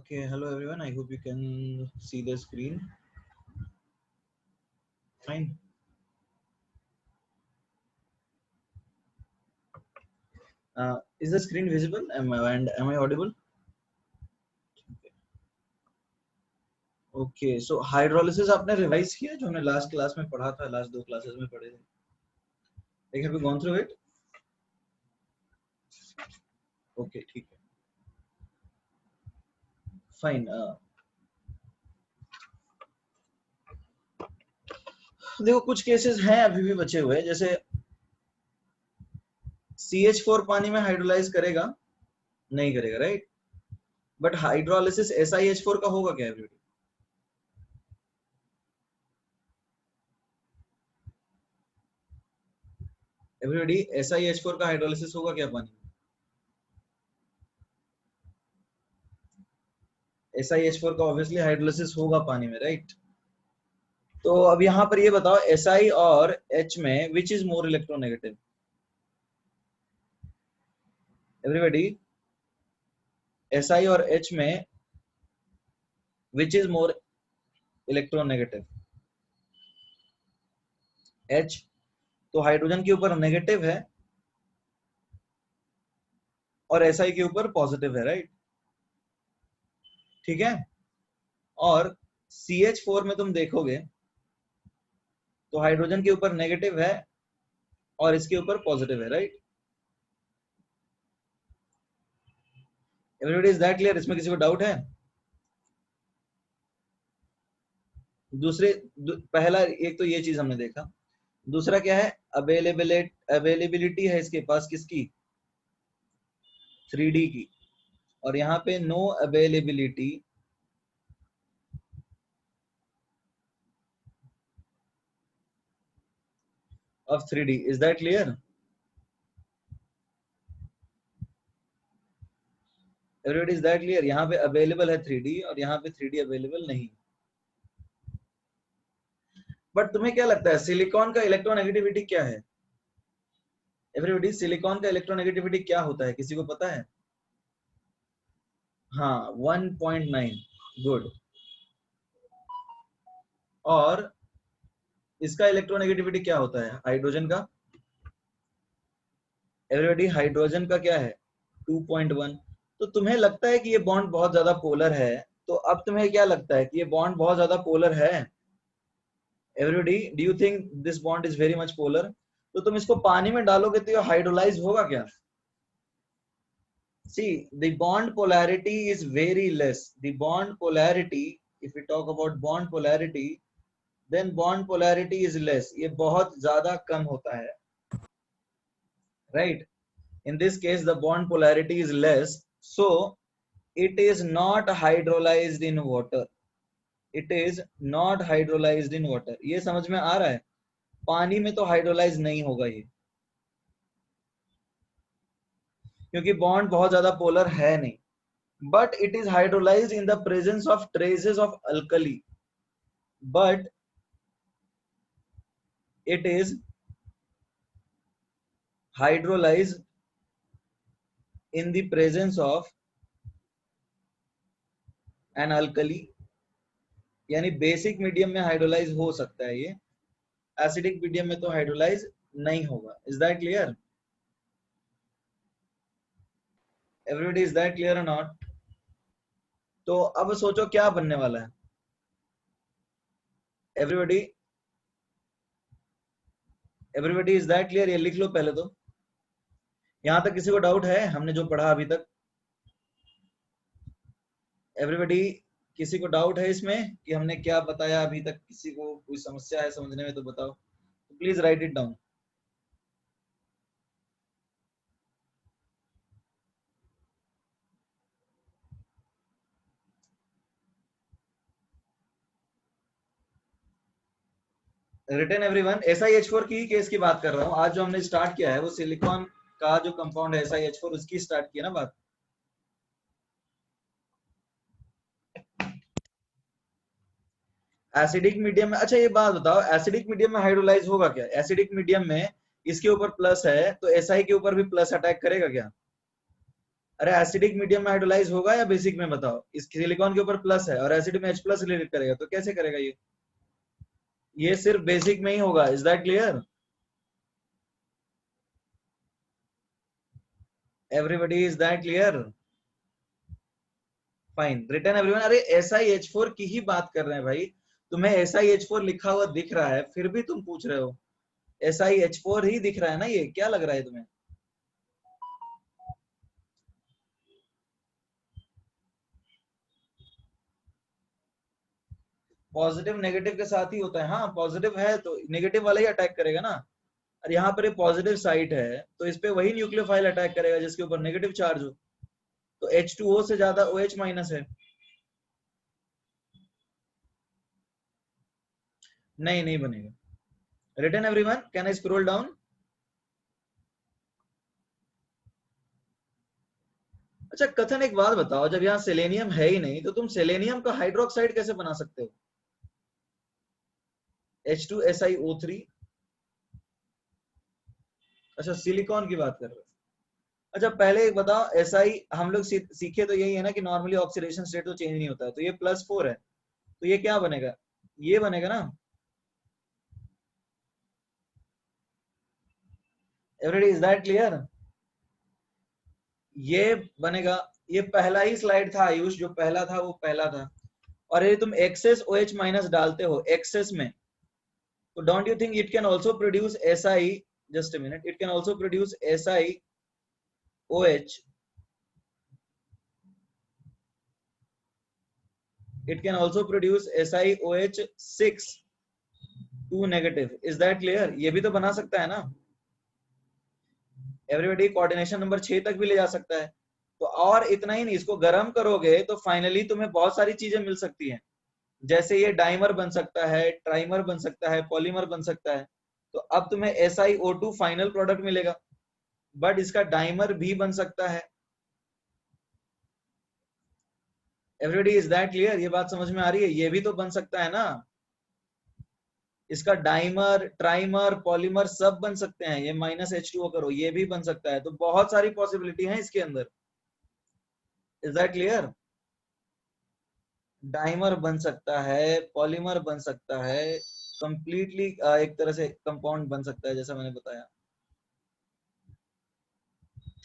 Okay, hello everyone. I hope you can see the screen. Fine. Is the screen visible? Am I audible? Okay. So hydrolysis आपने revise किया जो हमने last class में पढ़ा था, last दो classes में पढ़े थे. Like, have you gone through it? Okay, ठीक है. Fine. देखो कुछ केसेस हैं अभी भी बचे हुए, जैसे CH4 पानी में हाइड्रोलाइज करेगा नहीं करेगा, राइट? बट हाइड्रोलिसिस SiH4 का होगा क्या एवरीबॉडी? एवरीबॉडी SiH4 का हाइड्रोलिसिस होगा क्या पानी में? SiH4 का ऑब्वियसली हाइड्रोलिसिस होगा पानी में, राइट? तो अब यहां पर ये बताओ Si और H में which is more electronegative? Everybody, Si और H में which is more electronegative? H तो हाइड्रोजन के ऊपर नेगेटिव है और Si के ऊपर पॉजिटिव है, राइट? ठीक है. और CH4 में तुम देखोगे तो हाइड्रोजन के ऊपर नेगेटिव है और इसके ऊपर पॉजिटिव है, right? Everybody, is that clear? इसमें किसी को डाउट है? दूसरे पहला एक तो ये चीज हमने देखा. दूसरा क्या है? अवेलेबिलिटी है इसके पास किसकी? 3D की. और यहाँ पे no availability of 3D. Is that clear? Everybody, is that clear? यहाँ पे अवेलेबल है 3D और यहाँ पे 3D अवेलेबल नहीं. बट तुम्हें क्या लगता है सिलिकॉन का इलेक्ट्रोनेगेटिविटी क्या है? एवरीबॉडी, सिलिकॉन का इलेक्ट्रोनेगेटिविटी क्या होता है, किसी को पता है? हाँ, 1.9. गुड. और इसका इलेक्ट्रोनेगेटिविटी क्या होता है हाइड्रोजन का? एवरीबॉडी, हाइड्रोजन का क्या है? 2.1. तो तुम्हें लगता है कि ये बॉन्ड बहुत ज्यादा पोलर है? तो अब तुम्हें क्या लगता है कि ये बॉन्ड बहुत ज्यादा पोलर है? Everybody, do you think this bond is very much polar? तो तुम इसको पानी में डालोगे तो ये हाइड्रोलाइज होगा क्या? See, the bond polarity is very less. The bond polarity, if we talk about bond polarity, then bond polarity is less. ये बहुत ज्यादा कम होता है, right? In this case, the bond polarity is less, so it is not hydrolyzed in water. It is not hydrolyzed in water. ये समझ में आ रहा है? पानी में तो हाइड्रोलाइज नहीं होगा ये, क्योंकि बॉन्ड बहुत ज्यादा पोलर है नहीं. But it is hydrolyzed in the presence of traces of alkali. But it is hydrolyzed in the presence of an alkali. यानी बेसिक मीडियम में हाइड्रोलाइज हो सकता है ये, एसिडिक मीडियम में तो हाइड्रोलाइज नहीं होगा. Is that clear? Everybody, is that clear और नॉट? तो अब सोचो क्या बनने वाला है. Everybody, everybody, is that clear? ये लिख लो पहले तो. यहां तक किसी को डाउट है हमने जो पढ़ा अभी तक? एवरीबॉडी, किसी को डाउट है इसमें कि हमने क्या बताया अभी तक? किसी को कोई समस्या है समझने में तो बताओ. तो please write it down. Written everyone. SiH4 की केस की बात कर रहा हूं. आज जो हमने स्टार्ट किया है वो सिलिकॉन का जो कंपाउंड है SiH4 उसकी स्टार्ट किया ना बात. एसिडिक मीडियम में, अच्छा ये बात बताओ, एसिडिक मीडियम में हाइड्रोलाइज होगा क्या? एसिडिक मीडियम में इसके ऊपर प्लस है तो Si के ऊपर भी प्लस अटैक करेगा क्या? अरे एसिडिक मीडियम में हाइड्रोलाइज होगा या बेसिक में, बताओ। इस सिलिकॉन के ऊपर प्लस है और एसिड में H प्लस रिलेट करेगा, तो कैसे करेगा ये सिर्फ बेसिक में ही होगा। Is that clear? Everybody is that clear? Fine, return everyone. अरे SiH4 की ही बात कर रहे हैं भाई, तुम्हें SiH4 लिखा हुआ दिख रहा है फिर भी तुम पूछ रहे हो। SiH4 ही दिख रहा है ना, ये क्या लग रहा है तुम्हें? पॉजिटिव नेगेटिव के साथ ही होता है। हाँ पॉजिटिव है तो नेगेटिव वाला ही अटैक करेगा ना। और यहाँ पर पॉजिटिव साइट है तो इस पे वही न्यूक्लियोफाइल अटैक करेगा जिसके ऊपर नेगेटिव चार्ज हो। तो H2O से ज्यादा OH माइनस है। नहीं नहीं बनेगा। Return everyone, can I scroll down? अच्छा कथन, एक बात बताओ, जब यहाँ सेलेनियम है ही नहीं तो तुम सेलेनियम का हाइड्रोक्साइड कैसे बना सकते हो? H2SiO3। अच्छा सिलिकॉन की बात कर रहे हो। अच्छा पहले एक बताओ, SI हम लोग सीखे तो यही है ना कि नॉर्मली ऑक्सीडेशन स्टेट तो चेंज नहीं होता है, तो ये +4 है, तो ये क्या बनेगा? ये बनेगा ना। Everybody is that clear? ये बनेगा। ये पहला ही स्लाइड था आयुष, जो पहला था वो पहला था। और यदि तुम एक्सेस OH माइनस डालते हो एक्सेस में, तो don't you think it can also produce SI, just a minute, it can also produce SiOH, it can also produce SiOH6 2 negative. Is that clear? ये भी तो बना सकता है ना एवरीबॉडी। कोऑर्डिनेशन नंबर 6 तक भी ले जा सकता है। तो और इतना ही नहीं, इसको गर्म करोगे तो फाइनली तुम्हें बहुत सारी चीजें मिल सकती हैं। जैसे ये डाइमर बन सकता है, ट्राइमर बन सकता है, पॉलीमर बन सकता है। तो अब तुम्हें SiO2 फाइनल प्रोडक्ट मिलेगा, बट इसका डाइमर भी बन सकता है। Everybody is that clear? ये बात समझ में आ रही है? ये भी तो बन सकता है ना। इसका डाइमर, ट्राइमर, पॉलीमर सब बन सकते हैं। ये -H2O करो, ये भी बन सकता है। तो बहुत सारी पॉसिबिलिटी है इसके अंदर। Is that clear? डाइमर बन सकता है, पॉलीमर बन सकता है, कंप्लीटली एक तरह से कंपाउंड बन सकता है जैसा मैंने बताया।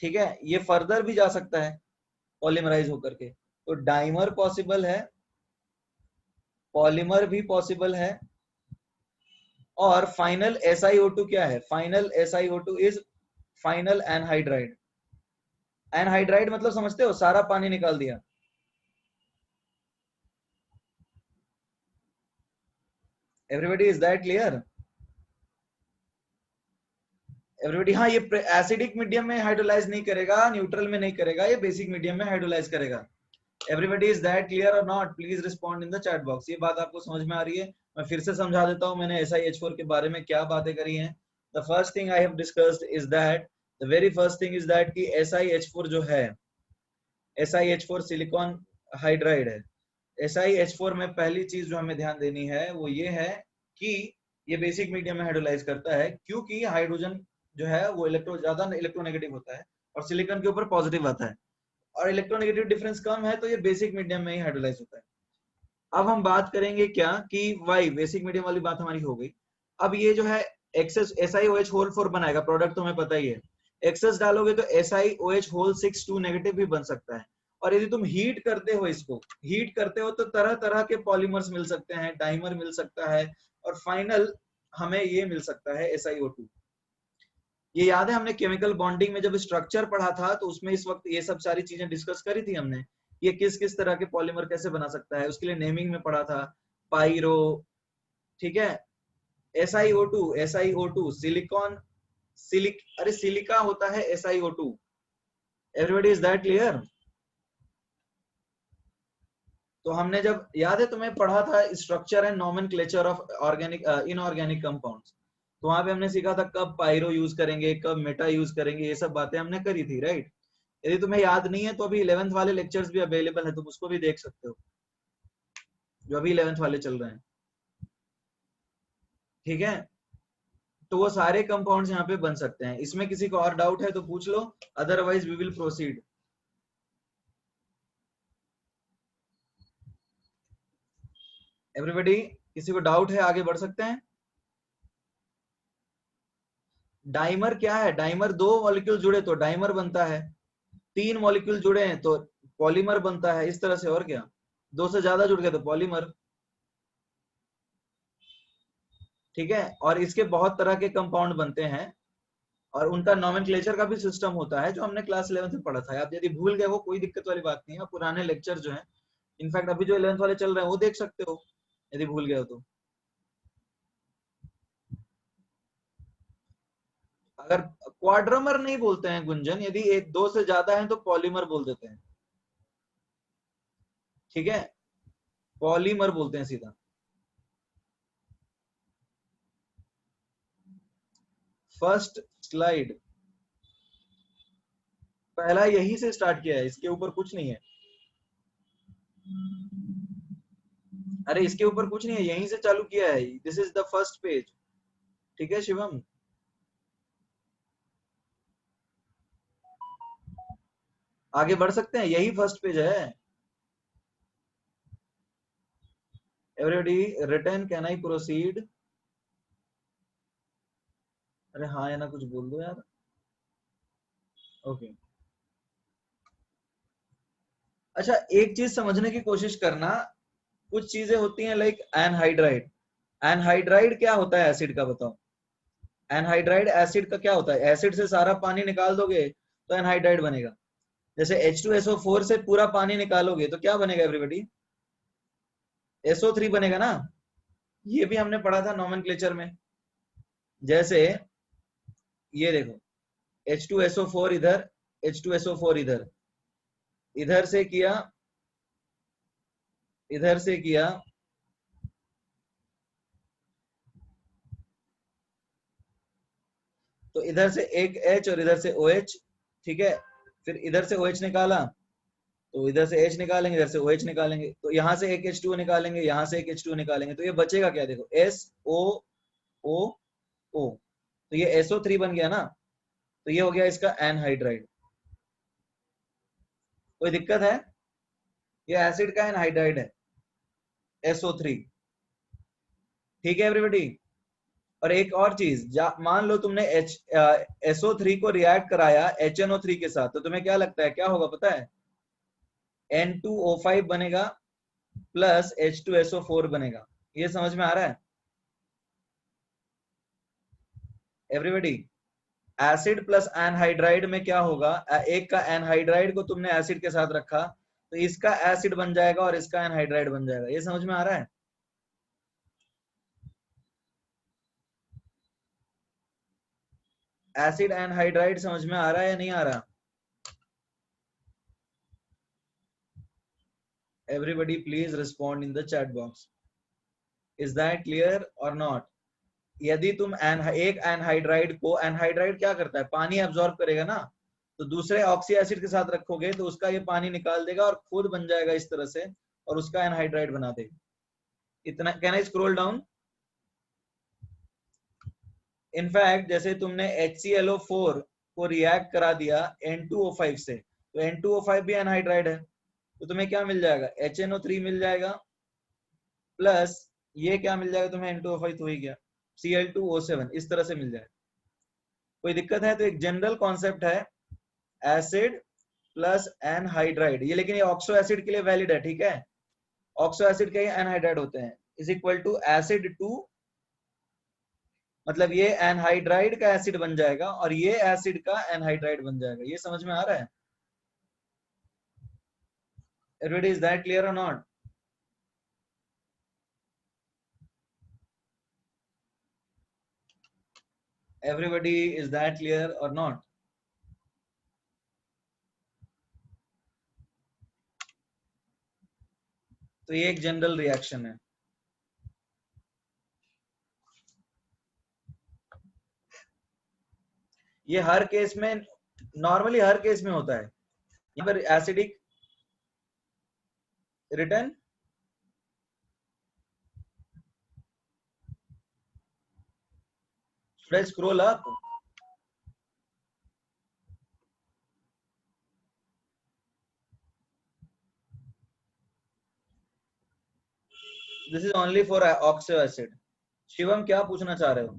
ठीक है, ये फर्दर भी जा सकता है पॉलीमराइज होकर के। तो डाइमर पॉसिबल है, पॉलीमर भी पॉसिबल है, और फाइनल SiO2 क्या है? Final SiO2 is final anhydride. Anhydride मतलब समझते हो? सारा पानी निकाल दिया। Everybody is that clear? Everybody, हाँ ये एसिडिक मीडियम में हाइड्रोलाइज नहीं करेगा, न्यूट्रल में नहीं करेगा, ये बेसिक मीडियम में हाइड्रोलाइज करेगा। एवरीबॉडी इज दैट क्लियर और not? Please respond in the chat box. ये बात आपको समझ में आ रही है? मैं फिर से समझा देता हूँ मैंने SiH4 के बारे में क्या बातें करी हैं। The first thing I have discussed is that, the very first thing is that कि SiH4 जो है, SiH4 सिलिकॉन हाइड्राइड है। SiH4 में पहली चीज जो हमें ध्यान देनी है वो ये है कि ये बेसिक मीडियम में हाइड्रोलाइज करता है, क्योंकि हाइड्रोजन जो है वो ज्यादा इलेक्ट्रोनेगेटिव होता है और सिलिकॉन के ऊपर पॉजिटिव आता है, और इलेक्ट्रोनेगेटिव डिफरेंस कम है, तो ये बेसिक मीडियम में ही हाइड्रोलाइज होता है। अब हम बात करेंगे क्या कि वाई, बेसिक मीडियम वाली बात हमारी हो गई। अब ये जो है एक्सेस SiOH होल 4 बनाएगा प्रोडक्ट, तुम्हें पता ही है। एक्सेस डालोगे तो SiOH होल 6 2 नेगेटिव भी बन सकता है। और यदि तुम हीट करते हो, इसको हीट करते हो तो तरह तरह के पॉलीमर्स मिल सकते हैं, डाइमर मिल सकता है, और फाइनल हमें ये मिल सकता है SiO2। ये याद है हमने केमिकल बॉन्डिंग में जब स्ट्रक्चर पढ़ा था तो उसमें इस वक्त ये सब सारी चीजें डिस्कस करी थी हमने। ये किस किस तरह के पॉलीमर कैसे बना सकता है, उसके लिए नेमिंग में पढ़ा था। पाइरो, ठीक है, SiO2 सिलिकॉन, अरे सिलिका होता है SiO2। Everybody is that clear? तो हमने जब, याद है तुम्हें, पढ़ा था structure and nomenclature of organic inorganic compounds, तो वहां पे हमने सीखा था कब पायरो यूज करेंगे, कब मेटा यूज करेंगे, ये सब बातें हमने करी थी, राइट? यदि तुम्हें याद नहीं है तो अभी 11th वाले लेक्चर्स भी अवेलेबल है, तुम उसको भी देख सकते हो, जो अभी 11th वाले चल रहे हैं। ठीक है, तो वो सारे कंपाउंड्स यहाँ पे बन सकते हैं। इसमें किसी को और डाउट है तो पूछ लो, otherwise we will proceed. Everybody, किसी को डाउट है? आगे बढ़ सकते हैं। डाइमर क्या है? डाइमर 2 मॉलिक्यूल जुड़े तो डाइमर बनता है, 3 मॉलिक्यूल जुड़े हैं तो पॉलीमर बनता है, इस तरह से। और क्या, 2 से ज्यादा जुड़ गए तो पॉलीमर। ठीक है, और इसके बहुत तरह के कंपाउंड बनते हैं और उनका नॉमेनक्लेचर का भी सिस्टम होता है जो हमने क्लास 11 में पढ़ा था। आप यदि भूल गए वो कोई दिक्कत वाली बात नहीं है, पुराने लेक्चर जो है, इनफैक्ट अभी जो 11th वाले चल रहे हैं वो देख सकते हो यदि भूल गए हो तो। अगर क्वाड्रोमर नहीं बोलते हैं गुंजन, यदि एक 2 से ज्यादा है तो पॉलीमर बोल देते हैं। ठीक है, पॉलीमर बोलते हैं सीधा। फर्स्ट स्लाइड, पहला यही से स्टार्ट किया है, इसके ऊपर कुछ नहीं है। अरे इसके ऊपर कुछ नहीं है, यहीं से चालू किया है, this is the first page. ठीक है शिवम, आगे बढ़ सकते हैं, यही फर्स्ट पेज है। Everybody return, can I proceed? अरे हाँ या ना कुछ बोल दो यार। ओके, अच्छा एक चीज समझने की कोशिश करना, कुछ चीजें होती हैं लाइक एनहाइड्राइड। एनहाइड्राइड क्या होता है एसिड का, बताओ? एनहाइड्राइड एसिड का क्या होता है? एसिड से सारा पानी निकाल दोगे तो एनहाइड्राइड बनेगा। जैसे H2SO4 से पूरा पानी निकालोगे तो क्या बनेगा एवरीबॉडी? SO3 बनेगा ना। ये भी हमने पढ़ा था नॉमेनक्लेचर में। जैसे ये देखो, H2SO4 इधर, H2SO4 इधर, इधर से किया, इधर से किया, तो इधर से एक H और इधर से OH। ठीक है, फिर इधर से OH निकाला तो इधर से H निकालेंगे, इधर से OH निकालेंगे, तो यहाँ से एक H2O निकालेंगे, यहाँ से एक H2O निकालेंगे, तो ये बचेगा क्या? देखो SOO, तो ये SO3 बन गया ना, तो ये हो गया इसका एनहाइड्राइड। कोई दिक्कत है? ये एसिड का एनहाइड्राइड है, SO3। ठीक है एवरीबॉडी। और एक और चीज, मान लो तुमने SO3 को रिएक्ट कराया HNO3 के साथ, तो तुम्हें क्या लगता है क्या होगा पता है? N2O5 बनेगा प्लस H2SO4 बनेगा। ये समझ में आ रहा है एवरीबॉडी? एसिड प्लस एनहाइड्राइड में क्या होगा, एक का एनहाइड्राइड को तुमने एसिड के साथ रखा तो इसका एसिड बन जाएगा और इसका एनहाइड्राइड बन जाएगा। ये समझ में आ रहा है? एसिड एनहाइड्राइड समझ में आ रहा है या नहीं आ रहा? Everybody please respond in the chat box. Is that clear और नॉट? यदि तुम एक एनहाइड्राइड को, एनहाइड्राइड क्या करता है? पानी एब्जॉर्ब करेगा ना, तो दूसरे ऑक्सी एसिड के साथ रखोगे तो उसका ये पानी निकाल देगा और खुद बन जाएगा इस तरह से, और उसका एनहाइड्राइड बना देगा। इतना, can I scroll down? In fact जैसे तुमने HClO4 को रिएक्ट करा दिया N2O5 से, तो N2O5 भी एनहाइड्राइड है, तो तुम्हें क्या मिल जाएगा? HNO3 मिल जाएगा प्लस ये क्या मिल जाएगा तुम्हें? N2O5 तो ही गया, Cl2O7, इस तरह से मिल जाएगा। कोई दिक्कत है? तो एक जनरल कॉन्सेप्ट है एसिड प्लस एनहाइड्राइड ये, लेकिन ये ऑक्सो एसिड के लिए वैलिड है। ठीक है, ऑक्सो एसिड के एनहाइड्राइड होते हैं, is equal to acid to, मतलब ये एनहाइड्राइड का एसिड बन जाएगा और ये एसिड का एनहाइड्राइड बन जाएगा। ये समझ में आ रहा है? Everybody, is that clear or not? Everybody, is that clear or not? तो ये एक जनरल रिएक्शन है। ये हर केस में, नॉर्मली हर केस में होता है। यहाँ पर acidic written, scroll up. This is only for oxo acid. Shivam क्या पूछना चाह रहे हो?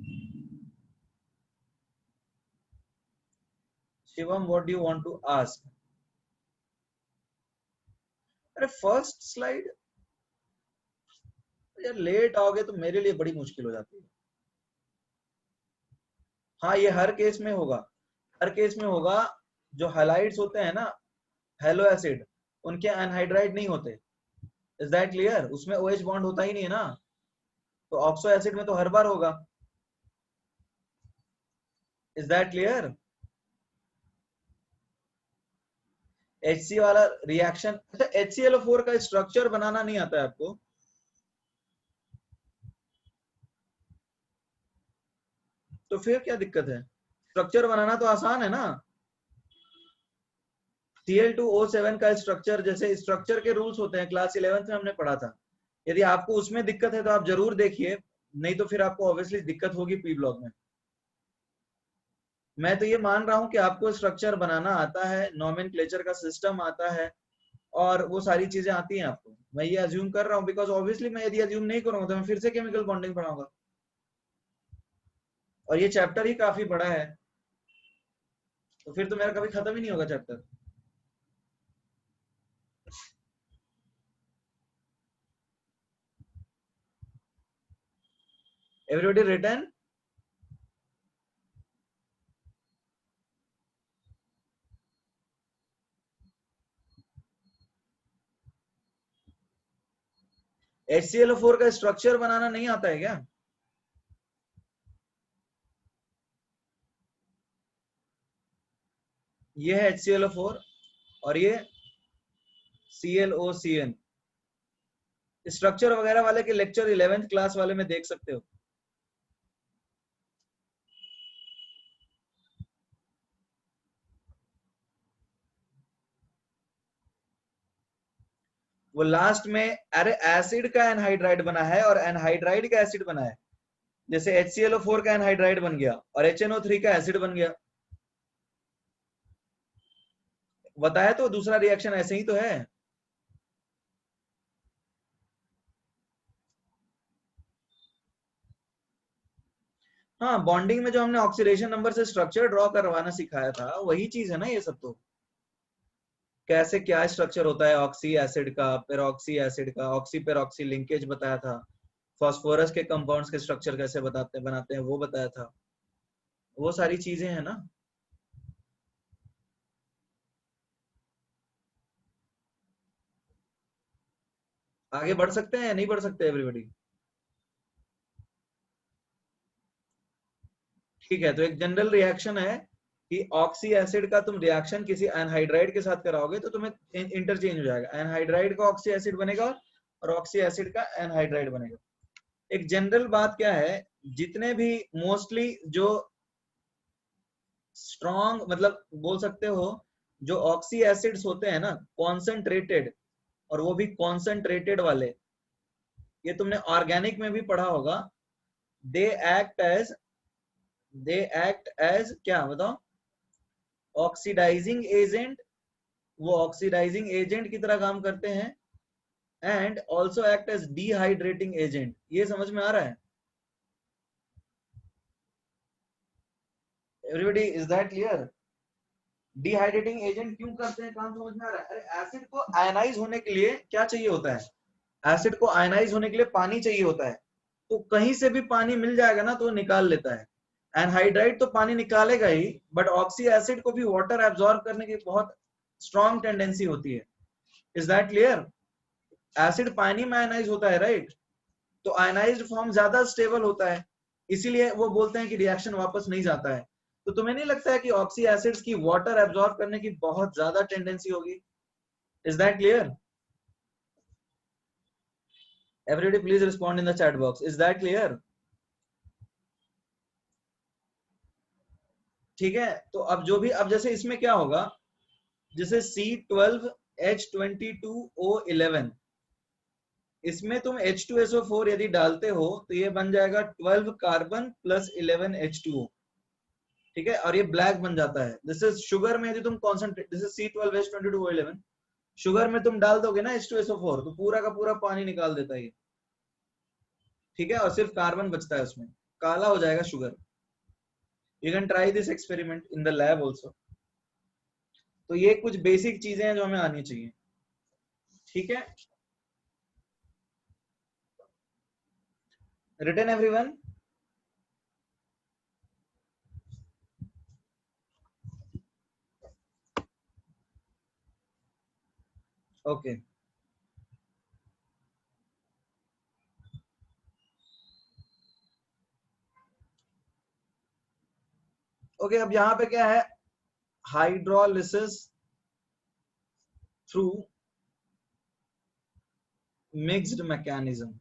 Shivam what do you want to ask? अरे फर्स्ट स्लाइड यार लेट आओगे तो मेरे लिए बड़ी मुश्किल हो जाती है। हाँ ये हर केस में होगा, हर केस में होगा। जो हाइलाइट्स होते हैं ना हेलो एसिड, उनके एनहाइड्राइड नहीं होते। Is that clear? उसमें OH बॉन्ड होता ही नहीं है ना, तो ऑक्सो एसिड में तो हर बार होगा। Is that clear? HC वाला रिएक्शन, अच्छा HClO4 का स्ट्रक्चर बनाना नहीं आता है आपको? तो फिर क्या दिक्कत है? स्ट्रक्चर बनाना तो आसान है ना। Cl2O7 का स्ट्रक्चर, जैसे स्ट्रक्चर के रूल्स होते हैं, क्लास 11th में हमने पढ़ा था। यदि आपको उसमें दिक्कत है तो आप जरूर देखिए, नहीं तो फिर आपको ऑब्वियसली दिक्कत होगी पी ब्लॉक में। मैं तो ये मान रहा हूं कि आपको स्ट्रक्चर बनाना आता है, नॉमेनक्लेचर का सिस्टम आता है, और वो सारी चीजें आती हैं आपको। मैं ये अज्यूम कर रहा हूँ, बिकॉज ऑब्वियसली मैं यदि अज्यूम नहीं करूंगा तो मैं फिर से केमिकल बॉन्डिंग पढ़ाऊंगा, और ये चैप्टर ही काफी बड़ा है, तो फिर तो मेरा कभी खत्म ही नहीं होगा चैप्टर। Everybody written? HClO4 का स्ट्रक्चर बनाना नहीं आता है क्या? ये है HClO4 और ये ClOCn। स्ट्रक्चर वगैरह वाले के लेक्चर 11th क्लास वाले में देख सकते हो। वो लास्ट में, अरे एसिड का एनहाइड्राइड बना है और एनहाइड्राइड का एसिड बना है। जैसे HClO4 का एनहाइड्राइड बन गया और HNO3 का एसिड बन गया। बताया तो, दूसरा रिएक्शन ऐसे ही तो है। हाँ बॉन्डिंग में जो हमने ऑक्सीडेशन नंबर से स्ट्रक्चर ड्रॉ करवाना सिखाया था वही चीज है ना ये सब। तो कैसे क्या स्ट्रक्चर होता है ऑक्सी एसिड का, पेरोक्सी एसिड का, ऑक्सी पेरोक्सी लिंकेज बताया था, फास्फोरस के कंपाउंड्स के स्ट्रक्चर कैसे बनाते हैं वो बताया था, वो सारी चीजें हैं ना। आगे बढ़ सकते हैं या नहीं बढ़ सकते एवरीबॉडी? ठीक है, तो एक जनरल रिएक्शन है कि ऑक्सी एसिड का तुम रिएक्शन किसी एनहाइड्राइड के साथ कराओगे तो तुम्हें इंटरचेंज हो जाएगा, एनहाइड्राइड का ऑक्सी एसिड बनेगा और ऑक्सी एसिड का एनहाइड्राइड बनेगा। एक जनरल बात क्या है, जितने भी मोस्टली जो स्ट्रॉन्ग, मतलब बोल सकते हो जो ऑक्सी एसिड्स होते हैं ना कॉन्सेंट्रेटेड, और वो भी कॉन्सेंट्रेटेड वाले, ये तुमने ऑर्गेनिक में भी पढ़ा होगा। They act as they act as क्या बताओ? Oxidising agent. वो ऑक्सीडाइजिंग एजेंट की तरह काम करते हैं, and also act as dehydrating agent. ये समझ में आ रहा है everybody? Is that clear? Dehydrating agent क्यों करते हैं काम, समझ में आ रहा है? अरे एसिड को आयनाइज होने के लिए क्या चाहिए होता है? एसिड को आयनाइज होने के लिए पानी चाहिए होता है, तो कहीं से भी पानी मिल जाएगा ना तो वो निकाल लेता है। एनहाइड्राइड तो पानी निकालेगा ही, बट ऑक्सी एसिड को भी वाटर एब्जॉर्ब करने की बहुत स्ट्रॉन्ग टेंडेंसी होती है। Is that clear? एसिड पानी में आयनाइज होता है राइट, तो आयनाइज्ड फॉर्म ज्यादा स्टेबल होता है, इसीलिए वो बोलते हैं कि रिएक्शन वापस नहीं जाता है। तो तुम्हें नहीं लगता है कि ऑक्सी एसिड्स की वाटर एब्जॉर्ब करने की बहुत ज्यादा टेंडेंसी होगी? Is that clear? Everybody please respond in the chat box, is that clear? ठीक है, तो अब जो भी, अब जैसे इसमें क्या होगा, जैसे C12H22O11, इसमें तुम H2SO4 यदि डालते हो तो ये बन जाएगा 12 कार्बन प्लस 11 H2O। ठीक है, और ये ब्लैक बन जाता है। दिस इज शुगर में, यदि तुम concentrate, this is C12H22O11, sugar में तुम डाल दोगे ना H2SO4 तो पूरा का पूरा पानी निकाल देता है। ठीक है, और सिर्फ कार्बन बचता है उसमें, काला हो जाएगा sugar. You can try this experiment in the lab also. तो ये कुछ बेसिक चीजें हैं जो हमें आनी चाहिए, ठीक है। Written everyone? Okay, okay. अब यहाँ पे क्या है, हाइड्रोलिसिस थ्रू मिक्स्ड मैकेनिज्म।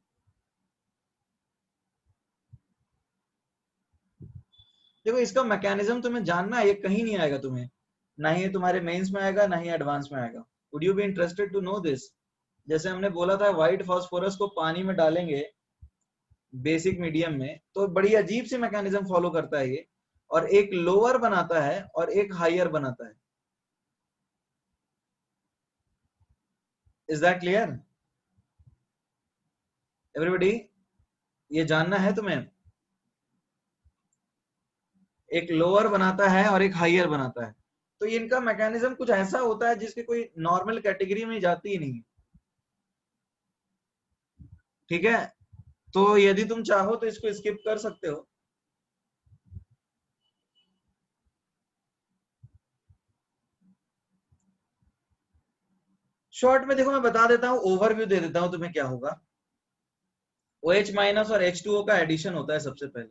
देखो इसका मैकेनिज्म तुम्हें जानना है, ये कहीं नहीं आएगा तुम्हें, ना ही तुम्हारे मेंस में आएगा, ना ही एडवांस में आएगा। Would you be interested to know this? जैसे हमने बोला था व्हाइट फास्फोरस को पानी में डालेंगे बेसिक मीडियम में, तो बड़ी अजीब सी मैकेनिज्म फॉलो करता है ये, और एक लोअर बनाता है और एक हायर बनाता है। Is that clear everybody? ये जानना है तुम्हें, एक लोअर बनाता है और एक हायर बनाता है। तो इनका मैकेनिज्म कुछ ऐसा होता है जिसकी कोई नॉर्मल कैटेगरी में जाती ही नहीं, ठीक है। तो यदि तुम चाहो तो इसको स्किप कर सकते हो। शॉर्ट में देखो मैं बता देता हूं, ओवरव्यू दे देता हूं तुम्हें क्या होगा। OH माइनस और H2O का एडिशन होता है सबसे पहले,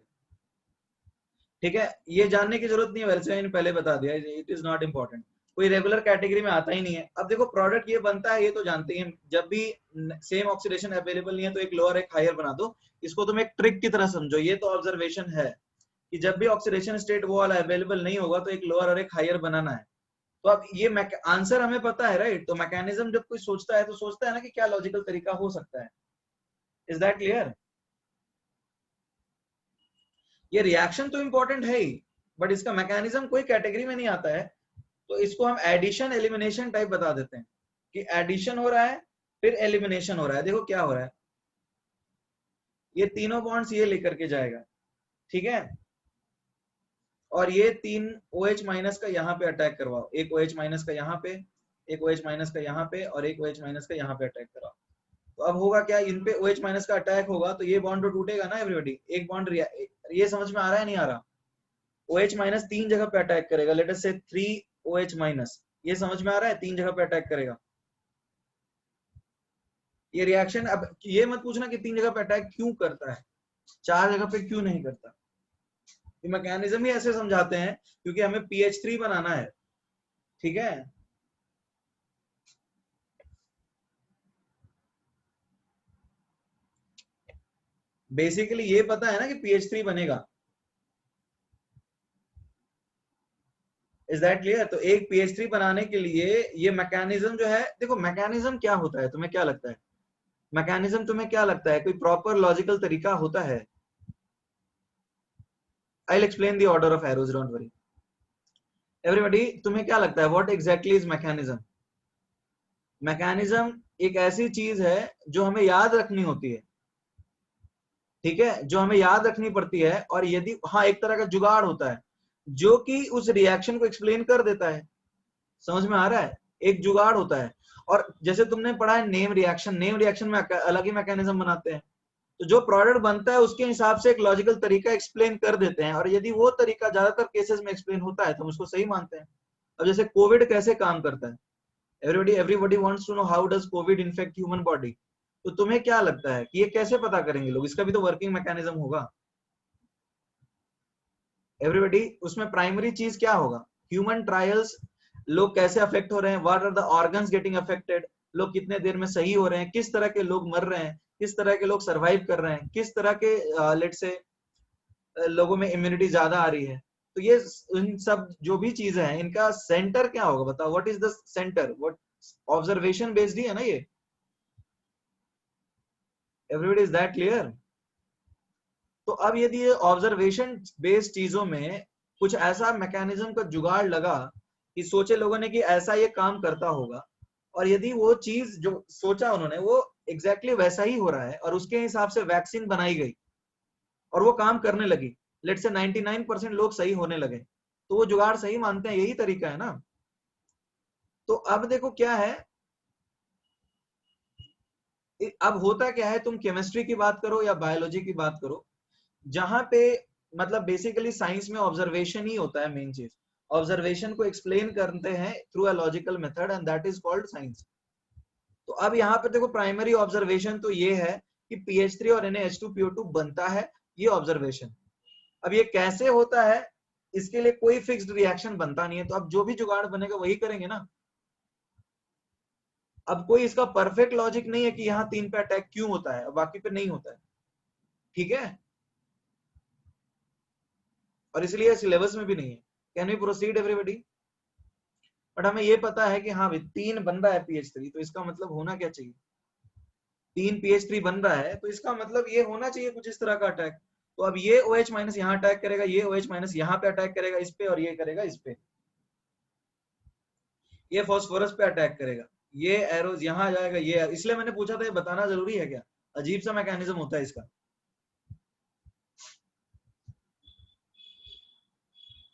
ठीक है। ये जानने की जरूरत नहीं है, वैसे मैंने पहले बता दिया, इट इज नॉट इंपॉर्टेंट, कोई रेगुलर कैटेगरी में आता ही नहीं है। अब देखो प्रोडक्ट ये बनता है, ये तो जानते हैं, जब भी सेम ऑक्सीडेशन अवेलेबल नहीं है तो एक लोअर एक हायर बना दो। इसको तुम एक ट्रिक की तरह समझो, ये तो ऑब्जर्वेशन है कि जब भी ऑक्सीडेशन स्टेट वो वाला अवेलेबल नहीं होगा तो एक लोअर और एक हायर बनाना है। तो अब ये आंसर हमें पता है, राइट? तो मैकेनिज्म जब कोई सोचता है तो सोचता है ना कि क्या लॉजिकल तरीका हो सकता है। Is that clear? ये रिएक्शन तो इंपॉर्टेंट है ही, बट इसका मैकेनिज्म कोई कैटेगरी में नहीं आता है। तो इसको हम एडिशन एलिमिनेशन टाइप बता देते हैं कि एडिशन हो रहा है फिर एलिमिनेशन हो रहा है। देखो क्या हो रहा है, ये तीनों बॉन्ड्स ये लेकर के जाएगा, ठीक है, और ये तीन OH माइनस का यहाँ पे अटैक करवाओ, एक OH माइनस का यहाँ पे, एक OH माइनस का यहाँ पे, और एक OH माइनस का यहाँ पे अटैक कराओ। तो अब होगा क्या, इन पे OH माइनस का अटैक होगा तो ये बॉन्ड तो टूटेगा ना एवरीबॉडी, एक बॉन्ड। ये समझ में आ रहा है नहीं आ रहा? OH माइनस तीन जगह पे अटैक करेगा, लेट अस से 3 OH माइनस, ये समझ में आ रहा है, तीन जगह पे अटैक करेगा ये रिएक्शन। अब ये मत पूछना कि तीन जगह पे अटैक क्यों करता है, चार जगह पे क्यों नहीं करता। ये मैकेनिज्म ही ऐसे समझाते हैं क्योंकि हमें PH3 बनाना है, ठीक है। बेसिकली ये पता है ना कि PH3 बनेगा। Is that clear? तो एक PH3 बनाने के लिए ये मैकेनिज्म जो है, देखो मैकेनिज्म क्या होता है, तुम्हें क्या लगता है मैकेनिज्म, तुम्हें क्या लगता है कोई प्रॉपर लॉजिकल तरीका होता है? I will explain the order of arrows, don't worry everybody. तुम्हें क्या लगता है what exactly is mechanism? Mechanism एक ऐसी चीज है जो हमें याद रखनी होती है, ठीक है, जो हमें याद रखनी पड़ती है। और यदि हाँ, एक तरह का जुगाड़ होता है जो कि उस रिएक्शन को एक्सप्लेन कर देता है। समझ में आ रहा है? एक जुगाड़ होता है। और जैसे तुमने पढ़ा है नेम रिएक्शन, नेम रिएक्शन में अलग ही मैकेनिज्म बनाते हैं। तो जो प्रोडक्ट बनता है उसके हिसाब से एक लॉजिकल तरीका एक्सप्लेन कर देते हैं, और यदि वो तरीका ज्यादातर केसेस में एक्सप्लेन होता है तो हम उसको सही मानते हैं। अब जैसे कोविड कैसे काम करता है, everybody wants to know how does COVID infect human body. तो तुम्हें क्या लगता है कि ये कैसे पता करेंगे लोग? इसका भी तो वर्किंग मैकेनिज्म होगा एवरीबॉडी। उसमें प्राइमरी चीज क्या होगा, ह्यूमन ट्रायल्स, लोग कैसे अफेक्ट हो रहे हैं, what are the organs getting affected, लोग कितने देर में सही हो रहे हैं, किस तरह के लोग मर रहे हैं, किस तरह के लोग सरवाइव कर रहे हैं, किस तरह के लेट से लोगों में इम्यूनिटी ज्यादा आ रही है। तो ये इन सब जो भी चीजें हैं इनका सेंटर क्या होगा, बताओ what is the centre? What observation based ही है ना ये, एवरीबॉडी इज दैट क्लियर? तो अब यदि ये ऑब्जर्वेशन बेस्ड चीजों में कुछ ऐसा मैकेनिज्म का जुगाड़ लगा कि सोचे लोगों ने कि ऐसा ये काम करता होगा, और यदि वो चीज जो सोचा उन्होंने वो एग्जैक्टली वैसा ही हो रहा है और उसके हिसाब से वैक्सीन बनाई गई और वो काम करने लगी, लेट से 99% लोग सही होने लगे, तो वो जुगाड़ सही मानते हैं, यही तरीका है ना। तो अब देखो क्या है, अब होता क्या है, तुम केमिस्ट्री की बात करो या बायोलॉजी की बात करो, जहां पे मतलब बेसिकली साइंस में ऑब्जर्वेशन ही होता है मेन चीज, ऑब्जर्वेशन को एक्सप्लेन करते हैं through a logical method and that is called science. तो अब यहाँ पे देखो प्राइमरी ऑब्जर्वेशन तो ये है कि PH3 और NaH2PO2 बनता है, ये ऑब्जर्वेशन। अब ये कैसे होता है, इसके लिए कोई फिक्स्ड रिएक्शन बनता नहीं है, तो अब जो भी जुगाड़ बनेगा वही करेंगे ना। अब कोई इसका परफेक्ट लॉजिक नहीं है कि यहाँ 3 पे अटैक क्यों होता है और बाकी पे नहीं होता है, ठीक है, और इसलिए सिलेबस में भी नहीं है। Can we proceed everybody? But हमें ये पता है कि हाँ भाई 3 बन रहा है PH3, तो इसका मतलब होना क्या चाहिए, 3 PH3 बन रहा है तो इसका मतलब ये होना चाहिए कुछ इस तरह का अटैक। तो अब ये OH माइनस यहाँ अटैक करेगा, ये OH माइनस यहाँ पे अटैक करेगा इस पे, और ये करेगा इस पे, ये फॉस्फोरस पे अटैक करेगा, ये एरोज यहाँ आ जाएगा, ये, इसलिए मैंने पूछा था ये बताना जरूरी है क्या, अजीब सा मैकेनिज्म होता है इसका,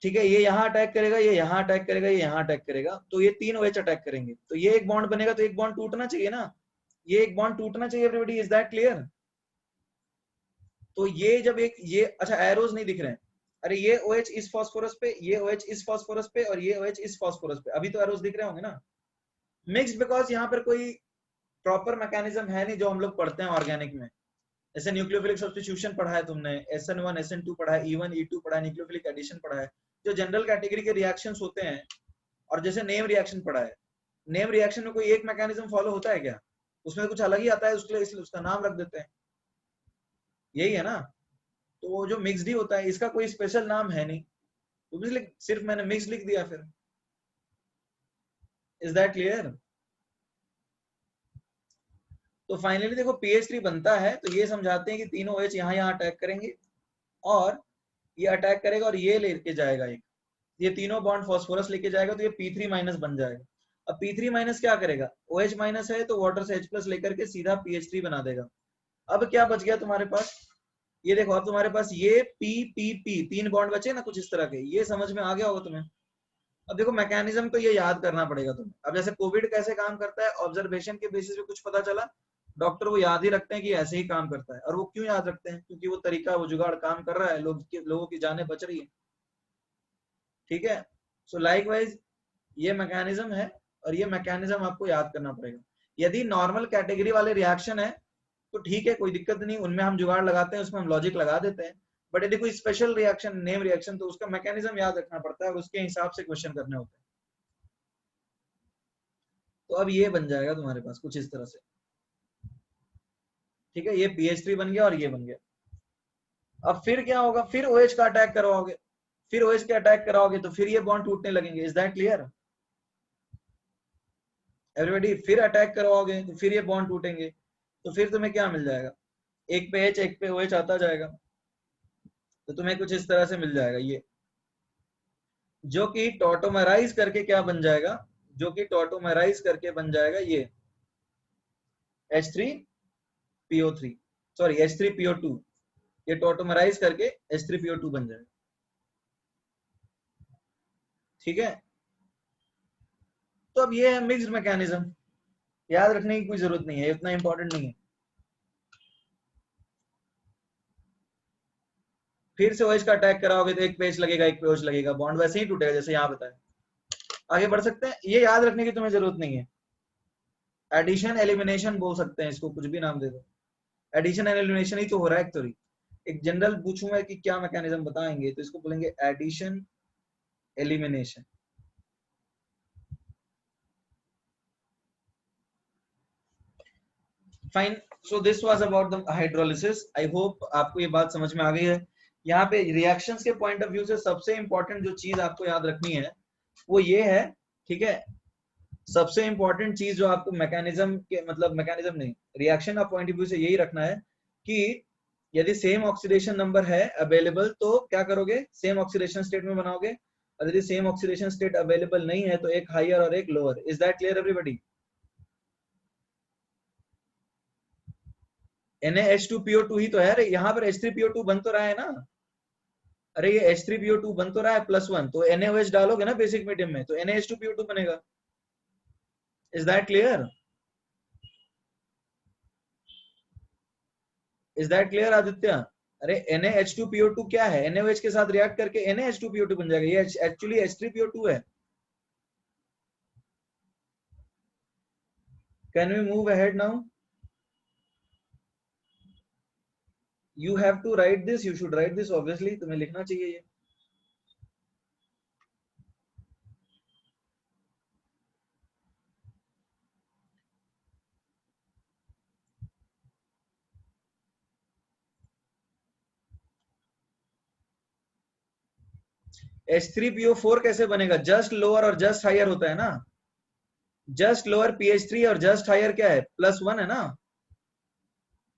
ठीक है। ये यहाँ अटैक करेगा, ये यहाँ अटैक करेगा, ये यहाँ अटैक करेगा, तो ये 3 OH अटैक करेंगे, तो ये एक बॉन्ड बनेगा, तो एक बॉन्ड टूटना चाहिए ना, ये एक बॉन्ड टूटना चाहिए एवरीबॉडी, इज दैट क्लियर? तो ये जब एक ये अच्छा एरोज नहीं दिख रहे हैं, अरे ये OH इस फास्फोरस पे, ये OH इस फास्फोरस पे, और ये OH इस फास्फोरस पे, अभी तो एरोज दिख रहे होंगे ना। मिक्स्ड बिकॉज यहाँ पर कोई प्रॉपर मैकेनिज्म है नहीं जो हम लोग पढ़ते हैं ऑर्गेनिक में, जैसे न्यूक्लियोफिलिक सब्स्टिट्यूशन पढ़ा है तुमने, SN1 SN2 पढ़ा है, E1 E2 पढ़ा है, न्यूक्लियोफिलिक एडिशन पढ़ा है, जो जनरल कैटेगरी के रिएक्शंस होते हैं, और जैसे नेम रिएक्शन पढ़ा है, नेम रिएक्शन में कोई एक मैकेनिज्म फॉलो होता है क्या, उसमें कुछ अलग ही आता है, उसके लिए इसलिए उसका नाम रख देते हैं, यही है ना। तो वो जो मिक्स्ड ही होता है, इसका कोई स्पेशल नाम है नहीं, तो सिर्फ मैंने मिक्स लिख दिया फिर, इज दैट क्लियर? तो फाइनली देखो PH3 बनता है, तो ये समझाते हैं कि तीनों OH यहाँ अटैक करेंगे, और ये अटैक करेगा और ये लेके जाएगा एक, ये तीनों बॉन्ड फॉस्फोरस लेके जाएगा, तो ये P3 माइनस बन जाएगा। अब P3 माइनस क्या करेगा, OH माइनस है तो वाटर से H प्लस लेकर के सीधा PH3 बना देगा। अब क्या बच गया तुम्हारे पास, ये देखो, अब तुम्हारे पास ये PP 3 बॉन्ड बचे ना कुछ इस तरह के, ये समझ में आ गया होगा तुम्हें। अब देखो मैकेनिज्म तो ये याद करना पड़ेगा तुम्हें। अब जैसे कोविड कैसे काम करता है, ऑब्जर्वेशन के बेसिस पे कुछ पता चला, डॉक्टर वो याद ही रखते हैं कि ऐसे ही काम करता है, और वो क्यों याद रखते हैं, क्योंकि वो तरीका, वो जुगाड़ काम कर रहा है, लोगों की जानें बच रही है, ठीक है। सो लाइकवाइज ये मैकेनिज्म है, और ये मैकेनिज्म आपको याद करना पड़ेगा। यदि नॉर्मल कैटेगरी वाले रिएक्शन है तो ठीक है, कोई दिक्कत नहीं, उनमें हम जुगाड़ लगाते हैं, उसमें हम लॉजिक लगा देते हैं, बट यदि कोई स्पेशल रिएक्शन, नेम रिएक्शन, तो उसका मैकेनिज्म याद रखना पड़ता है और उसके हिसाब से क्वेश्चन करने होते हैं। तो अब ये बन जाएगा तुम्हारे पास कुछ इस तरह से, ठीक है, ये PH3 बन गया और ये बन गया। अब फिर क्या होगा, फिर OH का अटैक करवाओगे, फिर OH के अटैक कराओगे तो फिर ये बॉन्ड टूटने लगेंगे, इज दैट क्लियर एवरीबॉडी? फिर अटैक करवाओगे तो फिर ये बॉन्ड टूटेंगे, तो फिर तुम्हें क्या मिल जाएगा, एक पे H एक पे OH आता जाएगा, तो तुम्हें कुछ इस तरह से मिल जाएगा ये, जो कि टॉटोमराइज करके क्या बन जाएगा, जो कि टॉटोमराइज करके बन जाएगा ये H3PO3, सॉरी H3PO2, ये टॉटोमराइज करके H3PO2 बन जाएगा, ठीक है। तो अब ये है मिक्स्ड मैकेनिज्म, याद रखने की कोई जरूरत नहीं है, इतना इंपॉर्टेंट नहीं है। फिर से OH का अटैक कराओगे तो एक पेज लगेगा, एक पे OH लगेगा, बॉन्ड वैसे ही टूटेगा जैसे यहाँ बताया। आगे बढ़ सकते हैं, ये याद रखने की तुम्हें जरूरत नहीं है, एडिशन एलिमिनेशन बोल सकते हैं इसको, कुछ भी नाम दे दो, एडिशन एंड एलिमिनेशन ही तो हो रहा है एक तरी। एक जनरल पूछूंगा कि क्या मैकेनिज्म बताएंगे, तो इसको बोलेंगे addition elimination. Fine, so this was about the hydrolysis. I hope आपको ये बात समझ में आ गई है। यहाँ पे रिएक्शंस के पॉइंट ऑफ व्यू से सबसे इंपॉर्टेंट जो चीज आपको याद रखनी है वो ये है, ठीक है, सबसे इंपॉर्टेंट चीज जो आपको मैकेनिज्म के, मतलब मैकेनिज्म नहीं, रिएक्शन का पॉइंट ऑफ व्यू से यही रखना है कि यदि सेम ऑक्सीडेशन नंबर है अवेलेबल तो क्या करोगे, सेम ऑक्सीडेशन स्टेट में बनाओगे, और यदि सेम ऑक्सीडेशन स्टेट अवेलेबल नहीं है तो एक हायर और एक lower. Is that clear everybody? NaH2PO2 ही तो है। अरे यहाँ पर H3PO2 बन तो रहा है ना, अरे ये H3PO2 बन तो रहा है +1, तो NaOH डालोगे ना बेसिक मीडियम में तो NaH2PO2 बनेगा। Is that clear? Is that clear Aditya? अरे NaH2PO2 क्या है, NaOH के साथ रिएक्ट करके NaH2PO2 बन जाएगा, ये एक्चुअली H3PO2 है। Can we move ahead now? You have to write this, you should write this obviously, तुम्हें लिखना चाहिए ये। H3PO4 कैसे बनेगा? जस्ट लोअर और जस्ट हायर होता है ना, जस्ट लोअर PH3 और जस्ट हायर क्या है, +1 है ना।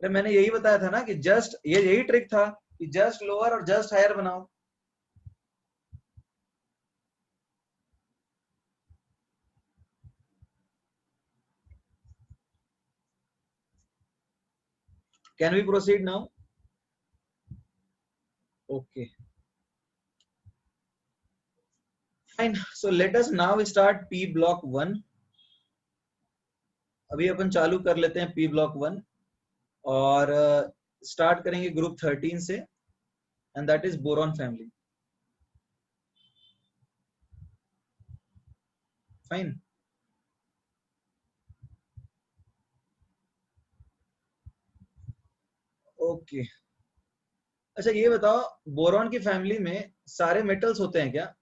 अरे मैंने यही बताया था ना कि जस्ट, ये यही ट्रिक था कि जस्ट लोअर और जस्ट हायर बनाओ। Can we proceed now? Okay fine, so let us now start P block 1। अभी अपन चालू कर लेते हैं P ब्लॉक 1 और स्टार्ट करेंगे ग्रुप 13 से, and that is boron family. Fine, okay अच्छा ये बताओ, बोरॉन की फैमिली में सारे मेटल्स होते हैं क्या?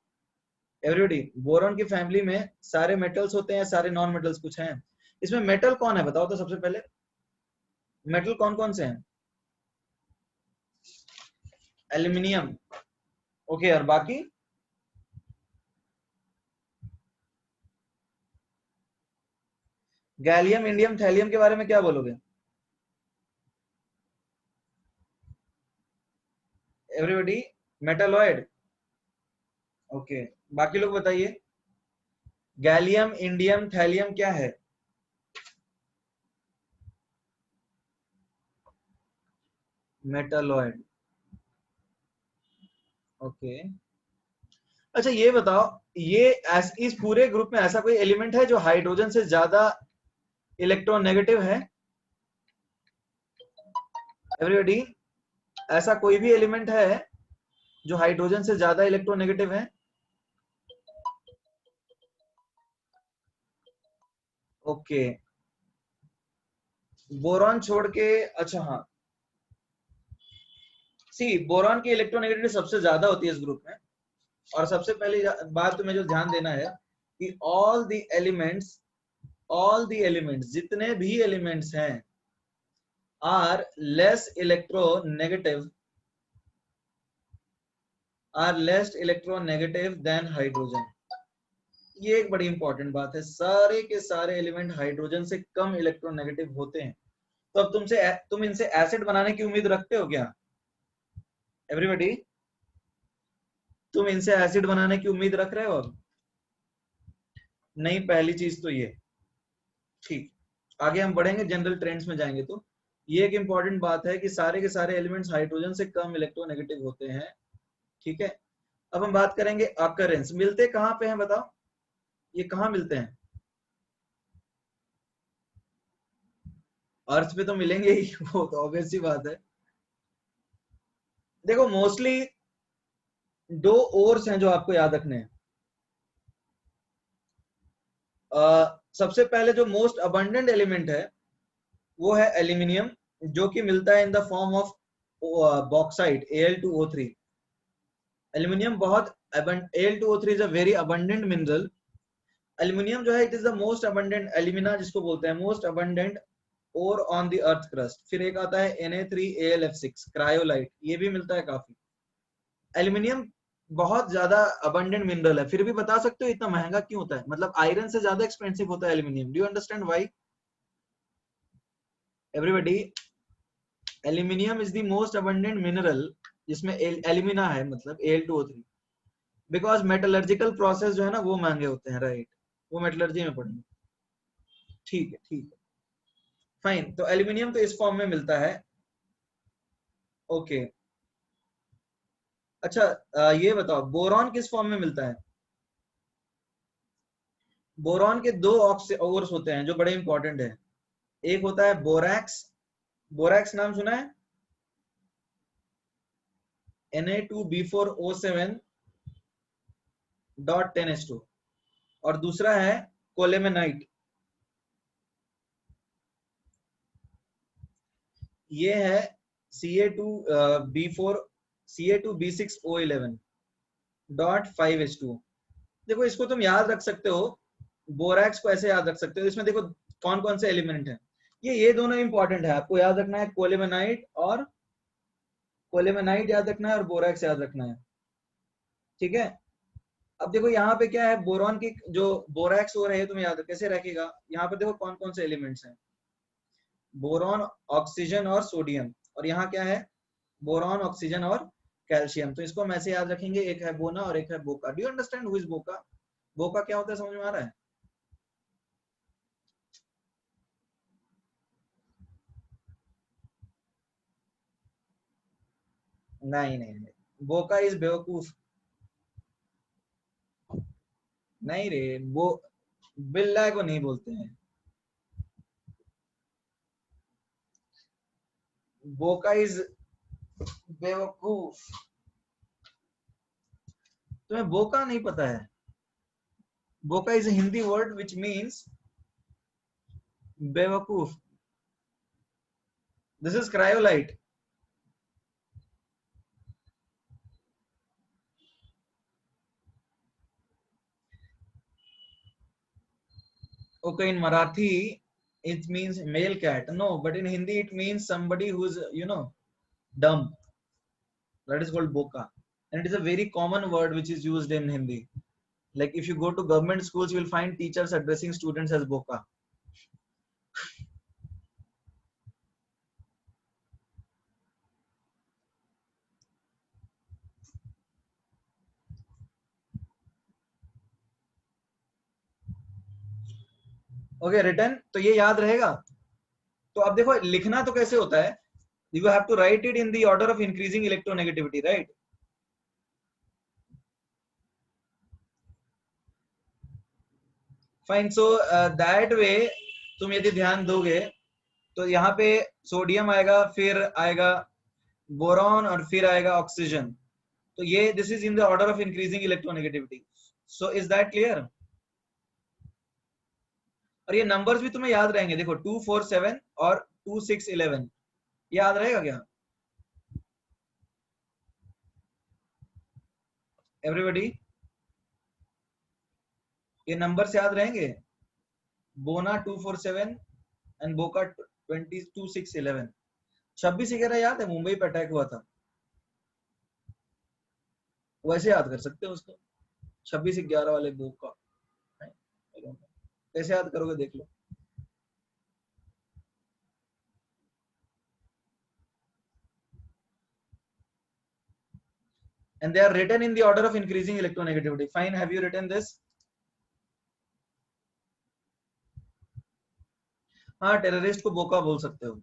एवरीबॉडी, बोरॉन की फैमिली में सारे मेटल्स होते हैं, सारे नॉन मेटल्स कुछ हैं? इसमें मेटल कौन है बताओ तो सबसे पहले, मेटल कौन कौन से हैं? एल्यूमिनियम, ओके, और बाकी? गैलियम, इंडियम, थैलियम के बारे में क्या बोलोगे एवरीबॉडी? मेटलॉइड, ओके, बाकी लोग बताइए। गैलियम, इंडियम, थैलियम क्या है? Metalloid, okay. अच्छा ये बताओ, ये इस पूरे ग्रुप में ऐसा कोई एलिमेंट है जो हाइड्रोजन से ज्यादा इलेक्ट्रोनेगेटिव है? एवरीबॉडी, ऐसा कोई भी एलिमेंट है जो हाइड्रोजन से ज्यादा इलेक्ट्रोनेगेटिव है? ओके, बोरॉन छोड़ के, अच्छा हाँ, सी बोरॉन की इलेक्ट्रोनेगेटिविटी सबसे ज्यादा होती है इस ग्रुप में। और सबसे पहली बात तुम्हें जो ध्यान देना है कि ऑल दी एलिमेंट्स जितने भी एलिमेंट्स हैं are less electronegative than hydrogen. ये एक बड़ी इंपॉर्टेंट बात है, सारे के सारे एलिमेंट हाइड्रोजन से कम इलेक्ट्रोनेगेटिव होते हैं। तो अब तुम इनसे एसिड बनाने की उम्मीद रखते हो क्या एवरीबॉडी? तुम इनसे एसिड बनाने की उम्मीद रख रहे हो अब? नहीं, पहली चीज तो ये, ठीक। आगे हम बढ़ेंगे, जनरल ट्रेंड्स में जाएंगे तो ये एक इंपॉर्टेंट बात है कि सारे के सारे एलिमेंट्स हाइड्रोजन से कम इलेक्ट्रोनेगेटिव होते हैं, ठीक है। अब हम बात करेंगे अकरेंस, मिलते कहां पे हैं बताओ, ये कहां मिलते हैं? अर्थ पे तो मिलेंगे ही वो तो ऑब्वियस सी बात है। देखो मोस्टली दो ओर्स हैं जो आपको याद रखने हैं। सबसे पहले जो मोस्ट अबंडेंट एलिमेंट है वो है एल्यूमिनियम, जो कि मिलता है in the form of bauxite Al2O3। Aluminium बहुत Al2O3 is a very abundant mineral. Aluminium जो है it is the most abundant, alumina जिसको बोलते हैं, मोस्ट अबंडेंट और ऑन द अर्थ क्रस्ट। फिर एक आता है Na3Alf6 क्रायोलाइट, ये भी मिलता है काफी। एल्यूमिनियम बहुत ज्यादा अबंडेंट मिनरल है, फिर भी बता सकते हो इतना महंगा क्यों होता है? मतलब आयरन से ज्यादा एक्सपेंसिव होता है aluminium. Do you understand why everybody? Aluminium is the most abundant mineral जिसमें एल्यूमिना है, मतलब Al2O3, बिकॉज मेटलर्जिकल प्रोसेस जो है ना वो महंगे होते हैं, राइट? वो मेटलर्जी में पढ़ेंगे, ठीक है, ठीक है, फाइन। तो एल्यूमिनियम तो इस फॉर्म में मिलता है। ओके अच्छा, ये बताओ बोरॉन किस फॉर्म में मिलता है? बोरॉन के दो ऑक्स होते हैं जो बड़े इंपॉर्टेंट है। एक होता है बोरैक्स, बोरैक्स नाम सुना है? Na2B4O7.10H2। और दूसरा है कोलेमेनाइट, ये है Ca2B4 Ca2B6O11.5H2। देखो इसको तुम याद रख सकते हो, बोरैक्स को ऐसे याद रख सकते हो। इसमें देखो कौन कौन से एलिमेंट हैं, ये दोनों इंपॉर्टेंट है, आपको याद रखना है। कोलेमेनाइट याद रखना है और बोरैक्स याद रखना है, ठीक है। अब देखो यहाँ पे क्या है, बोरॉन की जो बोरैक्स हो रहे हैं, तुम्हें याद कैसे रखेगा, यहाँ पे देखो कौन कौन से एलिमेंट्स हैं, बोरॉन, ऑक्सीजन और सोडियम। और यहाँ क्या है, बोरॉन, ऑक्सीजन और कैल्शियम। तो इसको हम ऐसे याद रखेंगे, एक है बोना और एक है बोका। Do you understand who is बोका? बोका क्या होता है, समझ में आ रहा है? नहीं नहीं नहीं, बोका इज बेवकूफ। नहीं रे, वो बिल्ला को नहीं बोलते हैं, बोका इज बेवकूफ। तुम्हें बोका नहीं पता है? बोका is a Hindi word which means बेवकूफ। This is cryolite. Okay, in Marathi it means male cat. No, but in Hindi it means somebody who's, dumb. That is called boka. And it is a very common word which is used in Hindi. Like if you go to government schools, you will find teachers addressing students as boka. Okay, written, तो ये याद रहेगा। तो अब देखो लिखना तो कैसे होता है, you have to write it in the order of increasing electronegativity, right? Fine, so that way तुम यदि ध्यान दोगे तो यहाँ पे सोडियम आएगा, फिर आएगा बोरॉन और फिर आएगा ऑक्सीजन। तो ये this is in the order of increasing electronegativity. So is that clear? और ये नंबर्स भी तुम्हें याद रहेंगे, देखो 247 और 2611, याद रहेगा क्या एवरीबॉडी? ये नंबर्स याद रहेंगे, बोना 247 एंड बोका 2611। 2611 याद है, मुंबई पे अटैक हुआ था, वैसे याद कर सकते हो उसको, 2611 वाले बोका। कैसे याद करोगे देख लो। And they are written in the order of increasing electronegativity. Fine, have you written this? हाँ, टेररिस्ट को बोका बोल सकते हो।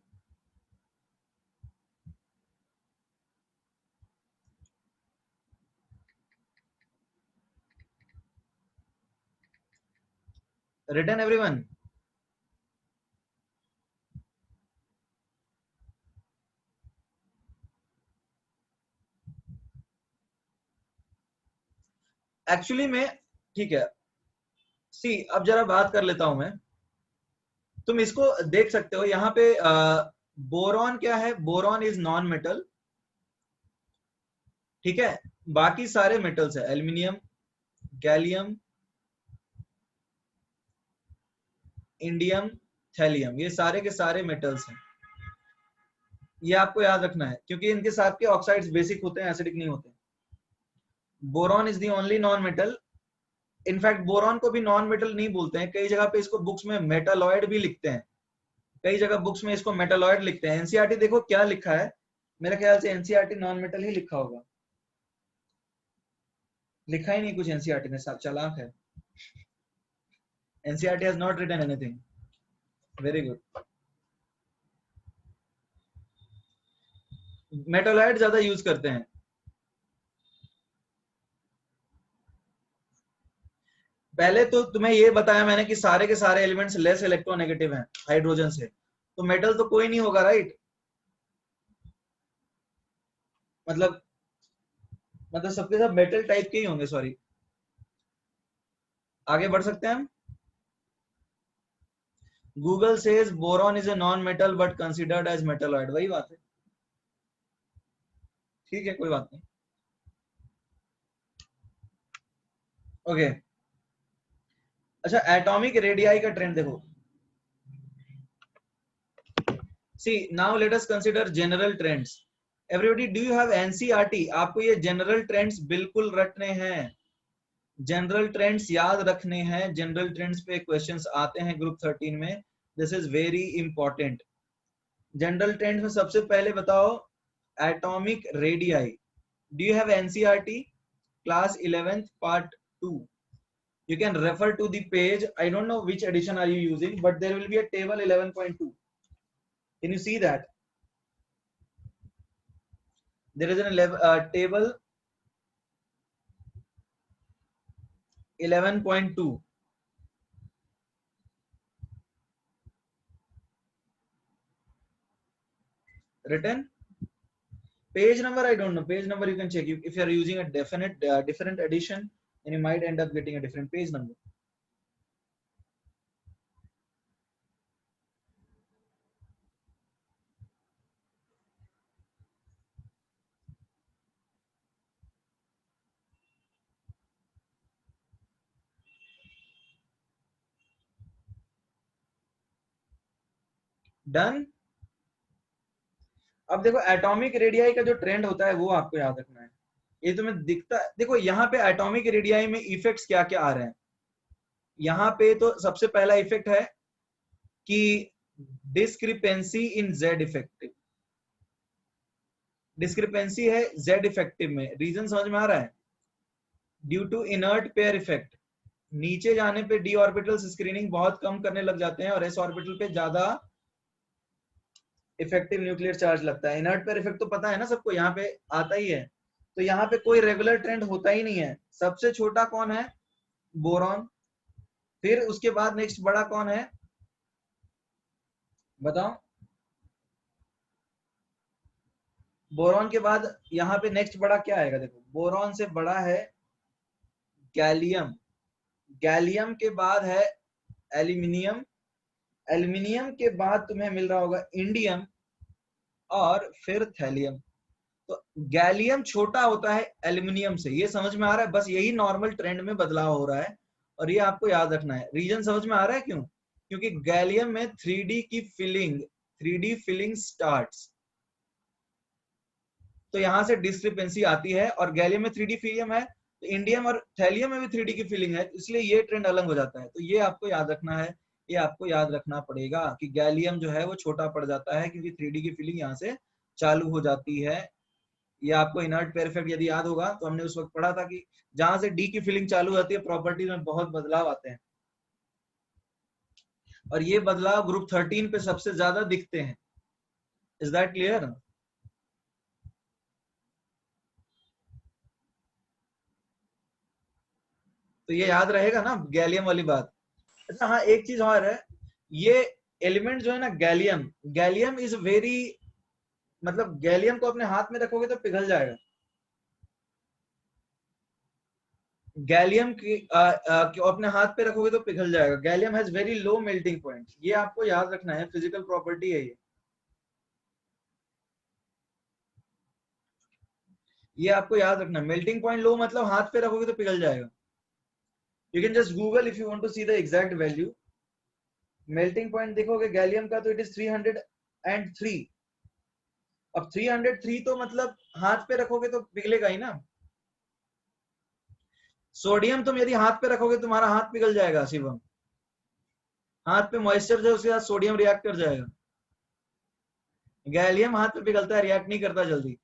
Written everyone? एक्चुअली में ठीक है, सी अब जरा बात कर लेता हूं मैं। तुम इसको देख सकते हो यहाँ पे, बोरॉन क्या है, बोरॉन इज नॉन मेटल, ठीक है। बाकी सारे मेटल्स है, एल्यूमिनियम, गैलियम, इंडियम, थैलियम, ये सारे के सारे मेटल्स हैं। ये आपको याद रखना है क्योंकि इनके साथ के ऑक्साइड्स बेसिक होते हैं, एसिडिक नहीं होते। Boron is the only non metal. In fact boron को भी नॉन मेटल नहीं बोलते हैं, कई जगह पे इसको बुक्स में मेटालॉइड भी लिखते हैं, कई जगह बुक्स में इसको मेटालॉइड लिखते हैं। एनसीईआरटी देखो क्या लिखा है, मेरे ख्याल से एनसीईआरटी नॉन मेटल ही लिखा होगा, लिखा ही नहीं कुछ एनसीईआरटी ने, सब चालाक है। NCERT has not written anything. Very good. Metalloid ज्यादा यूज करते हैं। पहले तो तुम्हें ये बताया मैंने कि सारे के सारे एलिमेंट्स लेस इलेक्ट्रोनेगेटिव हैं हाइड्रोजन से, तो मेटल तो कोई नहीं होगा, राइट? मतलब सबके सब मेटल टाइप के ही होंगे, सॉरी। आगे बढ़ सकते हैं हम। Google says boron is a non metal but considered as metalloid, वही बात है। ठीक है, कोई बात नहीं। ओके, अच्छा एटॉमिक रेडियाई का ट्रेंड देखो। See now let us consider general trends. Everybody, do you have NCERT? आपको ये जनरल ट्रेंड्स बिल्कुल रटने हैं, जनरल ट्रेंड्स याद रखने हैं। जनरल ट्रेंड्स पे क्वेश्चंस आते हैं ग्रुप 13 में, this is very important. General trends में सबसे पहले बताओ atomic radii. Do you have NCERT class 11th part 2? You can refer to the page. I don't know which edition are you using, but there will be a table 11.2. Can you see that? There is a table 11.2 written. Page number, I don't know. Page number you can check. If you are using a definite different edition, then you might end up getting a different page number. Done. अब देखो atomic radii का जो trend होता है वो आपको याद रखना है। ये तुम्हें दिखता है, देखो यहाँ पे एटॉमिक रेडियाई में इफेक्ट्स क्या क्या आ रहे हैं। यहाँ पे तो सबसे पहला इफेक्ट है कि discrepancy in Z effective. Discrepancy है जेड इफेक्टिव में, रीजन समझ में आ रहा है? Due to inert pair effect, नीचे जाने पे डी ऑर्बिटल्स स्क्रीनिंग बहुत कम करने लग जाते हैं और एस ऑर्बिटल पे ज्यादा इफेक्टिव न्यूक्लियर चार्ज लगता है। इनर्ट पेयर इफेक्ट तो पता है ना सबको, यहाँ पे आता ही है। तो यहाँ पे कोई रेगुलर ट्रेंड होता ही नहीं है। सबसे छोटा कौन है? बोरॉन। फिर उसके बाद नेक्स्ट बड़ा कौन है बताओ? बोरॉन के बाद यहाँ पे नेक्स्ट बड़ा क्या आएगा? देखो बोरॉन से बड़ा है गैलियम, गैलियम के बाद है एल्यूमिनियम, एल्यूमिनियम के बाद तुम्हें मिल रहा होगा इंडियम और फिर थैलियम। तो गैलियम छोटा होता है एल्यूमिनियम से, ये समझ में आ रहा है? बस यही नॉर्मल ट्रेंड में बदलाव हो रहा है और ये आपको याद रखना है। रीजन समझ में आ रहा है क्यों? क्योंकि गैलियम में 3D की फिलिंग, 3D फिलिंग स्टार्ट्स, तो यहां से डिस्क्रिपेंसी आती है। और गैलियम में 3D फिलिंग है तो इंडियम और थैलियम में भी 3D की फिलिंग है, इसलिए ये ट्रेंड अलग हो जाता है। तो ये आपको याद रखना है, ये आपको याद रखना पड़ेगा कि गैलियम जो है वो छोटा पड़ जाता है क्योंकि 3D की फिलिंग यहाँ से चालू हो जाती है। ये आपको इनर्ट पेयर इफेक्ट यदि याद होगा तो हमने उस वक्त पढ़ा था कि जहां से डी की फिलिंग चालू होती है प्रॉपर्टीज में बहुत बदलाव आते हैं, और ये बदलाव ग्रुप 13 पे सबसे ज्यादा दिखते हैं। Is that clear? तो ये याद रहेगा ना गैलियम वाली बात। अच्छा हाँ, एक चीज और है, ये एलिमेंट जो है ना गैलियम, गैलियम इज वेरी, मतलब गैलियम को अपने हाथ में रखोगे तो पिघल जाएगा। गैलियम को अपने हाथ पे रखोगे तो पिघल जाएगा। Gallium has very low melting point, ये आपको याद रखना है, फिजिकल प्रॉपर्टी है ये आपको याद रखना। मेल्टिंग पॉइंट लो मतलब हाथ पे रखोगे तो पिघल जाएगा। You can just google if you want to see the exact value. Melting point देखोगे गैलियम का तो इट इज 303। अब 303 तो मतलब हाथ पे रखोगे तो पिघलेगा ही ना। सोडियम तुम यदि हाथ पे रखोगे तुम्हारा हाथ पिघल जाएगा शिवम। हाथ पे मॉइस्चर जो है उसके साथ सोडियम रिएक्ट कर जाएगा। गैलियम हाथ पे पिघलता है, रिएक्ट नहीं करता जल्दी।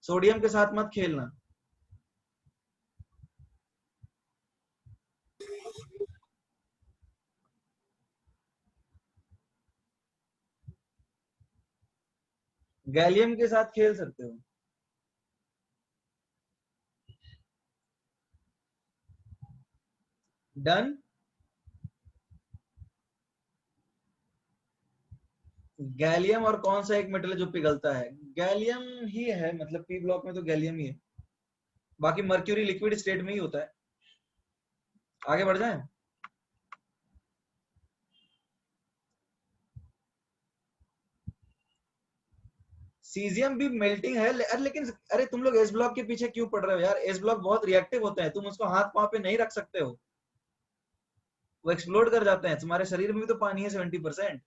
सोडियम के साथ मत खेलना। गैलियम के साथ खेल सकते हो। डन। गैलियम और कौन सा एक मेटल है जो पिघलता है? गैलियम ही है, मतलब पी ब्लॉक में तो गैलियम ही है, बाकी मर्क्यूरी लिक्विड स्टेट में ही होता है। आगे बढ़ जाए। सीजियम भी मेल्टिंग है, अरे लेकिन अरे तुम लोग एस ब्लॉक के पीछे क्यों पड़ रहे हो यार? एस ब्लॉक बहुत रिएक्टिव होते हैं, तुम उसको हाथ पांव पे नहीं रख सकते हो, वो एक्सप्लोड कर जाते हैं। तुम्हारे शरीर में भी तो पानी है 70%।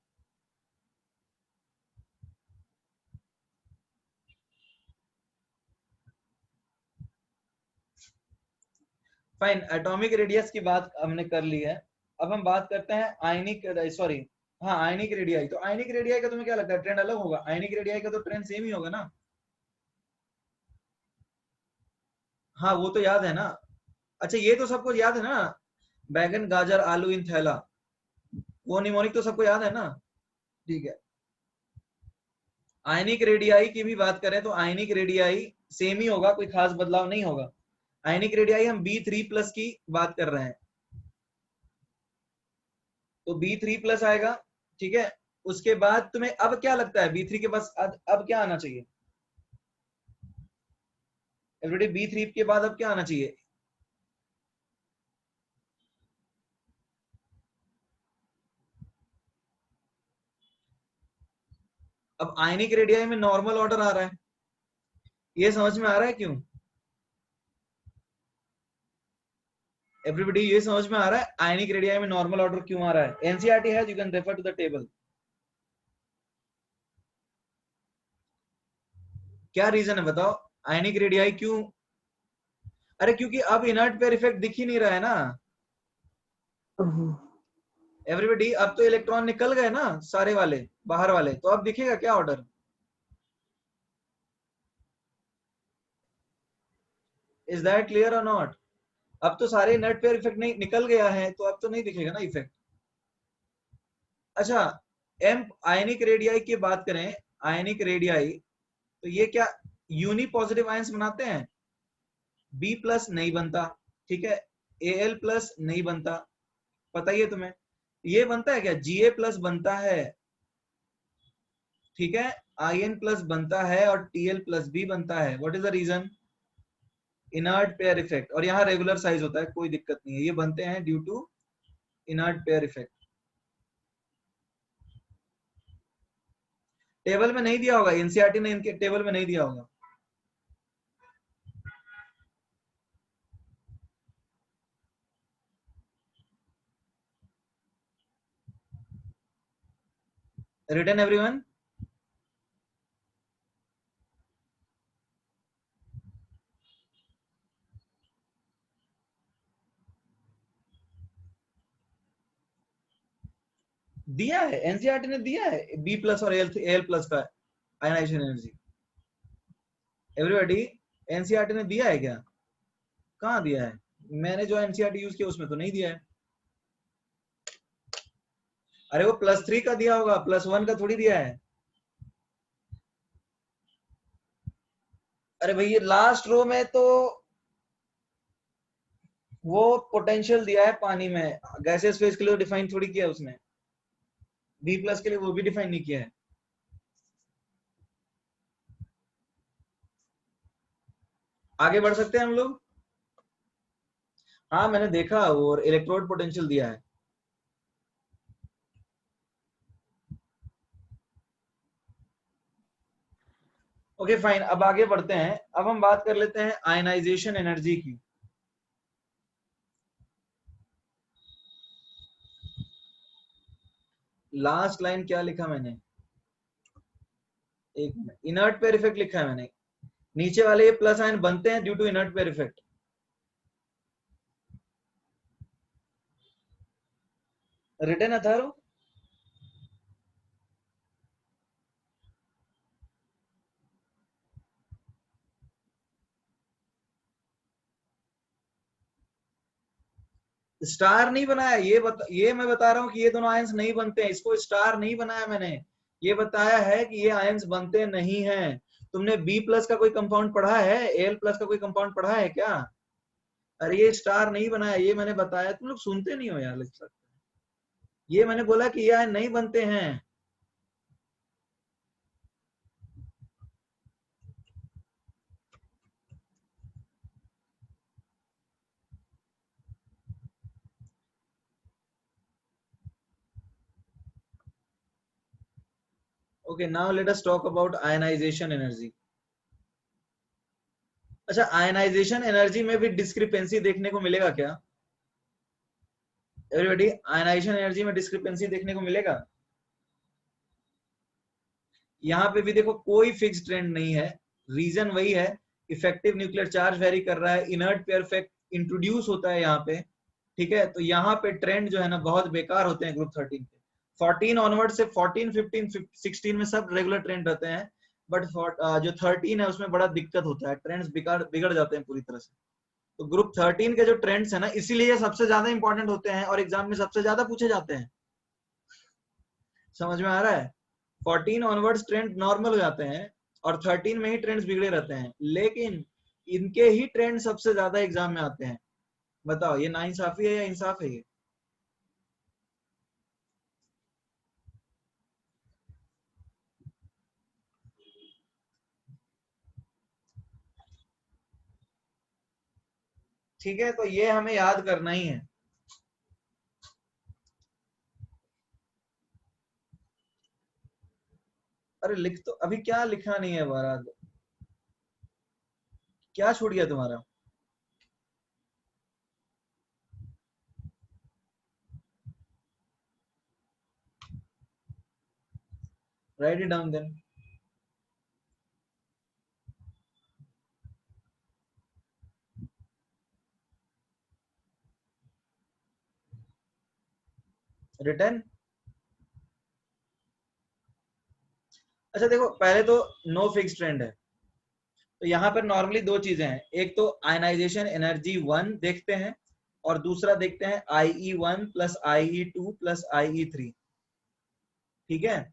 फाइन, एटॉमिक रेडियस की बात हमने कर ली है। अब हम बात करते हैं आयनिक, सॉरी, हाँ आयनिक रेडियाई। तो आयनिक रेडियाई का तुम्हें क्या लगता है ट्रेंड अलग होगा? आयनिक रेडियाई का तो ट्रेंड सेम ही होगा ना? हाँ वो तो याद है ना। अच्छा ये तो सबको याद है ना, बैगन गाजर आलू इन थैला, वो निमोनिक तो सबको याद है ना? ठीक है। आयनिक रेडियाई की भी बात करें तो आयनिक रेडियाई सेम ही होगा, कोई खास बदलाव नहीं होगा। आयनिक रेडियाई हम B3+ की बात कर रहे हैं, तो B3+ आएगा। ठीक है। उसके बाद तुम्हें अब क्या लगता है B3 के पास अब क्या आना चाहिए? एवरीडे B3 के बाद अब क्या आना चाहिए? अब आयनिक रेडियाई में नॉर्मल ऑर्डर आ रहा है, ये समझ में आ रहा है क्यों? एवरीबडी ये समझ में आ रहा है आयनिक रेडियाई में नॉर्मल ऑर्डर क्यों आ रहा है? एनसीईआरटी है, you can refer to the table. क्या रीजन है बताओ, आयनिक रेडियाई क्यों? अरे क्योंकि अब इनर्ट पेयर इफेक्ट दिख ही नहीं रहा है ना एवरीबडी। अब तो इलेक्ट्रॉन निकल गए ना सारे वाले, बाहर वाले, तो अब दिखेगा क्या ऑर्डर? इज दैट क्लियर और नॉट? अब तो सारे इनर्ट पेयर इफेक्ट नहीं निकल गया है, तो अब तो नहीं दिखेगा ना इफेक्ट। अच्छा, एम आयनिक रेडियाई की बात करें, आयनिक रेडियाई तो ये क्या यूनि पॉजिटिव आयंस बनाते हैं? B+ नहीं बनता, ठीक है। Al+ नहीं बनता, पता ही है तुम्हें। ये बनता है क्या? Ga+ बनता है, ठीक है। In+ बनता है और Tl+ भी बनता है। What is the reason? Inert pair effect. और यहाँ रेगुलर साइज होता है, कोई दिक्कत नहीं है, ये बनते हैं due to inert pair effect. Table में नहीं दिया होगा, एनसीईआरटी ने इनके टेबल में नहीं दिया होगा। Written everyone? दिया है, एनसीईआरटी ने दिया है B+ और Al+ का आयनाइजेशन एनर्जी। एवरीबॉडी, एनसीईआरटी ने दिया है क्या? कहाँ दिया है? मैंने जो एनसीईआरटी यूज किया उसमें तो नहीं दिया है। अरे वो +3 का दिया होगा, +1 का थोड़ी दिया है। अरे भैया लास्ट रो में तो वो पोटेंशियल दिया है पानी में, गैसेस फेज के लिए डिफाइन थोड़ी किया उसने। B+ के लिए वो भी डिफाइन नहीं किया है। आगे बढ़ सकते हैं हम लोग? हाँ मैंने देखा, और इलेक्ट्रोड पोटेंशियल दिया है। ओके फाइन, अब आगे बढ़ते हैं। अब हम बात कर लेते हैं आयनाइजेशन एनर्जी की। लास्ट लाइन क्या लिखा मैंने? एक मिनट, इनर्ट पेयर इफेक्ट लिखा है मैंने। नीचे वाले ये प्लस आयन बनते हैं due to inert pair effect. Return अथारो? स्टार नहीं बनाया, ये मैं बता रहा हूं कि ये दोनों आयंस नहीं बनते हैं, इसको स्टार नहीं बनाया मैंने। ये बताया है कि ये आयंस बनते नहीं हैं। तुमने बी प्लस का कोई कंपाउंड पढ़ा है, एल प्लस का कोई कंपाउंड पढ़ा है क्या? अरे ये स्टार नहीं बनाया, ये मैंने बताया, तुम लोग सुनते नहीं हो यार लेक्चर। ये मैंने बोला कि ये आयन नहीं बनते हैं। Okay, now let us talk about ionisation energy. अच्छा, आयनाइजेशन एनर्जी में भी डिस्क्रिपेंसी देखने को मिलेगा क्या? एवरीबॉडी, आयनाइजेशन एनर्जी में डिस्क्रिपेंसी देखने को मिलेगा? यहाँ पे भी देखो कोई फिक्स ट्रेंड नहीं है। रीजन वही है, इफेक्टिव न्यूक्लियर चार्ज वेरी कर रहा है, इनर्ट पेयर इफेक्ट इंट्रोड्यूस होता है यहाँ पे। ठीक है, तो यहाँ पे ट्रेंड जो है ना बहुत बेकार होते हैं ग्रुप 13 के। 14 ऑनवर्ड से 14, 15, 16 में सब रेगुलर ट्रेंड रहते हैं, बट जो 13 है उसमें बड़ा दिक्कत होता है, ट्रेंड्स बिगड़ जाते हैं पूरी तरह से। तो ग्रुप 13 के जो ट्रेंड्स है ना, इसीलिए ये सबसे ज्यादा इंपॉर्टेंट होते हैं और एग्जाम में सबसे ज्यादा पूछे जाते हैं। समझ में आ रहा है? 14 ऑनवर्ड्स ट्रेंड नॉर्मल हो जाते हैं और 13 में ही ट्रेंड्स बिगड़े रहते हैं, लेकिन इनके ही ट्रेंड सबसे ज्यादा एग्जाम में आते हैं। बताओ ये नाइंसाफी है या इंसाफ है? ये ठीक है, तो ये हमें याद करना ही है। अरे लिख तो अभी क्या लिखा नहीं है बारात, क्या छूट गया तुम्हारा? Write it down then. Written. अच्छा देखो, पहले तो नो फिक्स ट्रेंड है, तो यहाँ पर नॉर्मली दो चीजें हैं, एक तो आयनाइजेशन एनर्जी 1 देखते हैं और दूसरा देखते हैं IE1 plus IE2 plus IE3। ठीक है,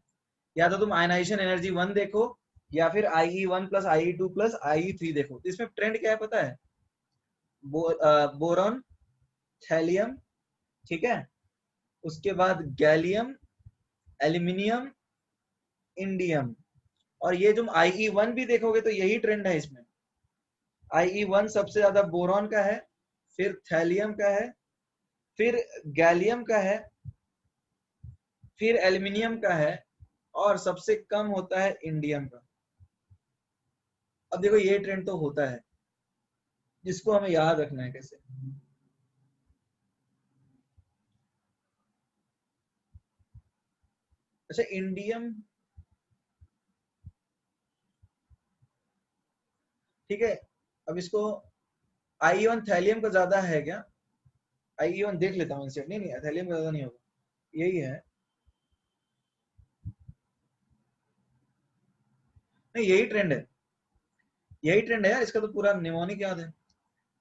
या तो तुम आयनाइजेशन एनर्जी 1 देखो या फिर IE1 plus IE2 plus IE3 देखो। तो इसमें ट्रेंड क्या है पता है? बोरॉन, थैलियम, ठीक है, उसके बाद गैलियम, एल्यूमिनियम, इंडियम। और ये तुम IE1 भी देखोगे तो यही ट्रेंड है इसमें। IE1 सबसे ज्यादा बोरॉन का है, फिर थैलियम का है, फिर गैलियम का है, फिर एल्यूमिनियम का है, और सबसे कम होता है इंडियम का। अब देखो ये ट्रेंड तो होता है, जिसको हमें याद रखना है कैसे। अच्छा इंडियम, ठीक है, अब इसको IE1 थैलियम का ज्यादा है क्या? IE1 देख लेता हूँ इंस्टेंट, नहीं नहीं थैलियम का ज्यादा नहीं होगा, यही है। नहीं यही ट्रेंड है, यही ट्रेंड है यार, इसका तो पूरा निमोनिक याद है।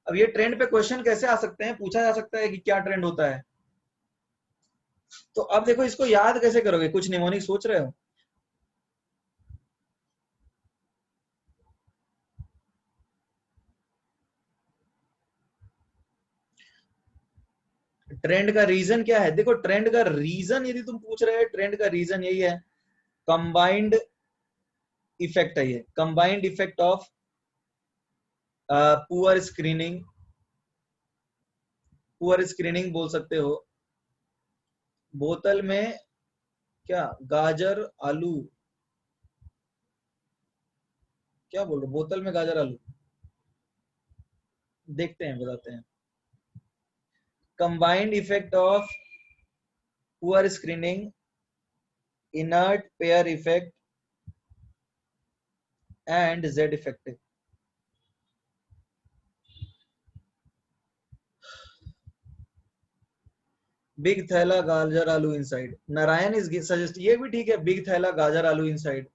अब ये ट्रेंड पे क्वेश्चन कैसे आ सकते हैं, पूछा जा सकता है कि क्या ट्रेंड होता है। तो अब देखो इसको याद कैसे करोगे, कुछ निमोनिक सोच रहे हो? ट्रेंड का रीजन क्या है? देखो ट्रेंड का रीजन यदि तुम पूछ रहे हो, ट्रेंड का रीजन यही है, कंबाइंड इफेक्ट है, ये combined effect of poor screening, poor screening बोल सकते हो। बोतल में क्या गाजर आलू, क्या बोल रहे हो? बोतल में गाजर आलू, देखते हैं बताते हैं। Combined effect of poor screening, inert pair effect and Z effective. Big थैला गाजर आलू इनसाइड, नारायण इज सजेस्ट, ये भी ठीक है, बिग थैला गाजर आलू इनसाइड।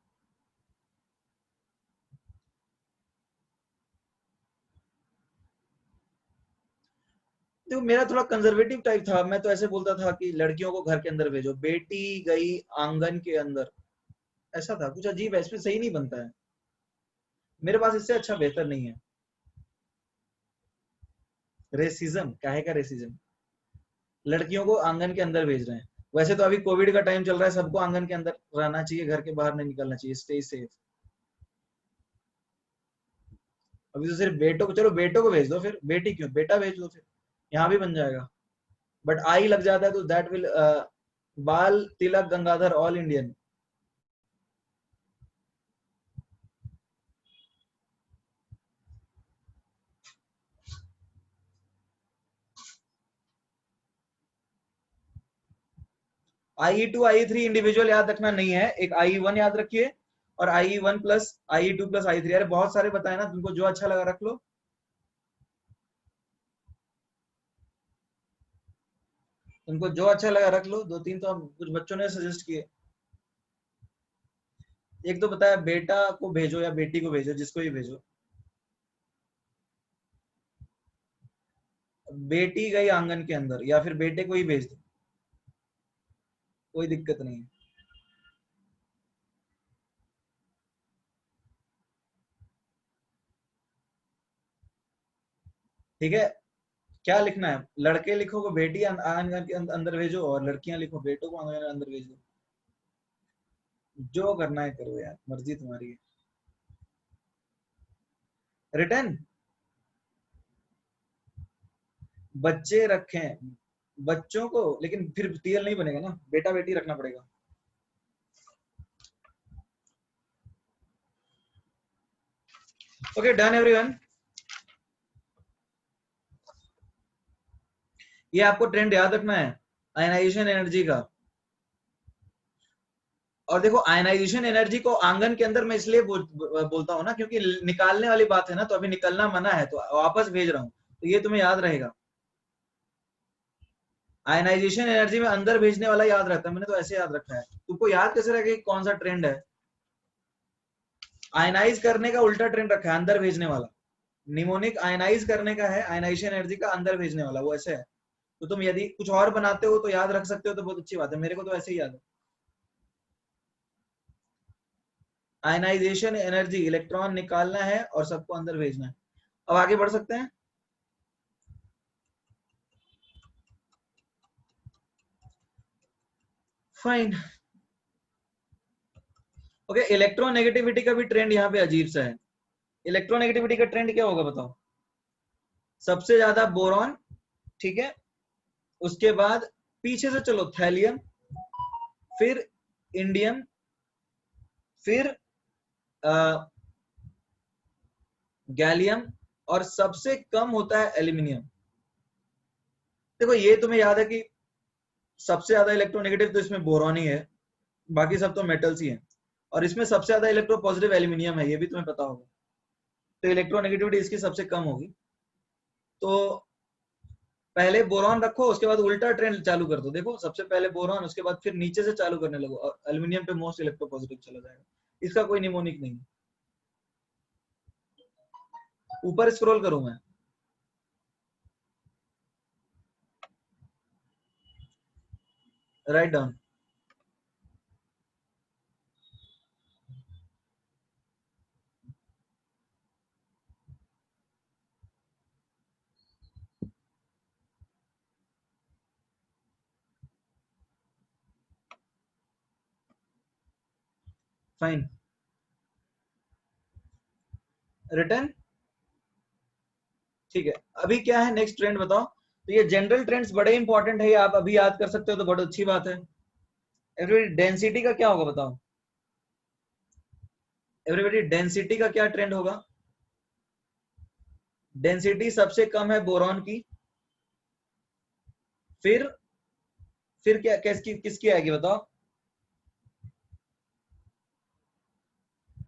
देखो मेरा थोड़ा कंजर्वेटिव टाइप था, मैं तो ऐसे बोलता था कि लड़कियों को घर के अंदर भेजो, बेटी गई आंगन के अंदर। ऐसा था कुछ अजीब है, इसमें सही नहीं बनता है, मेरे पास इससे अच्छा बेहतर नहीं है। रेसिज्म, काहे का रेसिज्म? लड़कियों को आंगन के अंदर भेज रहे हैं। वैसे तो अभी कोविड का टाइम चल रहा है, सबको आंगन के अंदर रहना चाहिए, घर के बाहर नहीं निकलना चाहिए, स्टे सेफ। अभी तो सिर्फ बेटों को, चलो बेटों को भेज दो, फिर बेटी क्यों, बेटा भेज दो, फिर यहाँ भी बन जाएगा। बट आई लग जाता है तो that will, Bal Tilak Gangadhar all Indian. IE2 IE3 individual याद रखना नहीं है, एक IE1 याद रखिए और IE1 plus IE2 plus IE3। अरे बहुत सारे बताए ना तुमको, जो अच्छा लगा रख लो। तुमको जो अच्छा लगा रख लो, दो तीन तो कुछ बच्चों ने सजेस्ट किए। एक तो बताया बेटा को भेजो या बेटी को भेजो, जिसको ही भेजो। बेटी गई आंगन के अंदर या फिर बेटे को ही भेज दो, कोई दिक्कत नहीं है। ठीक है, क्या लिखना है? लड़के लिखो बेटी आंगन के अंदर भेजो, और लड़कियां लिखो बेटों को आंगन के अंदर भेज दो। जो करना है करो यार, मर्जी तुम्हारी है। रिटर्न, बच्चे रखें बच्चों को, लेकिन फिर टीएल नहीं बनेगा ना, बेटा बेटी रखना पड़ेगा। Okay done everyone. ये आपको ट्रेंड याद रखना है आयनाइजेशन एनर्जी का। और देखो आयनाइजेशन एनर्जी को आंगन के अंदर मैं इसलिए बोलता हूँ ना, क्योंकि निकालने वाली बात है ना, तो अभी निकलना मना है, तो वापस भेज रहा हूँ, तो ये तुम्हें याद रहेगा। आयनाइजेशन एनर्जी में अंदर भेजने वाला याद रहता है, मैंने तो ऐसे याद रखा है। तुमको याद कैसे रहेगा कि कौन सा ट्रेंड है? आयनाइज करने का उल्टा ट्रेंड रखा है, अंदर भेजने वाला। निमोनिक आयनाइज करने का है, आयनाइजेशन एनर्जी का अंदर भेजने वाला, वो ऐसे है। तो तुम यदि कुछ और बनाते हो तो याद रख सकते हो, तो बहुत अच्छी बात है, मेरे को तो ऐसे ही याद है। आयनाइजेशन एनर्जी, इलेक्ट्रॉन निकालना है और सबको अंदर भेजना है। अब आगे बढ़ सकते हैं। फाइन। ओके, इलेक्ट्रोनेगेटिविटी का भी ट्रेंड यहाँ पे अजीब सा है। इलेक्ट्रोनेगेटिविटी का ट्रेंड क्या होगा बताओ? सबसे ज्यादा बोरॉन, ठीक है, उसके बाद पीछे से चलो थैलियम, फिर इंडियम, फिर गैलियम, और सबसे कम होता है एल्यूमिनियम। देखो ये तुम्हें याद है कि सबसे ज्यादा इलेक्ट्रोनेगेटिव तो इसमें बोरॉन ही है, बाकी सब तो मेटल्स ही हैं, और इसमें सबसे ज्यादा इलेक्ट्रो पॉजिटिव एल्यूमिनियम है, ये भी तुम्हें पता होगा। तो इलेक्ट्रोनेगेटिविटी इसकी सबसे कम होगी। तो पहले बोरॉन रखो, उसके बाद उल्टा ट्रेंड चालू कर दो। देखो सबसे पहले बोरॉन, उसके बाद फिर नीचे से चालू करने लगो, और एल्यूमिनियम पे मोस्ट इलेक्ट्रो पॉजिटिव चला जाएगा। इसका कोई निमोनिक नहीं। ऊपर स्क्रॉल करूं मैं? Write down. फाइन। रिटर्न। ठीक है, अभी क्या है नेक्स्ट ट्रेंड बताओ? तो ये जनरल ट्रेंड्स बड़े इंपॉर्टेंट है, ये आप अभी याद कर सकते हो तो बहुत अच्छी बात है। एवरीबॉडी डेंसिटी का क्या होगा बताओ? एवरीबॉडी डेंसिटी का क्या ट्रेंड होगा? डेंसिटी सबसे कम है बोरॉन की, फिर क्या किसकी आएगी बताओ?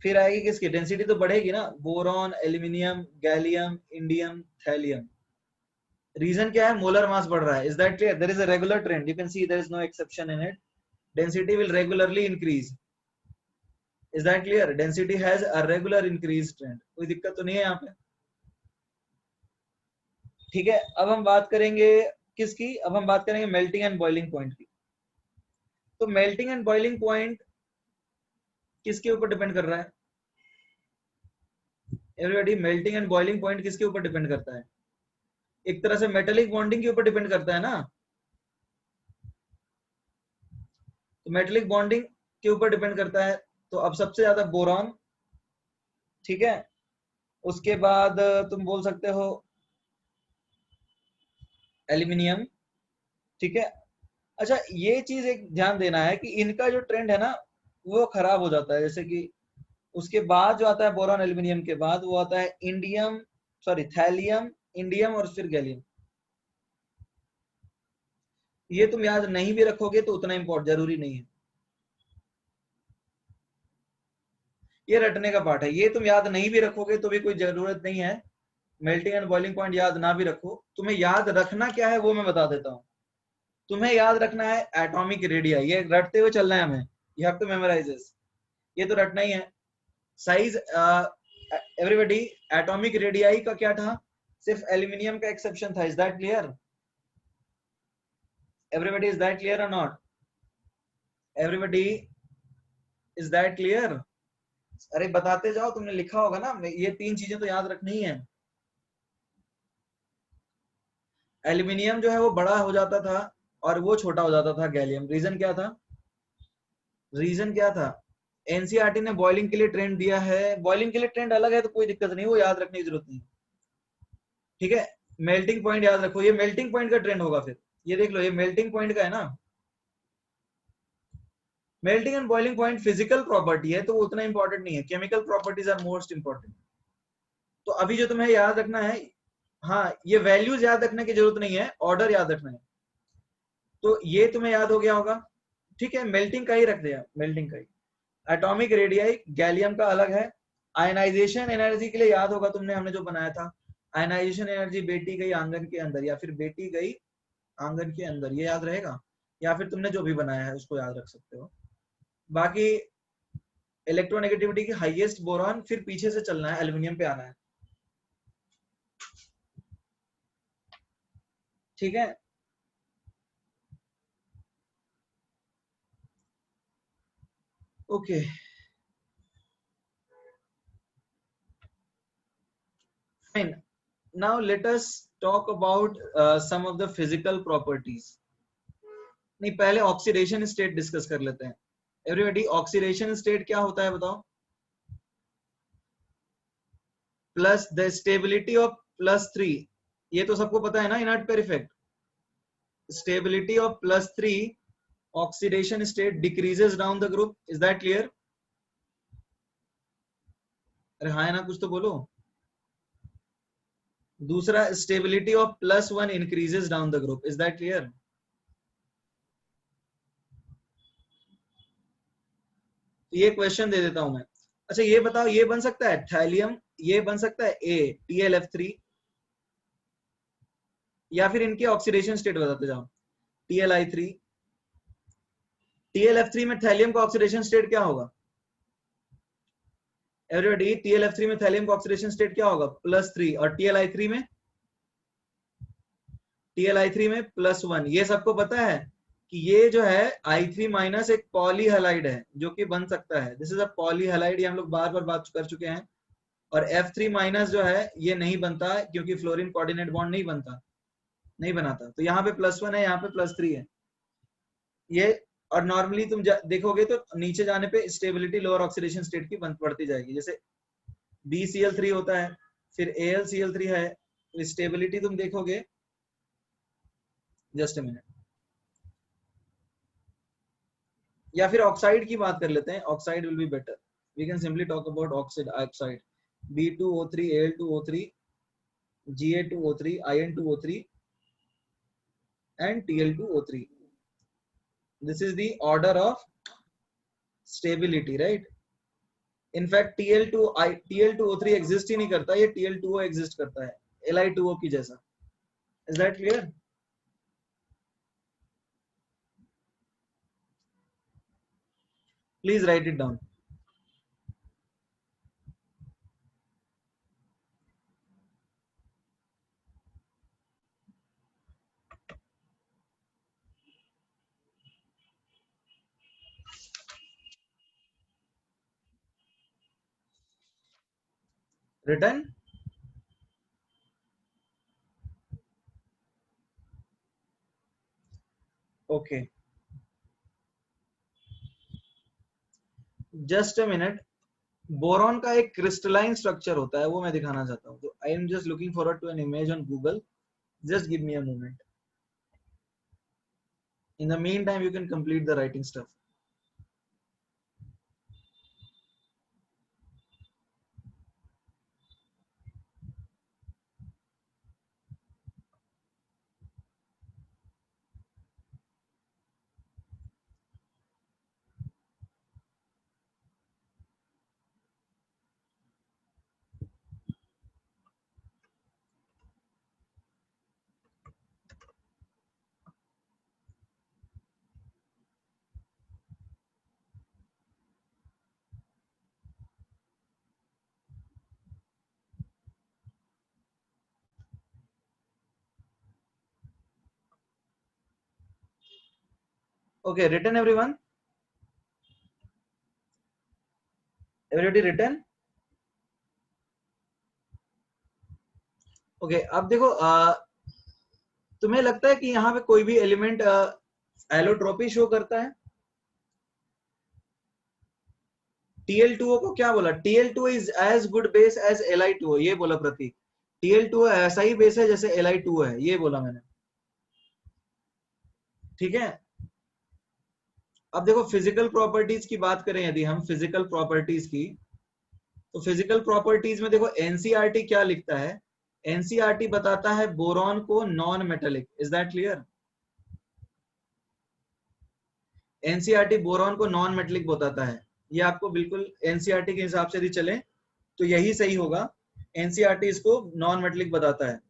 फिर आएगी किसकी? डेंसिटी तो बढ़ेगी ना, boron, aluminium, gallium, indium, thallium. Reason क्या है? मोलर मास बढ़ रहा है। Is that clear? There is a regular trend, you can see there is no exception in it. Density will regularly increase. Is that clear? Density has a regular increase trend, कोई दिक्कत तो नहीं है यहाँ पे? ठीक है, अब हम बात करेंगे किसकी? अब हम बात करेंगे मेल्टिंग एंड बॉइलिंग पॉइंट की। तो मेल्टिंग एंड बॉइलिंग पॉइंट किसके ऊपर डिपेंड कर रहा है? Everybody, melting and boiling point किसके ऊपर डिपेंड करता है? एक तरह से मेटेलिक बॉन्डिंग के ऊपर डिपेंड करता है ना। तो मेटेलिक बॉन्डिंग के ऊपर डिपेंड करता है। तो अब सबसे ज्यादा बोरॉन, ठीक है, उसके बाद तुम बोल सकते हो एल्यूमिनियम, ठीक है। अच्छा, ये चीज एक ध्यान देना है कि इनका जो ट्रेंड है ना वो खराब हो जाता है। जैसे कि उसके बाद जो आता है बोरॉन एल्यूमिनियम के बाद वो आता है इंडियम, सॉरी थैलियम, इंडियम और फिर गैलियम। ये तुम याद नहीं भी रखोगे तो उतना इम्पोर्टेंट जरूरी नहीं है, ये रटने का पार्ट है। ये तुम याद नहीं भी रखोगे तो भी कोई जरूरत नहीं है। मेल्टिंग एंड बॉइलिंग पॉइंट याद ना भी रखो, तुम्हें याद रखना क्या है वो मैं बता देता हूँ। तुम्हें याद रखना है एटॉमिक रेडिया, ये रटते हुए चलना है हमें। You have to memorise this, ये तो रटना ही है। साइज, एवरीबॉडी, एटॉमिक रेडियाई का क्या था? सिर्फ एल्यूमिनियम का एक्सेप्शन था। Is that clear? Everybody, is that clear और not? Everybody, is that clear? अरे बताते जाओ, तुमने लिखा होगा ना, ये तीन चीजें तो याद रखनी ही है। एल्यूमिनियम जो है वो बड़ा हो जाता था और वो छोटा हो जाता था गैलियम। रीजन क्या था? रीजन क्या था? एनसीईआरटी ने बॉइलिंग के लिए ट्रेंड दिया है, बॉइलिंग के लिए ट्रेंड अलग है तो कोई दिक्कत नहीं, वो याद रखने की जरूरत नहीं, ठीक है। मेल्टिंग पॉइंट याद रखो, ये मेल्टिंग पॉइंट का ट्रेंड होगा फिर। ये देख लो, ये मेल्टिंग पॉइंट का है ना। Melting and boiling point physical property है तो वो उतना इंपॉर्टेंट नहीं है, chemical properties are most important. तो अभी जो तुम्हें याद रखना है, हाँ, ये वैल्यूज याद रखने की जरूरत नहीं है, ऑर्डर याद रखना है। तो ये तुम्हें याद हो गया होगा, ठीक है। मेल्टिंग का ही रख दिया, मेल्टिंग का ही। एटॉमिक रेडियाई गैलियम का अलग है। आयनाइजेशन एनर्जी के लिए याद होगा तुमने, हमने जो बनाया था आयनाइजेशन एनर्जी, बेटी गई आंगन के अंदर या फिर बेटी गई आंगन के अंदर, ये याद रहेगा। या फिर तुमने जो भी बनाया है उसको याद रख सकते हो। बाकी इलेक्ट्रोनेगेटिविटी की हाईएस्ट बोरॉन, फिर पीछे से चलना है, एल्यूमिनियम पे आना है, ठीक है। Okay, fine. Now let us talk about some of the physical properties. नहीं, पहले ऑक्सीडेशन स्टेट डिस्कस कर लेते हैं। एवरीबॉडी, ऑक्सीडेशन स्टेट क्या होता है बताओ? प्लस द स्टेबिलिटी ऑफ +3, ये तो सबको पता है ना, inert pair effect. Stability of +3, oxidation state decreases down the group. Is that clear? अरे हाँ है ना, कुछ तो बोलो। दूसरा, stability of +1 increases down the group. Is that clear? ये क्वेश्चन दे देता हूं मैं। अच्छा ये बताओ, ये बन सकता है थैलियम, ये बन सकता है TlF3, या फिर इनके ऑक्सीडेशन स्टेट बताते जाओ। TlI3, TlF3 में थैलियम का ऑक्सीडेशन स्टेट क्या होगा? एवरीबॉडी, TlF3 में थैलियम का ऑक्सीडेशन स्टेट क्या होगा? +3। और TlI3 में, TlI3 में +1। ये सबको पता है कि ये जो है I3- एक पॉलीहैलाइड है जो कि बन सकता है। दिस इज अ पॉलीहैलाइड, ये हम लोग बार बार बात कर चुके हैं। और F3- जो है ये नहीं बनता क्योंकि फ्लोरीन कोऑर्डिनेट बॉन्ड नहीं बनता, नहीं बनाता। तो यहाँ पे +1 है, यहाँ पे +3 है ये। और नॉर्मली तुम देखोगे तो नीचे जाने पे स्टेबिलिटी लोअर ऑक्सीडेशन स्टेट की बढ़ती जाएगी। जैसे BCl3 होता है, फिर AlCl3 है। स्टेबिलिटी तुम देखोगे, जस्ट अ मिनट। या फिर ऑक्साइड की बात कर लेते हैं, oxide will be better. We can simply talk about oxide. B2O3, Al2O3, Ga2O3, In2O3 and Tl2O3. This is the order of stability, right? In fact Tl2O3 exist ही नहीं करता, ये Tl2O एग्जिस्ट करता है Li2O की जैसा। Is that clear? Please write it down. Return okay, just a minute. Boron का एक क्रिस्टलाइन स्ट्रक्चर होता है, वो मैं दिखाना चाहता हूँ। तो I am just looking forward to an image on Google, just give me a moment. In the mean time you can complete the writing stuff. Okay, written everyone, everybody written. Okay, अब देखो तुम्हें लगता है कि यहाँ पे कोई भी एलिमेंट एलोट्रोपी शो करता है? Tl2O को क्या बोला? Tl2O is as good base as Li2O, ये बोला प्रतीक। Tl2O ऐसा ही बेस है जैसे Li2O है, ये बोला मैंने। ठीक है, अब देखो फिजिकल प्रॉपर्टीज की बात करें, यदि हम फिजिकल प्रॉपर्टीज की, तो फिजिकल प्रॉपर्टीज में देखो एनसीईआरटी क्या लिखता है? एनसीईआरटी बताता है बोरॉन को non metallic. Is that clear? NCERT boron को नॉन मेटेलिक बताता है। ये आपको बिल्कुल एनसीईआरटी के हिसाब से यदि चले तो यही सही होगा। एनसीईआरटी इसको नॉन मेटेलिक बताता है।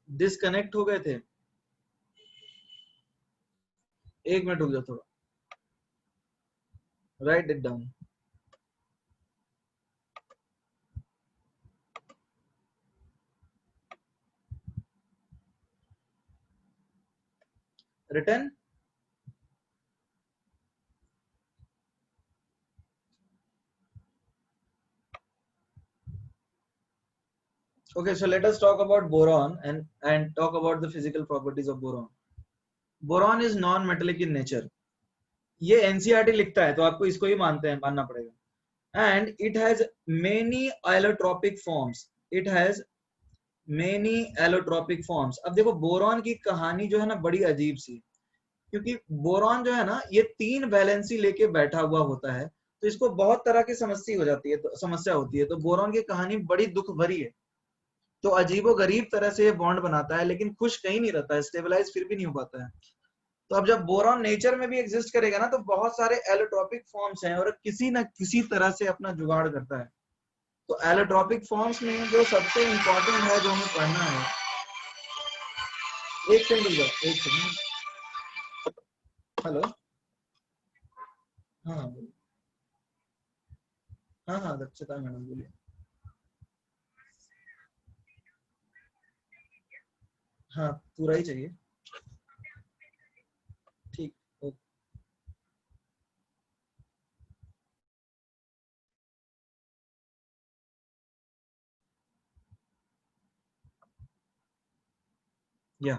डिस्कनेक्ट हो गए थे? एक मिनट रुक जाओ थोड़ा, right it down. Return okay, so let us talk about boron and talk about the physical properties of boron. Boron is non metallic in nature. ये एनसीईआरटी लिखता है तो आपको इसको ही मानना पड़ेगा। And it has many allotropic forms, it has many allotropic forms. अब देखो बोरॉन की कहानी जो है ना बड़ी अजीब सी, क्योंकि बोरॉन जो है ना ये 3 वैलेंसी लेके बैठा हुआ होता है, तो इसको बहुत तरह की समस्या हो जाती है, तो समस्या होती है। तो बोरॉन की कहानी बड़ी दुख भरी है। तो अजीबो गरीब तरह से ये बॉन्ड बनाता है, लेकिन खुश कहीं नहीं रहता है, स्टेबलाइज फिर भी नहीं हो पाता है। तो अब जब बोरॉन नेचर में भी एग्जिस्ट करेगा ना, तो बहुत सारे एलोट्रोपिक फॉर्म्स हैं और किसी ना किसी तरह से अपना जुगाड़ करता है। तो एलोट्रोपिक फॉर्म्स में जो सबसे इंपॉर्टेंट है, जो हमें पढ़ना है, एक सेकंड रुक जाओ, एक सेकंड। हेलो, हाँ हाँ हाँ हाँ, दक्षता मैडम बोलिए। हाँ, पूरा ही चाहिए। ठीक, ओके। या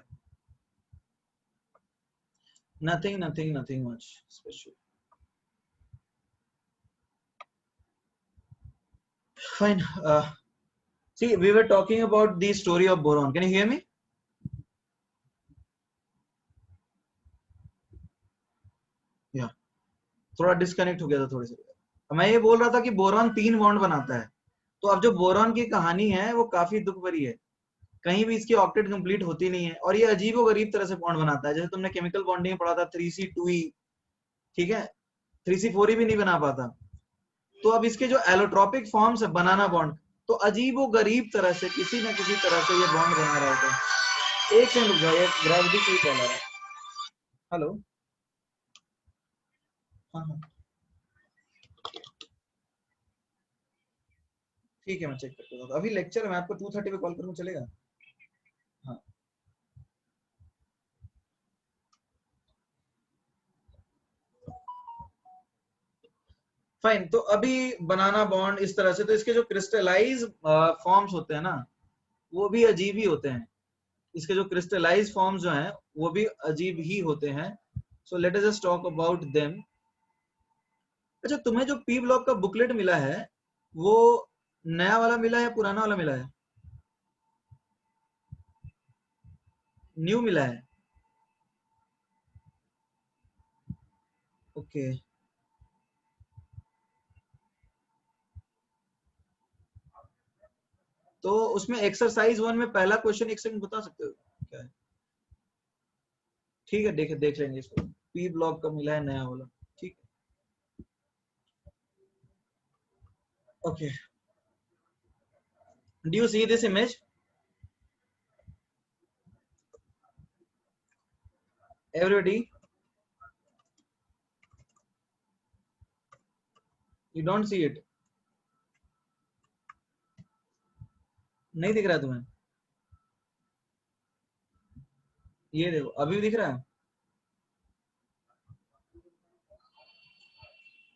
nothing much special. Fine. See, we were talking about the story of boron. Can you hear me? या थोड़ा डिस्कनेक्ट हो गया था थोड़ी सी। मैं ये बोल रहा था कि बोरॉन 3 बॉन्ड बनाता है। तो अब जो बोरॉन की कहानी है वो काफी दुख भरी है। कहीं भी इसकी ऑक्टेट कंप्लीट होती नहीं है और ये अजीब गरीब तरह से बॉन्ड बनाता है। जैसे तुमने केमिकल बॉन्डिंग पढ़ा था 3C2E, ठीक है, 3C4E भी नहीं बना पाता। तो अब इसके जो एलोट्रोपिक फॉर्म्स है बनाना बॉन्ड, तो अजीब गरीब तरह से किसी न किसी तरह से ये बॉन्ड बना रहा होता है। एक सेकंड रुक जाओ, ये ग्रेविटी से ही चला रहा है। हेलो, हाँ हाँ, ठीक है, मैं चेक करता हूँ। अभी लेक्चर है, मैं आपको 2:30 पे कॉल करूँ, चलेगा? हाँ, फाइन। तो अभी बनाना बॉन्ड इस तरह से, तो इसके जो क्रिस्टलाइज फॉर्म्स होते हैं ना, वो भी अजीब ही होते हैं। इसके जो क्रिस्टलाइज फॉर्म्स जो हैं वो भी अजीब ही होते हैं। सो let us just talk about them. अच्छा, तुम्हें जो पी ब्लॉक का बुकलेट मिला है वो नया वाला मिला है या पुराना वाला मिला है? न्यू मिला है। ओके। तो उसमें एक्सरसाइज 1 में पहला क्वेश्चन एक सेकंड बता सकते हो क्या है? ठीक है, देख लेंगे इसको। पी ब्लॉक का मिला है नया वाला। ठीक है, okay. Do you see this image? Everybody, you don't see it? नहीं दिख रहा है तुम्हें? ये देखो, अभी भी दिख रहा है?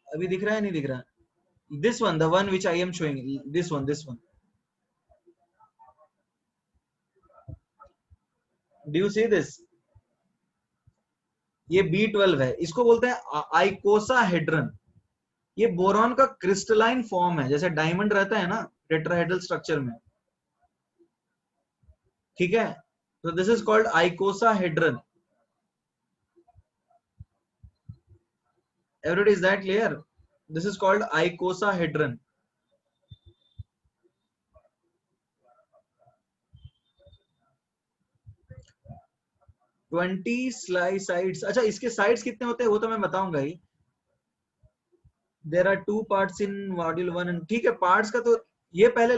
अभी दिख रहा है नहीं दिख रहा? This one, the one which I am showing, this one, do you see this? ये B12 है, इसको बोलते हैं आइकोसाहेड्रन। ये बोरॉन का क्रिस्टलाइन फॉर्म है, जैसे डायमंड रहता है ना टेट्राहेड्रल स्ट्रक्चर में। ठीक है, तो this is called icosahedron. Everybody, is that clear? This is called icosahedron. 20 sides. अच्छा, इसके साइड्स कितने होते हैं वो तो मैं बताऊंगा ही। There are 2 parts in module 1। ठीक है, पार्ट्स का तो ये पहले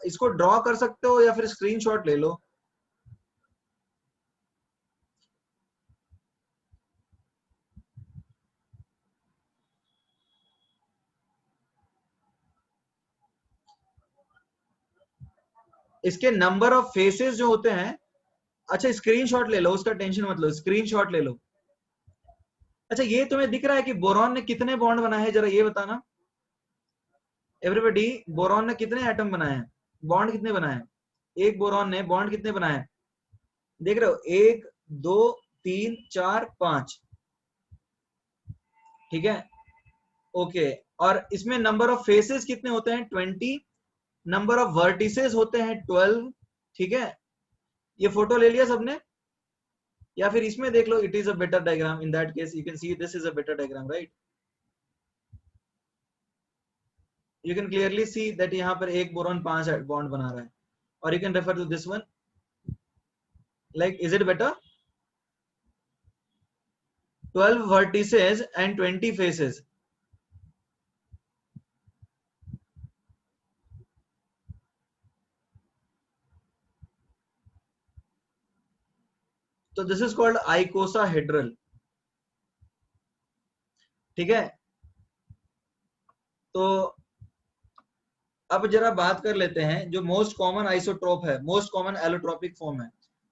इसको ड्रॉ कर सकते हो या फिर स्क्रीनशॉट ले लो। इसके नंबर ऑफ फेसेस जो होते हैं, अच्छा स्क्रीनशॉट ले लो, उसका टेंशन मत लो, स्क्रीनशॉट ले लो। अच्छा, ये तुम्हें दिख रहा है कि बोरॉन ने कितने बॉन्ड बनाए हैं, जरा ये बताना एवरीबॉडी। बोरॉन ने कितने एटम बनाए हैं, बॉन्ड कितने बनाए हैं? एक बोरॉन ने बॉन्ड कितने बनाए हैं? देख रहे हो, 1 2 3 4 5। ठीक है, ओके। और इसमें नंबर ऑफ फेसेस कितने होते हैं? 20। नंबर ऑफ वर्टिसेस होते हैं 12। ठीक है, ये फोटो ले लिया सबने? या फिर इसमें देख लो, it is a better diagram. In that case you can see this is a better diagram, right? You can clearly see that यहाँ पर एक बोरॉन 5 बॉन्ड बना रहा है। और you can refer to this one, like is it better? 12 vertices and 20 faces. तो this is called icosahedral. ठीक है, तो अब जरा बात कर लेते हैं जो मोस्ट कॉमन आइसोट्रोप है, मोस्ट कॉमन एलोट्रोपिक फॉर्म है,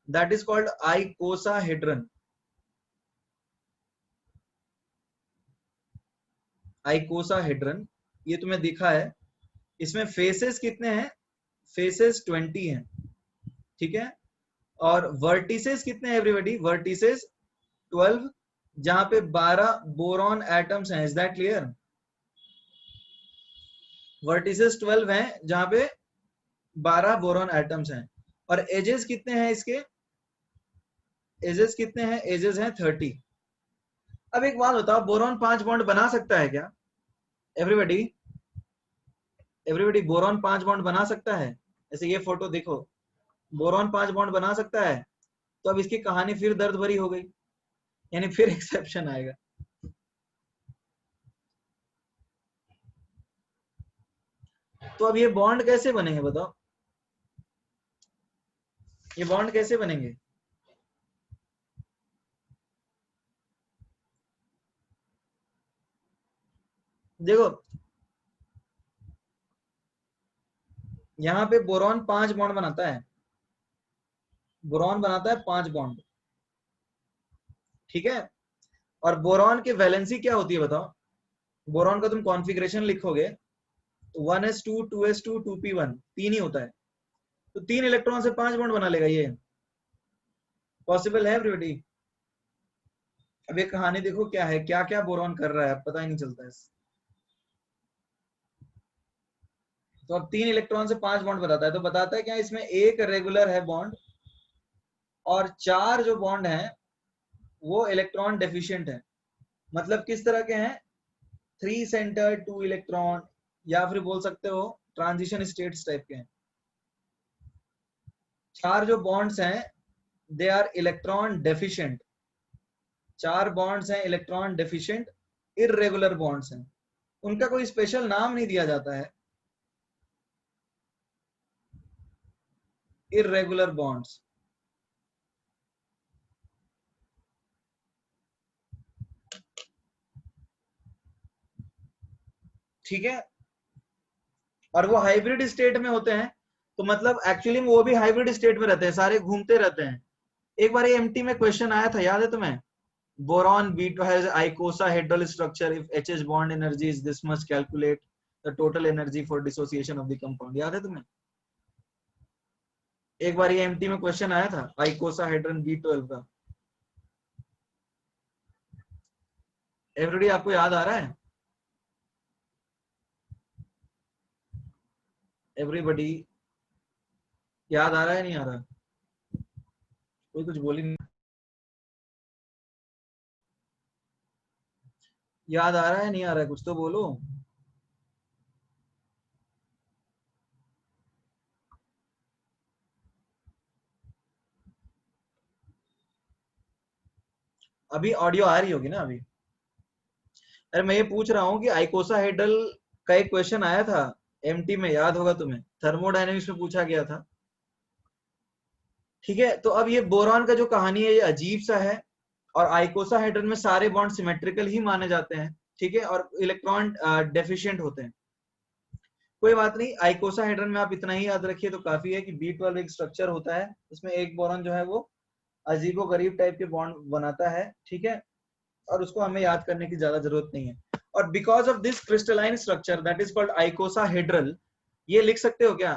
दैट इज कॉल्ड आइकोसाहेड्रन। आइकोसाहेड्रन, ये तुम्हें दिखा है। इसमें फेसेस कितने हैं? फेसेस 20 हैं। ठीक है, और वर्टिसेस कितने हैं एवरीबॉडी? वर्टिसेस 12, जहां पे 12 बोरॉन एटम्स हैं। Is that clear? वर्टिसेस 12 हैं जहां पे 12 बोरॉन एटम्स हैं। और एजेस कितने हैं इसके? एजेस कितने हैं? एजेस हैं 30। अब एक बात बताओ, बोरॉन 5 बॉन्ड बना सकता है क्या एवरीबॉडी? एवरीबॉडी, बोरॉन 5 बॉन्ड बना सकता है? जैसे ये फोटो देखो, बोरॉन 5 बॉन्ड बना सकता है? तो अब इसकी कहानी फिर दर्द भरी हो गई, यानी फिर एक्सेप्शन आएगा। तो अब ये बॉन्ड कैसे बनेंगे बताओ? ये बॉन्ड कैसे बनेंगे? देखो, यहाँ पे बोरॉन 5 बॉन्ड बनाता है, बोरॉन बनाता है 5 बॉन्ड। ठीक है, और बोरॉन की वैलेंसी क्या होती है बताओ? बोरॉन का तुम कॉन्फ़िगरेशन लिखोगे तो 1s2 2s2 2p1 तीन ही होता है, तो 3 इलेक्ट्रॉन से 5 बॉन्ड बना लेगा। ये पॉसिबल है एवरीबॉडी? अब ये कहानी देखो क्या है, क्या क्या बोरॉन कर रहा है, पता ही नहीं चलता है। तो अब 3 इलेक्ट्रॉन से 5 बॉन्ड बताता है, तो बताता है क्या इसमें एक रेगुलर है बॉन्ड और 4 जो बॉन्ड हैं वो इलेक्ट्रॉन डेफिशिएंट है। मतलब किस तरह के हैं? 3 सेंटर 2 इलेक्ट्रॉन, या फिर बोल सकते हो ट्रांजिशन स्टेट्स टाइप के हैं। 4 जो बॉन्ड्स हैं they are electron deficient, 4 bonds हैं इलेक्ट्रॉन डेफिशिएंट, इररेगुलर बॉन्ड्स हैं, उनका कोई स्पेशल नाम नहीं दिया जाता है, इररेगुलर बॉन्ड्स। ठीक है, और वो हाइब्रिड स्टेट में होते हैं, तो मतलब एक्चुअली वो भी हाइब्रिड स्टेट में रहते हैं, सारे घूमते रहते हैं। एक बार ये एमटी में क्वेश्चन आया था, याद है तुम्हें? Boron B2 has icosahedral structure, if H bond energy is this much, calculate the total energy for dissociation of the compound। याद है तुम्हें? एक बार ये एमटी में क्वेश्चन आया था आइकोसाहेड्रन B12 का। एवरीबॉडी आपको याद आ रहा है? एवरीबॉडी याद आ रहा है नहीं आ रहा? कोई कुछ बोली नहीं। याद आ रहा है नहीं आ रहा है? कुछ तो बोलो। अभी ऑडियो आ रही होगी ना अभी? अरे मैं ये पूछ रहा हूँ कि आइकोसाहेड्रल का एक क्वेश्चन आया था एमटी में, याद होगा तुम्हें, थर्मोडायनेमिक्स में पूछा गया था। ठीक है, तो अब ये बोरॉन का जो कहानी है ये अजीब सा है, और आइकोसाहेड्रन में सारे बॉन्ड सिमेट्रिकल ही माने जाते हैं। ठीक है, और इलेक्ट्रॉन डेफिशिएंट होते हैं। कोई बात नहीं, आइकोसाहेड्रन में आप इतना ही याद रखिए तो काफी है कि B12 एक स्ट्रक्चर होता है, इसमें एक बोरॉन जो है वो अजीबो गरीब टाइप के बॉन्ड बनाता है। ठीक है, और उसको हमें याद करने की ज्यादा जरूरत नहीं है। और because of this crystalline structure that is called आइकोसाहेड्रल, ये लिख सकते हो क्या?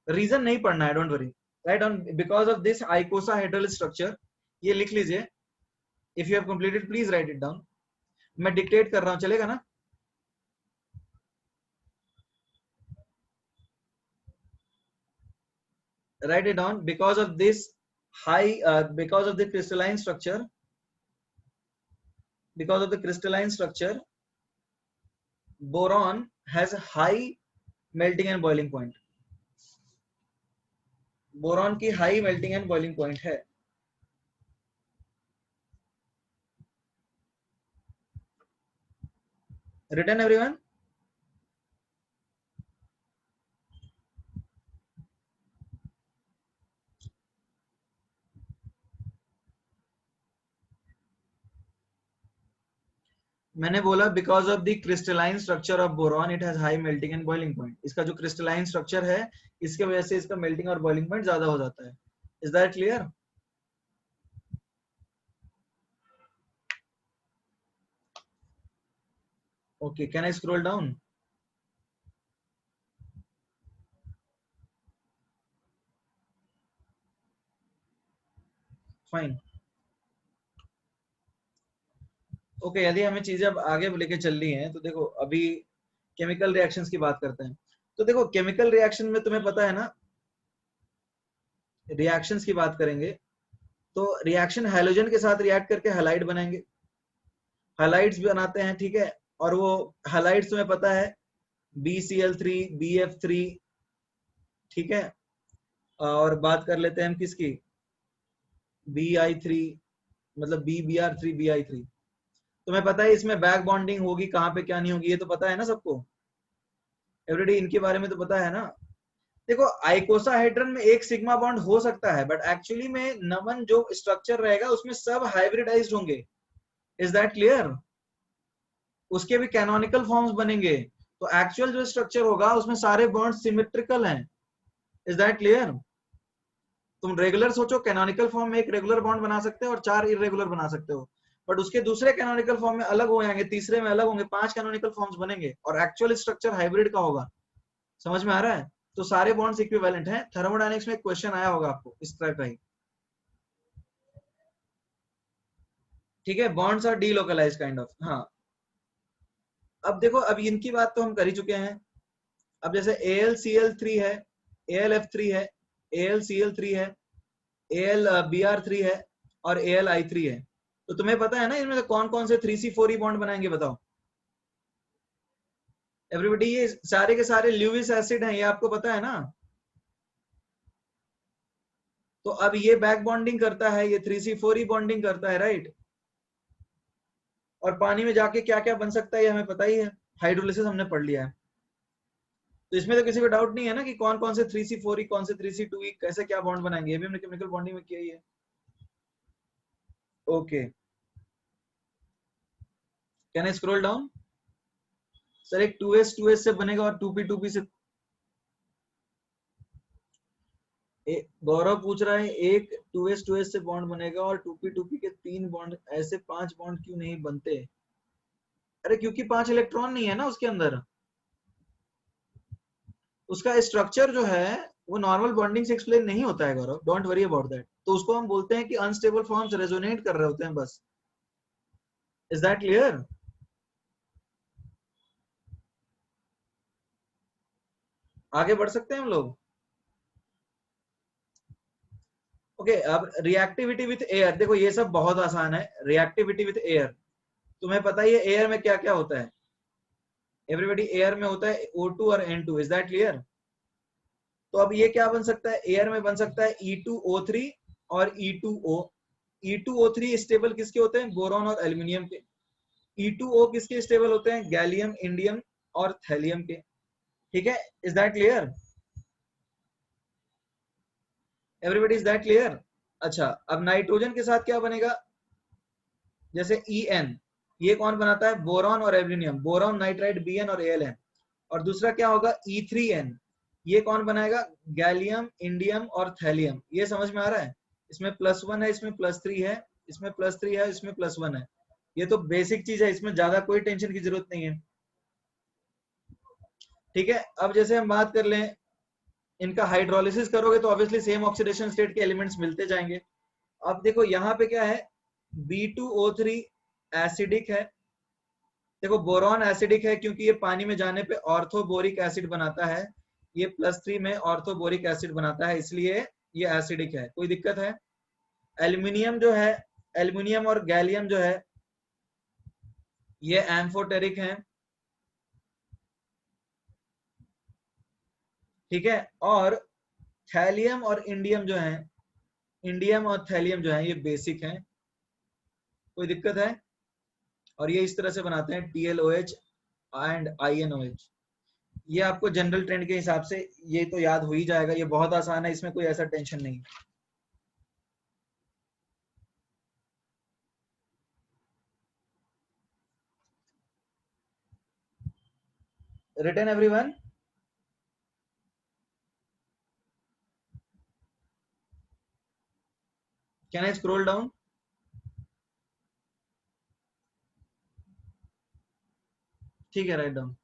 रीजन नहीं पढ़ना है, don't worry, right on. Because of this आइकोसाहेड्रल structure, ये लिख लीजिए। If you have completed please write it down. मैं डिक्टेट कर रहा हूं, चलेगा ना? Write it down. Because of this because of the crystalline structure, boron has high melting and boiling point. Boron की high melting and boiling point है। Written everyone? मैंने बोला because of the crystalline structure of boron it has high melting and boiling point. इसका जो crystalline structure है इसके वजह से इसका मेल्टिंग और बॉइलिंग पॉइंट ज्यादा हो जाता है। Is that clear? Okay, can I scroll down? Fine. Okay, यदि हमें चीजें अब आगे लेके चल रही हैं तो देखो अभी केमिकल रिएक्शंस की बात करते हैं। तो देखो केमिकल रिएक्शन में तुम्हें पता है ना, रिएक्शंस की बात करेंगे तो रिएक्शन हैलोजन के साथ रिएक्ट करके हैलाइड बनाएंगे, हैलाइड्स बनाते हैं। ठीक है, और वो हैलाइड्स तुम्हें पता है BCl3 BF3। ठीक है, और बात कर लेते हैं हम किसकी, Bi3, मतलब BBr3 Bi3। तुम्हें पता है इसमें बैक बॉन्डिंग होगी कहाँ पे क्या नहीं होगी, ये तो पता है ना सबको? एवरीडे इनके बारे में तो पता है ना? देखो आइकोसाहेड्रन में एक सिग्मा बॉन्ड हो सकता है, बट एक्चुअली में नमन जो स्ट्रक्चर रहेगा उसमें सब हाइब्रिडाइज्ड होंगे। Is that clear? उसके भी कैनोनिकल फॉर्म्स बनेंगे, तो एक्चुअल जो स्ट्रक्चर होगा उसमें सारे बॉन्ड सिमेट्रिकल हैं। Is that clear? तुम रेगुलर सोचो, कैनोनिकल फॉर्म में एक रेगुलर बॉन्ड बना सकते हो और 4 इरेगुलर बना सकते हो, बट उसके दूसरे कैनोनिकल फॉर्म में अलग हो जाएंगे, तीसरे में अलग होंगे, 5 कैनोनिकल फॉर्म्स बनेंगे और एक्चुअल स्ट्रक्चर हाइब्रिड का होगा। समझ में आ रहा है? तो सारे बॉन्ड्स इक्विवेलेंट हैं। थर्मोडायनेमिक्स में एक क्वेश्चन आया होगा आपको इस तरह का ही, ठीक है, bonds are delocalise kind of. हाँ, अब देखो, अब इनकी बात तो हम कर ही चुके हैं। अब जैसे AlCl3 है, AlF3 है, AlCl3 है, AlBr3 है और AlI3 है। तो तुम्हें पता है ना इनमें से कौन कौन से 3C4E बॉन्ड बनाएंगे, बताओ एवरीबॉडी। ये सारे के सारे ल्यूइस एसिड हैं, ये आपको पता है ना। तो अब ये बैक बॉन्डिंग करता है, ये 3C4E बॉन्डिंग करता है, राइट। और पानी में जाके क्या क्या बन सकता है ये हमें पता ही है, हाइड्रोलिसिस हमने पढ़ लिया है। तो इसमें तो किसी को डाउट नहीं है ना कि कौन कौन से 3C4E कौन से 3C2E कैसे क्या बॉन्ड बनाएंगे, ये भी हमने केमिकल बॉन्डिंग में किया ही है। Okay, can I scroll down? Sir एक 2s से बनेगा और 2p से। गौरव पूछ रहा है एक 2s से बॉन्ड बनेगा और 2p के 3 बॉन्ड, ऐसे 5 बॉन्ड क्यों नहीं बनते? अरे क्योंकि 5 इलेक्ट्रॉन नहीं है ना उसके अंदर। उसका स्ट्रक्चर जो है वो नॉर्मल बॉन्डिंग से एक्सप्लेन नहीं होता है गौरव, डोंट वरी अबाउट दैट। तो उसको हम बोलते हैं कि अनस्टेबल फॉर्म्स रेजोनेट कर रहे होते हैं बस। Is that clear? आगे बढ़ सकते हैं हम लोग। ओके, अब रिएक्टिविटी विथ एयर, देखो ये सब बहुत आसान है। रिएक्टिविटी विथ एयर, तुम्हें पता ही है एयर में क्या क्या होता है। एवरीबॉडी, एयर में होता है O2 और N2, इज दैट क्लियर? तो अब ये क्या बन सकता है, एयर में बन सकता है E2O3 और E2O। E2O3 स्टेबल किसके होते हैं? बोरॉन और एल्यूमिनियम के। E2O किसके स्टेबल होते हैं? गैलियम, इंडियम और थैलियम के। ठीक है, is that clear everybody? Is that clear? अच्छा, अब नाइट्रोजन के साथ क्या बनेगा? जैसे En, ये कौन बनाता है? बोरॉन और एल्यूमिनियम, बोरॉन नाइट्राइड Bn और Aln। और दूसरा क्या होगा? E3N, ये कौन बनाएगा? गैलियम, इंडियम और थैलियम। ये समझ में आ रहा है? इसमें +1 है, इसमें +3 है, इसमें +3 है, इसमें +1 है। ये तो बेसिक चीज है, इसमें ज्यादा कोई टेंशन की जरूरत नहीं है। ठीक है, अब जैसे हम बात कर लें, इनका हाइड्रोलिसिस करोगे तो ऑब्वियसली सेम ऑक्सीडेशन स्टेट के एलिमेंट्स मिलते जाएंगे। अब देखो यहाँ पे क्या है, B2O3 एसिडिक है। देखो बोरॉन एसिडिक है क्योंकि ये पानी में जाने पे ऑर्थोबोरिक एसिड बनाता है, ये +3 में ऑर्थोबोरिक एसिड बनाता है, इसलिए ये एसिडिक है। कोई दिक्कत है? एल्यूमिनियम जो है, एल्यूमिनियम और गैलियम जो है ये एम्फोटेरिक है। ठीक है, और थैलियम और इंडियम जो है, इंडियम और थैलियम जो है ये बेसिक है। कोई दिक्कत है? और ये इस तरह से बनाते हैं TLOH एंड INOH। ये आपको जनरल ट्रेंड के हिसाब से ये तो याद हो ही जाएगा, ये बहुत आसान है, इसमें कोई ऐसा टेंशन नहीं। Written everyone? Can I scroll down? ठीक है, राइट डाउन।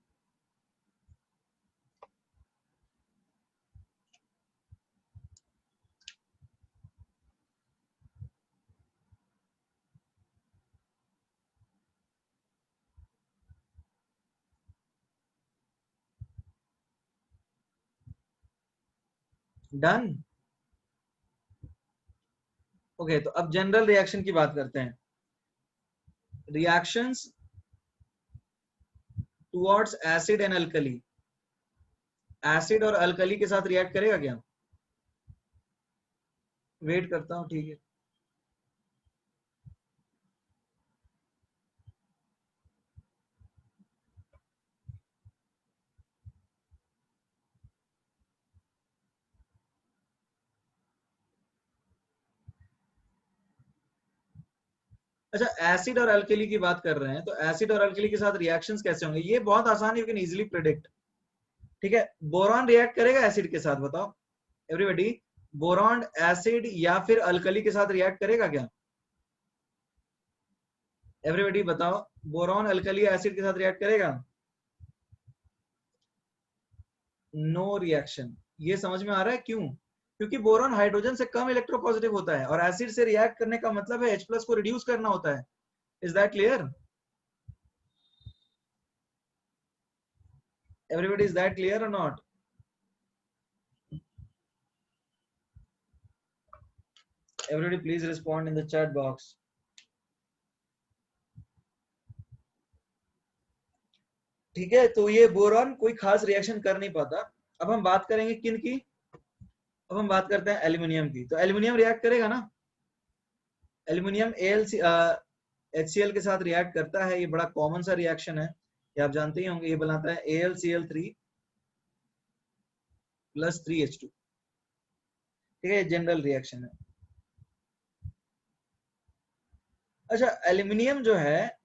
डन। ओके, तो अब जनरल रिएक्शन की बात करते हैं। Reactions towards acid and alkali, acid और अल्कली के साथ रिएक्ट करेगा क्या? वेट करता हूँ, ठीक है। अच्छा, एसिड और अल्कली की बात कर रहे हैं, तो एसिड और अल्कली के साथ रिएक्शंस कैसे होंगे? ये बहुत आसान है, यू कैन इजीली प्रेडिक्ट। ठीक है, बोरॉन रिएक्ट करेगा एसिड के साथ, बताओ एवरीबॉडी, बोरॉन एसिड या फिर अल्कली के साथ रिएक्ट करेगा क्या? एवरीबॉडी बताओ, बोरॉन अल्कली एसिड के साथ रिएक्ट करेगा? No reaction. ये समझ में आ रहा है क्यों? क्योंकि बोरॉन हाइड्रोजन से कम इलेक्ट्रोपॉजिटिव होता है और एसिड से रिएक्ट करने का मतलब है H+ को रिड्यूस करना होता है। Is that clear? Everybody, is that clear और not? Everybody please respond in the chat box. ठीक है, तो ये बोरॉन कोई खास रिएक्शन कर नहीं पाता। अब हम बात करेंगे किन की? अब हम बात करते हैं एल्यूमिनियम की। तो एल्यूमिनियम रिएक्ट करेगा ना? एल्यूमिनियम HCl के साथ रिएक्ट करता है। ये बड़ा कॉमन सा रिएक्शन है, ये आप जानते ही होंगे। ये बनाता है AlCl3 + 3H2। ठीक है, ये जनरल रिएक्शन है। अच्छा, एल्यूमिनियम जो है,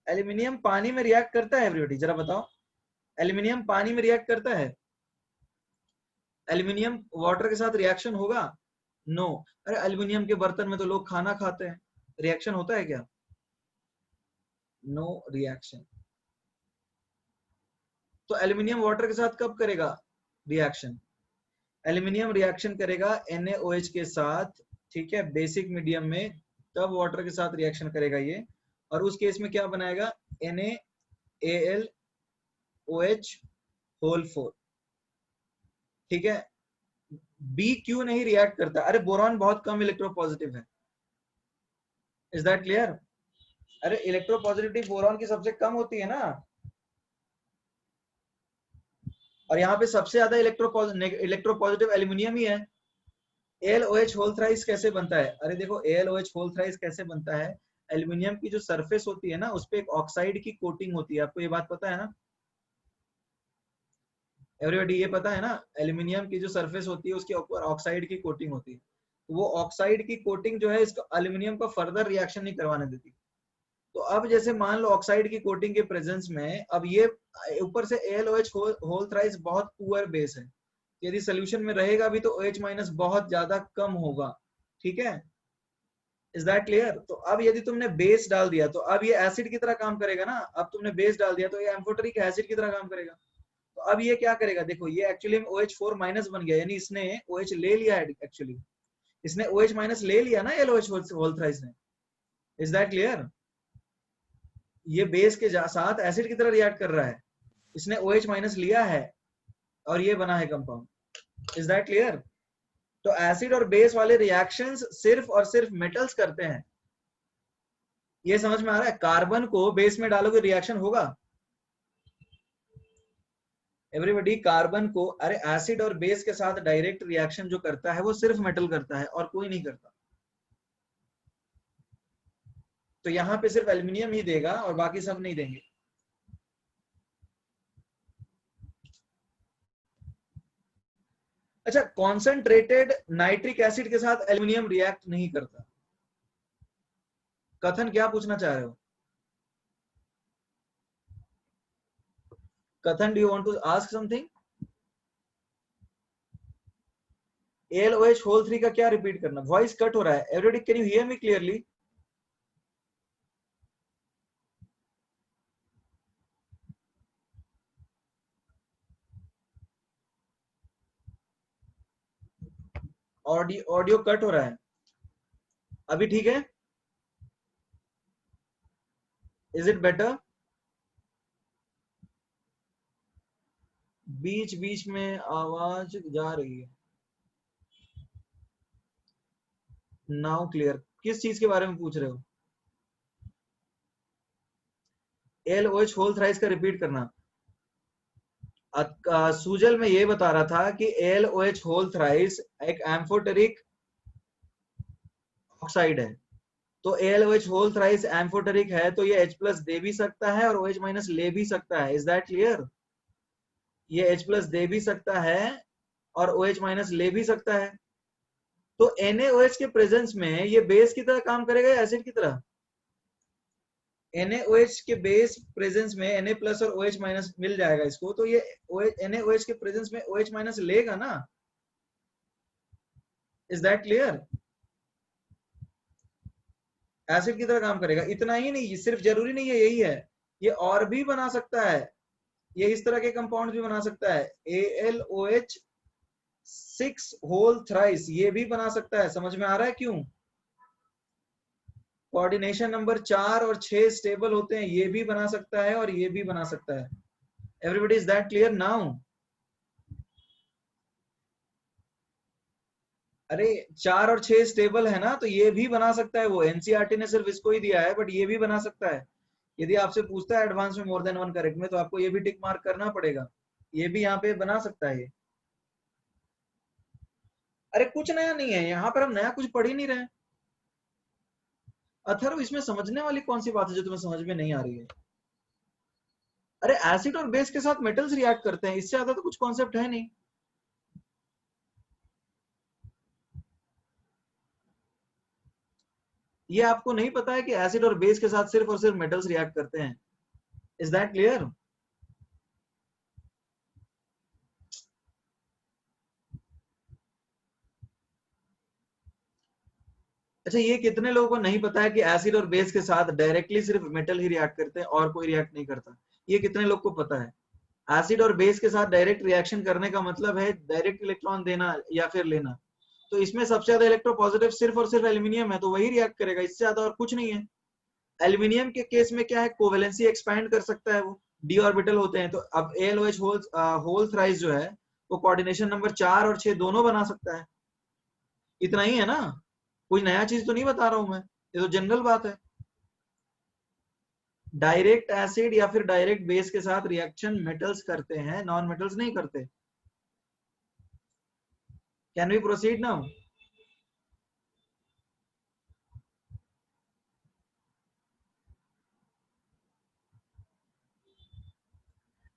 एल्यूमिनियम पानी में रिएक्ट करता है? एवरीबॉडी जरा बताओ, एल्यूमिनियम पानी में रिएक्ट करता है? एल्यूमिनियम वाटर के साथ रिएक्शन होगा? नो। अरे एल्यूमिनियम के बर्तन में तो लोग खाना खाते हैं, रिएक्शन होता है क्या? No reaction. तो एल्यूमिनियम वाटर के साथ कब करेगा रिएक्शन? एल्यूमिनियम रिएक्शन करेगा NaOH के साथ, ठीक है, बेसिक मीडियम में, तब वाटर के साथ रिएक्शन करेगा ये। और उस केस में क्या बनाएगा? NaAlOH4। ठीक है, बी क्यों नहीं रिएक्ट करता? अरे बोरॉन बहुत कम इलेक्ट्रोपॉजिटिव है। Is that clear? अरे इलेक्ट्रोपॉजिटिविटी बोरॉन की सबसे कम होती है ना, और यहाँ पे सबसे ज्यादा इलेक्ट्रोपॉजिटिव एल्यूमिनियम ही है। AlOH होल थ्राइस कैसे बनता है? अरे देखो, AlOH होल थ्राइस कैसे बनता है? एल्यूमिनियम की जो सरफेस होती है ना, उस पे एक ऑक्साइड की कोटिंग होती है। आपको ये बात पता है ना? एवरीबॉडी ये पता है ना? एल्यूमिनियम की जो सरफेस होती है उसके ऊपर ऑक्साइड की कोटिंग होती है। तो वो ऑक्साइड की कोटिंग जो है इसको एल्यूमिनियम का फर्दर रिएक्शन नहीं करवाने देती। तो अब जैसे मान लो ऑक्साइड की कोटिंग के प्रेजेंस में अब ये ऊपर से AlOH होल थ्राइस बहुत पुअर बेस है, यदि सोल्यूशन में रहेगा भी तो OH- बहुत ज्यादा कम होगा। ठीक है, इज दैट क्लियर? तो अब यदि तुमने बेस डाल दिया तो अब ये एसिड की तरह काम करेगा ना। अब तुमने बेस डाल दिया तो ये एम्फोटेरिक एसिड की तरह काम करेगा। तो अब ये क्या करेगा? देखो, ये एक्चुअली में OH4- बन गया, यानी इसने OH ले लिया है। एक्चुअली इसने OH- ले लिया ना LOH होल थ्राइस ने। Is that clear? ये बेस के साथ एसिड की तरह रिएक्ट कर रहा है, इसने OH- लिया है और ये बना है कंपाउंड। Is that clear? तो एसिड और बेस वाले रिएक्शंस सिर्फ और सिर्फ मेटल्स करते हैं। ये समझ में आ रहा है? कार्बन को बेस में डालोगे रिएक्शन होगा? एवरीबॉडी, कार्बन को, अरे एसिड और बेस के साथ डायरेक्ट रिएक्शन जो करता है वो सिर्फ मेटल करता है और कोई नहीं करता। तो यहाँ पे सिर्फ एल्यूमिनियम ही देगा और बाकी सब नहीं देंगे। अच्छा, कॉन्सेंट्रेटेड नाइट्रिक एसिड के साथ एल्यूमिनियम रिएक्ट नहीं करता। कथन क्या पूछना चाह रहे हो? कथन, do you want to ask something? AlOH whole 3 का क्या रिपीट करना? वॉइस कट हो रहा है। Everybody, can you hear me clearly? Audio cut हो रहा है। अभी ठीक है? Is it better? बीच बीच में आवाज जा रही है। Now clear. किस चीज के बारे में पूछ रहे हो? LOH होल थ्राइस का रिपीट करना। सूजल में ये बता रहा था कि LOH होल थ्राइस एक एम्फोटेरिक ऑक्साइड है। तो AlOH होल थ्राइस एम्फोटेरिक है, तो ये H+ दे भी सकता है और OH- ले भी सकता है। Is that clear? ये H+ दे भी सकता है और OH- ले भी सकता है। तो NaOH के प्रेजेंस में ये बेस की तरह काम करेगा या एसिड की तरह? NaOH के बेस प्रेजेंस में Na+ और OH- मिल जाएगा इसको, तो ये NaOH के प्रेजेंस में OH- लेगा ना। Is that clear? एसिड की तरह काम करेगा। इतना ही नहीं, सिर्फ जरूरी नहीं है यही है, ये और भी बना सकता है, ये इस तरह के कंपाउंड भी बना सकता है। AlOH 6 होल थ्राइस ये भी बना सकता है। समझ में आ रहा है क्यों? कोऑर्डिनेशन नंबर 4 और 6 स्टेबल होते हैं, ये भी बना सकता है और ये भी बना सकता है। Everybody is that clear now? अरे 4 और 6 स्टेबल है ना, तो ये भी बना सकता है। वो एनसीईआरटी ने सिर्फ इसको ही दिया है, बट ये भी बना सकता है। यदि आपसे पूछता है एडवांस में मोर देन वन करेक्ट में, तो आपको ये भी टिक मार्क करना पड़ेगा, ये भी यहाँ पे बना सकता है ये। अरे कुछ नया नहीं है यहाँ पर, हम नया कुछ पढ़ ही नहीं रहे। अथर्व, इसमें समझने वाली कौन सी बात है जो तुम्हें समझ में नहीं आ रही है? अरे एसिड और बेस के साथ मेटल्स रिएक्ट करते हैं, इससे ज्यादा तो कुछ कॉन्सेप्ट है नहीं। ये आपको नहीं पता है कि एसिड और बेस के साथ सिर्फ और सिर्फ मेटल्स रिएक्ट करते हैं? Is that clear? अच्छा, ये कितने लोगों को नहीं पता है कि एसिड और बेस के साथ डायरेक्टली सिर्फ मेटल ही रिएक्ट करते हैं और कोई रिएक्ट नहीं करता? ये कितने लोग को पता है? एसिड और बेस के साथ डायरेक्ट रिएक्शन करने का मतलब है डायरेक्ट इलेक्ट्रॉन देना या फिर लेना। तो इसमें सबसे ज्यादा इलेक्ट्रोपॉजिटिव सिर्फ और सिर्फ एल्यूमिनियम है, तो वही रिएक्ट करेगा, इससे ज्यादा और कुछ नहीं है। एल्यूमिनियम के केस में क्या है, कोवेलेंसी एक्सपैंड कर सकता है, वो डी ऑर्बिटल होते हैं। तो अब AlOH होल थ्राइस जो है वो कोऑर्डिनेशन नंबर 4 और 6 दोनों बना सकता है। इतना ही है ना, कोई नया चीज तो नहीं बता रहा हूं मैं, ये तो जनरल बात है। डायरेक्ट एसिड या फिर डायरेक्ट बेस के साथ रिएक्शन मेटल्स करते हैं, नॉन मेटल्स नहीं करते। Can we proceed now?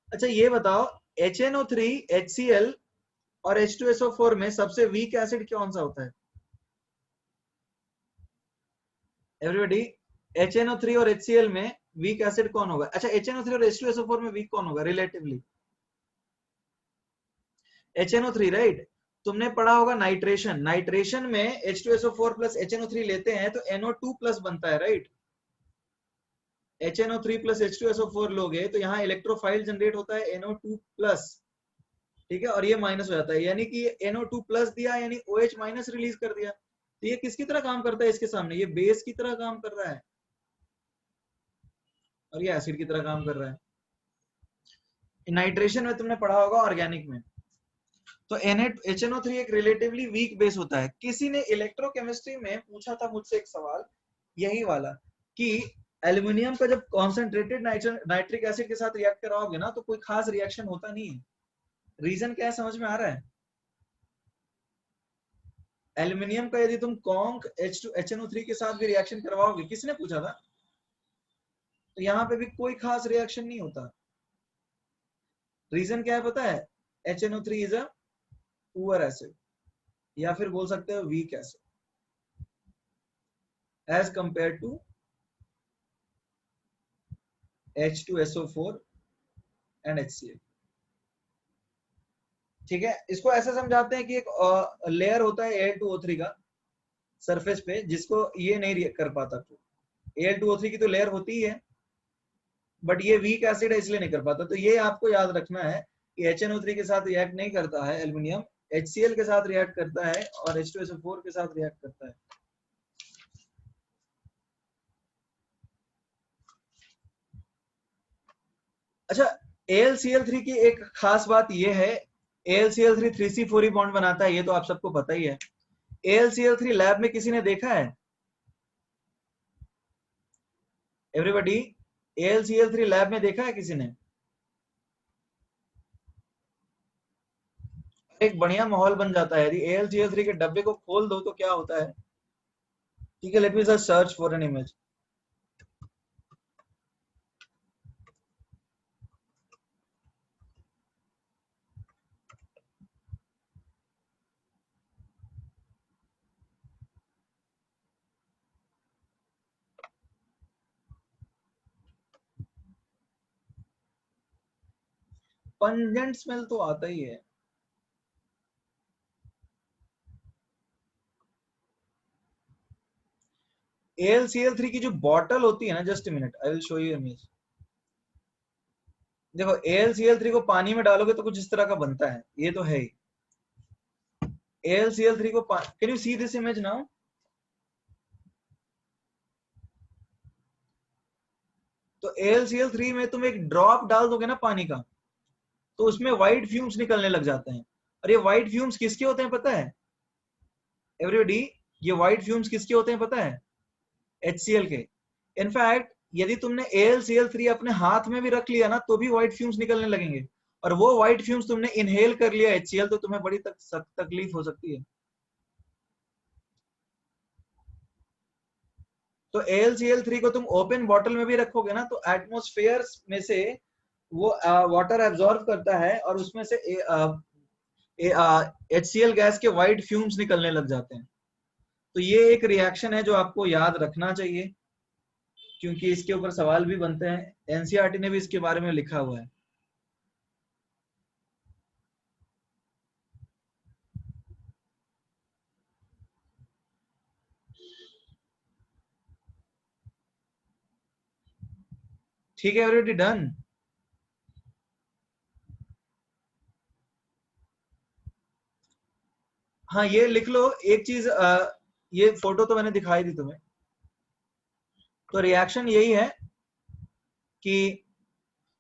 अच्छा ये बताओ, HNO3 HCl और H2SO4 में सबसे वीक एसिड कौन सा होता है? एवरीबॉडी, HNO3 और HCl में वीक एसिड कौन होगा? अच्छा, HNO3 और H2SO4 में वीक कौन होगा रिलेटिवली? HNO3 right. तुमने पढ़ा होगा नाइट्रेशन, नाइट्रेशन में H2SO4 प्लस HNO3 लेते हैं तो NO2 प्लस बनता है राइट। HNO3 प्लस H2SO4 लोगे तो यहाँ इलेक्ट्रोफाइल जनरेट होता है NO2 प्लस, ठीक है, और ये माइनस हो जाता है, यानी कि NO2 प्लस दिया यानी OH माइनस रिलीज कर दिया। तो ये किसकी तरह काम करता है इसके सामने? ये बेस की तरह काम कर रहा है और ये एसिड की तरह काम कर रहा है। नाइट्रेशन में तुमने पढ़ा होगा ऑर्गेनिक में। तो HNO3 एक रिलेटिवली वीक बेस होता है। किसी ने इलेक्ट्रोकेमिस्ट्री में पूछा था मुझसे एक सवाल यही वाला कि एल्यूमिनियम का जब कॉन्सेंट्रेटेड नाइट्रिक एसिड के साथ रिएक्ट कराओगे ना तो कोई खास रिएक्शन होता नहीं है। रीजन क्या है समझ में आ रहा है? एल्यूमिनियम का यदि तुम कॉन्क HNO3 के साथ भी रिएक्शन करवाओगे, किसने पूछा था, तो यहाँ पे भी कोई खास रिएक्शन नहीं होता। रीजन क्या है पता है? HNO3 is a poor acid, या फिर बोल सकते हो weak acid as compared to H2SO4 and HCl। ठीक है, इसको ऐसे समझाते हैं कि एक लेयर होता है Al2O3 का सरफेस पे, जिसको ये नहीं रिएक्ट कर पाता। तो Al2O3 की तो लेयर होती ही है, बट ये वीक एसिड है इसलिए नहीं कर पाता। तो ये आपको याद रखना है कि HNO3 के साथ रिएक्ट नहीं करता है एल्यूमिनियम, HCl के साथ रिएक्ट करता है और H2SO4 के साथ रिएक्ट करता है। अच्छा, AlCl3 की एक खास बात ये है, AlCl3 3C4 बॉन्ड बनाता है, ये तो आप सबको पता ही है। AlCl3 लैब में किसी ने देखा है? एवरीबॉडी, AlCl3 लैब में देखा है किसी ने? एक बढ़िया माहौल बन जाता है यदि AlCl3 के डब्बे को खोल दो तो क्या होता है। ठीक है, let me just search for an image. Pungent smell तो आता ही है। AlCl3 की जो बॉटल होती है ना, just minute I will show you image. देखो AlCl3 को पानी में डालोगे तो कुछ इस तरह का बनता है, ये तो है ही। AlCl3 को can you see this image now? तो AlCl3 में तुम एक ड्रॉप डाल दोगे ना पानी का, तो उसमें व्हाइट फ्यूम्स निकलने लग जाते हैं। और ये व्हाइट फ्यूम्स किसके होते हैं पता है एवरीबॉडी? ये व्हाइट फ्यूम्स किसके होते हैं पता है? HCl के। इनफैक्ट यदि तुमने AlCl3 अपने हाथ में भी रख लिया ना तो भी व्हाइट फ्यूम्स निकलने लगेंगे, और वो व्हाइट फ्यूम्स तुमने इनहेल कर लिया HCl, तो तुम्हें बड़ी तकलीफ हो सकती है। तो AlCl3 को तुम ओपन बॉटल में भी रखोगे ना तो एटमॉस्फेयर में से वो वाटर एब्जॉर्ब करता है और उसमें से HCl गैस के व्हाइट फ्यूम्स निकलने लग जाते हैं। तो ये एक रिएक्शन है जो आपको याद रखना चाहिए, क्योंकि इसके ऊपर सवाल भी बनते हैं। एनसीईआरटी ने भी इसके बारे में लिखा हुआ है। ठीक है, ऑलरेडी डन। हाँ ये लिख लो एक चीज, ये फोटो तो मैंने दिखाई दी तुम्हें। तो रिएक्शन यही है कि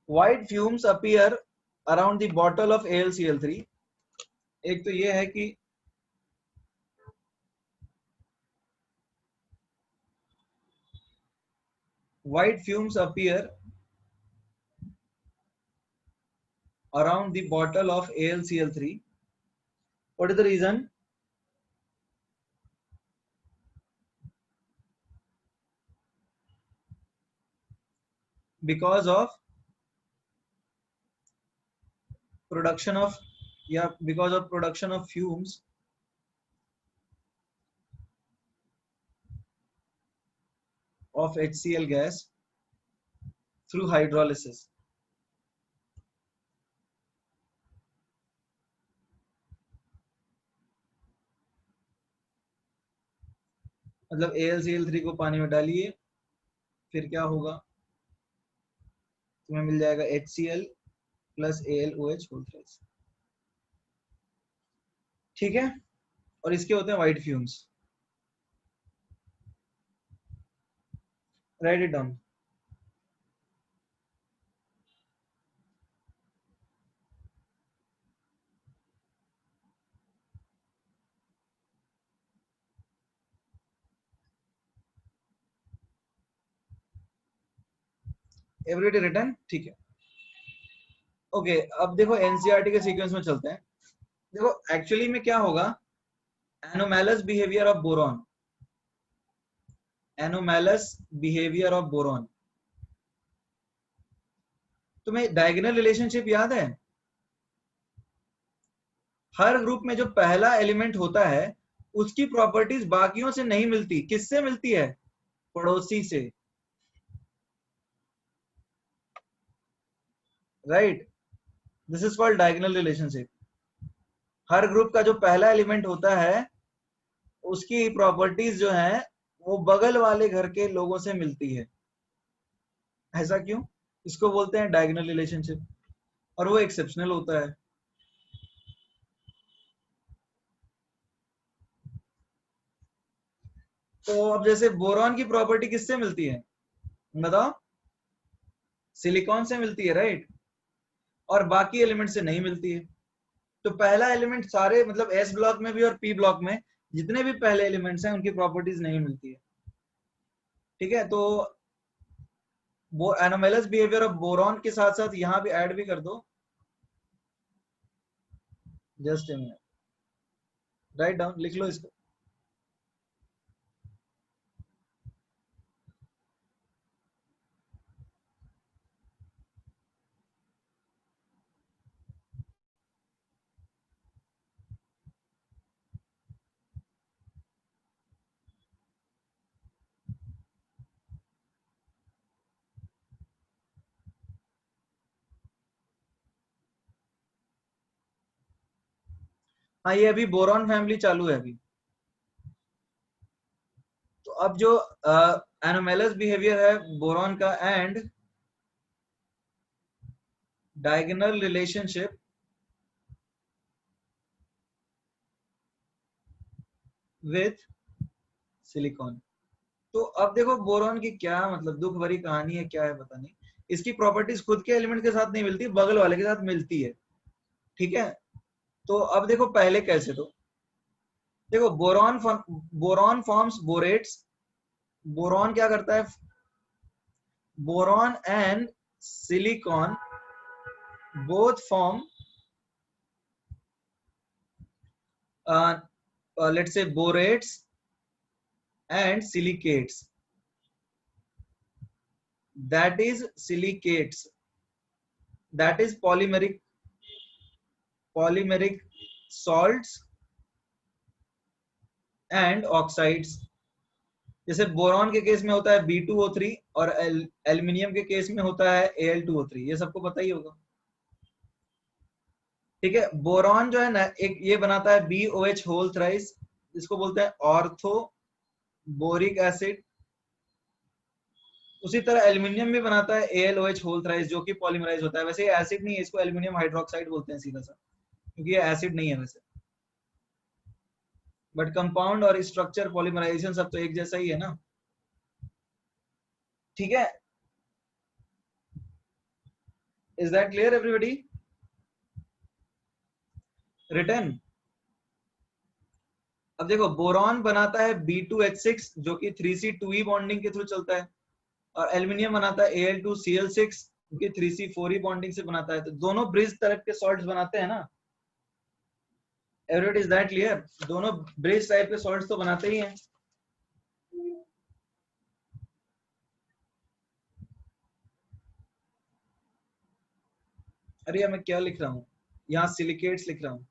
white fumes appear around the bottle of AlCl3। एक तो ये है कि white fumes appear around the bottle of AlCl3. What is the reason? Because of production of, yeah, because of production of fumes of HCl gas through hydrolysis. मतलब AlCl3 को पानी में डालिए, फिर क्या होगा, तुम्हें मिल जाएगा HCl plus AlOH whole thrice. ठीक है, और इसके होते हैं white fumes. Write it down. Everybody written, ठीक है। ओके, अब देखो एनसीईआरटी के सीक्वेंस में चलते हैं। देखो एक्चुअली में क्या होगा, anomalous behaviour of boron, anomalous behaviour of boron. तुम्हें डायगोनल रिलेशनशिप याद है? हर ग्रुप में जो पहला एलिमेंट होता है उसकी प्रॉपर्टीज बाकियों से नहीं मिलती। किससे मिलती है? पड़ोसी से। Right, this is called diagonal relationship. Her group का जो पहला एलिमेंट होता है उसकी प्रॉपर्टीज जो है वो बगल वाले घर के लोगों से मिलती है। ऐसा क्यों? इसको बोलते हैं डायगोनल रिलेशनशिप, और वो एक्सेप्शनल होता है। तो अब जैसे बोरॉन की प्रॉपर्टी किससे मिलती है बताओ? सिलिकॉन से मिलती है, राइट, और बाकी एलिमेंट से नहीं मिलती है। तो पहला एलिमेंट सारे मतलब एस ब्लॉक में भी और पी ब्लॉक में जितने भी पहले एलिमेंट्स हैं उनकी प्रॉपर्टीज नहीं मिलती है। ठीक है, तो वो एनोमेलस बिहेवियर ऑफ बोरॉन के साथ साथ यहां भी ऐड भी कर दो। Just a minute, write down, लिख लो इसको। हाँ ये अभी बोरॉन फैमिली चालू है अभी। तो अब जो एनोमेलस बिहेवियर है बोरॉन का and diagonal relationship with silicon. तो अब देखो बोरॉन की क्या मतलब दुख भरी कहानी है, क्या है पता नहीं। इसकी प्रॉपर्टीज खुद के एलिमेंट के साथ नहीं मिलती, बगल वाले के साथ मिलती है, ठीक है। तो अब देखो पहले कैसे, तो देखो बोरॉन फॉर्म्स बोरेट्स। बोरॉन क्या करता है, boron and silicon both form let's say borates and silicates, that is silicates, that is polymeric salts and oxides। जैसे बोरॉन के केस में होता है B2O3 और एल्यूमिनियम के केस में होता है Al2O3, ये सबको पता ही होगा, ठीक है। बोरॉन जो है ना एक ये बनाता है BOH होल थ्राइस, इसको बोलते हैं ऑर्थो बोरिक एसिड। उसी तरह एल्यूमिनियम भी बनाता है AlOH होल थ्राइस जो कि पॉलीमराइज होता है। वैसे ये एसिड नहीं है, इसको एल्यूमिनियम हाइड्रोक्साइड बोलते हैं सीधा सा, क्योंकि ये एसिड नहीं है वैसे, बट कंपाउंड और स्ट्रक्चर पॉलीमराइजेशन सब तो एक जैसा ही है ना, ठीक है। Is that clear everybody? Return. अब देखो बोरॉन बनाता है B2H6 जो कि 3C2E बॉन्डिंग के थ्रू चलता है, और एल्यूमिनियम बनाता है Al2Cl6 जो कि 3C4E बॉन्डिंग से बनाता है। तो दोनों ब्रिज टाइप के सॉल्ट्स बनाते हैं ना, एवरीबॉडी इज दैट क्लियर? दोनों ब्रिज टाइप के सॉल्ट्स तो बनाते ही हैं। अरे मैं क्या लिख रहा हूँ यहाँ, सिलिकेट्स लिख रहा हूँ।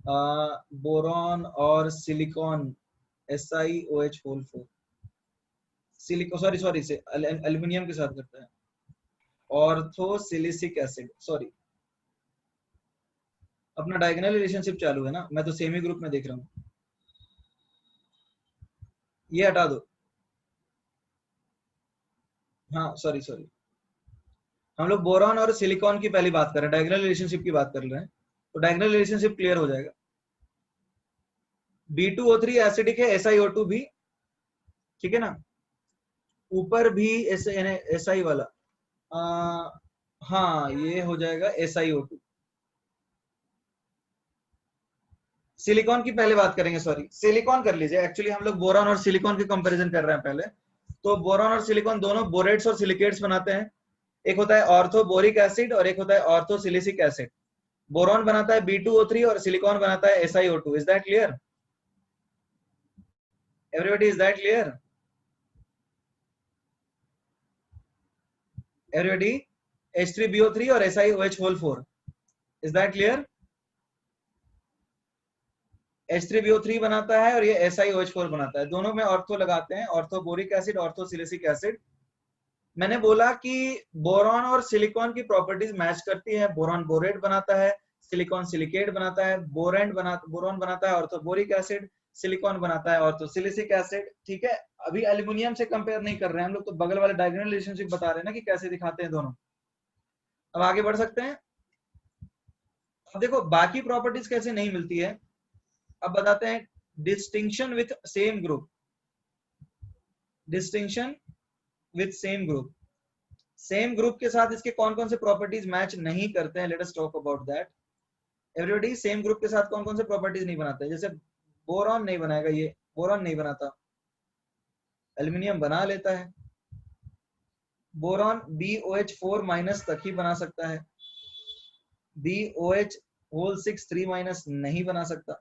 बोरॉन और silicon SiOH whole 4, silico sorry से एल्यूमिनियम के साथ करता है ऑर्थो सिलिसिक एसिड। सॉरी, अपना डायगोनल रिलेशनशिप चालू है ना, मैं तो सेमी ग्रुप में देख रहा हूँ, ये हटा दो। हाँ सॉरी सॉरी, हम लोग बोरॉन और सिलिकॉन की पहली बात कर रहे हैं, डायगोनल रिलेशनशिप की बात कर रहे हैं, तो डायगोनल रिलेशनशिप क्लियर हो जाएगा। B2O3 एसिडिक है, SiO2 भी, ठीक है ना। ऊपर भी SI वाला हाँ ये हो जाएगा SiO2। सिलिकॉन की पहले बात करेंगे, सॉरी सिलिकॉन कर लीजिए, एक्चुअली हम लोग बोरॉन और सिलिकॉन के कंपैरिजन कर रहे हैं पहले। तो बोरॉन और सिलिकॉन दोनों बोरेट्स और सिलिकेट्स बनाते हैं। एक होता है ऑर्थो बोरिक एसिड और एक होता है ऑर्थो सिलिसिक एसिड। बोरॉन बनाता है B2O3 और सिलिकॉन बनाता है SiO2। Is that clear everybody? Is that clear everybody? H3BO3 और SiOH whole 4, is that clear? H3BO3 बनाता है और ये SiOH4 बनाता है, दोनों में ऑर्थो लगाते हैं, ortho boric acid, ortho silicic acid. मैंने बोला कि बोरॉन और सिलिकॉन की प्रॉपर्टीज मैच करती है, बोरॉन बोरेट बनाता है, सिलिकॉन सिलिकेट बनाता है, बोरॉन बनाता है ऑर्थो बोरिक एसिड, सिलिकॉन बनाता है ऑर्थो सिलिसिक एसिड, ठीक है। अभी एल्यूमिनियम से कंपेयर नहीं कर रहे हैं हम लोग, तो बगल वाले डायगोनल रिलेशनशिप बता रहे हैं ना कि कैसे दिखाते हैं दोनों। अब आगे बढ़ सकते हैं। अब देखो बाकी प्रॉपर्टीज कैसे नहीं मिलती है, अब बताते हैं। Distinction with same group, distinction with same group, same group के साथ इसके कौन कौन से प्रॉपर्टीज मैच नहीं करते हैं, late us talk about that everybody. Same group के साथ कौन कौन से प्रॉपर्टीज नहीं बनाते, जैसे बोरॉन नहीं बनाएगा, ये बोरॉन नहीं बनाता, एल्यूमिनियम बना लेता है। बोरॉन BOH4 माइनस तक ही बना सकता है, BOH होल 6 3 माइनस नहीं बना सकता।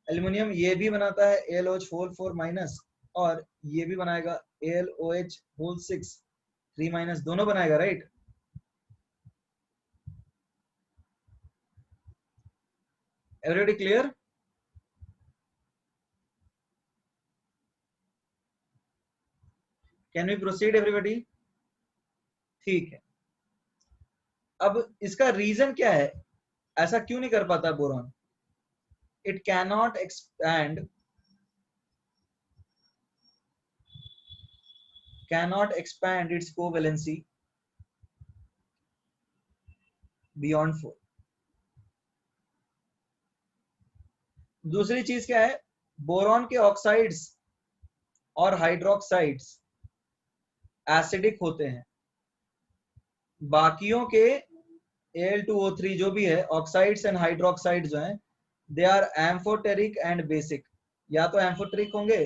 एल्यूमिनियम ये भी बनाता है AlOH होल 4 माइनस, और ये भी बनाएगा AlOH होल 6 3 माइनस, दोनों बनाएगा, right? Everybody clear? Can we proceed everybody? ठीक है। अब इसका रीजन क्या है, ऐसा क्यों नहीं कर पाता boron? It cannot expand cannot expand its covalency beyond 4. दूसरी चीज क्या है, बोरॉन के ऑक्साइड्स और हाइड्रोक्साइड्स एसिडिक होते हैं, बाकियों के Al2O3 जो भी है ऑक्साइड्स एंड हाइड्रोक्साइड जो हैं they are amphoteric and basic, या तो एम्फोटेरिक होंगे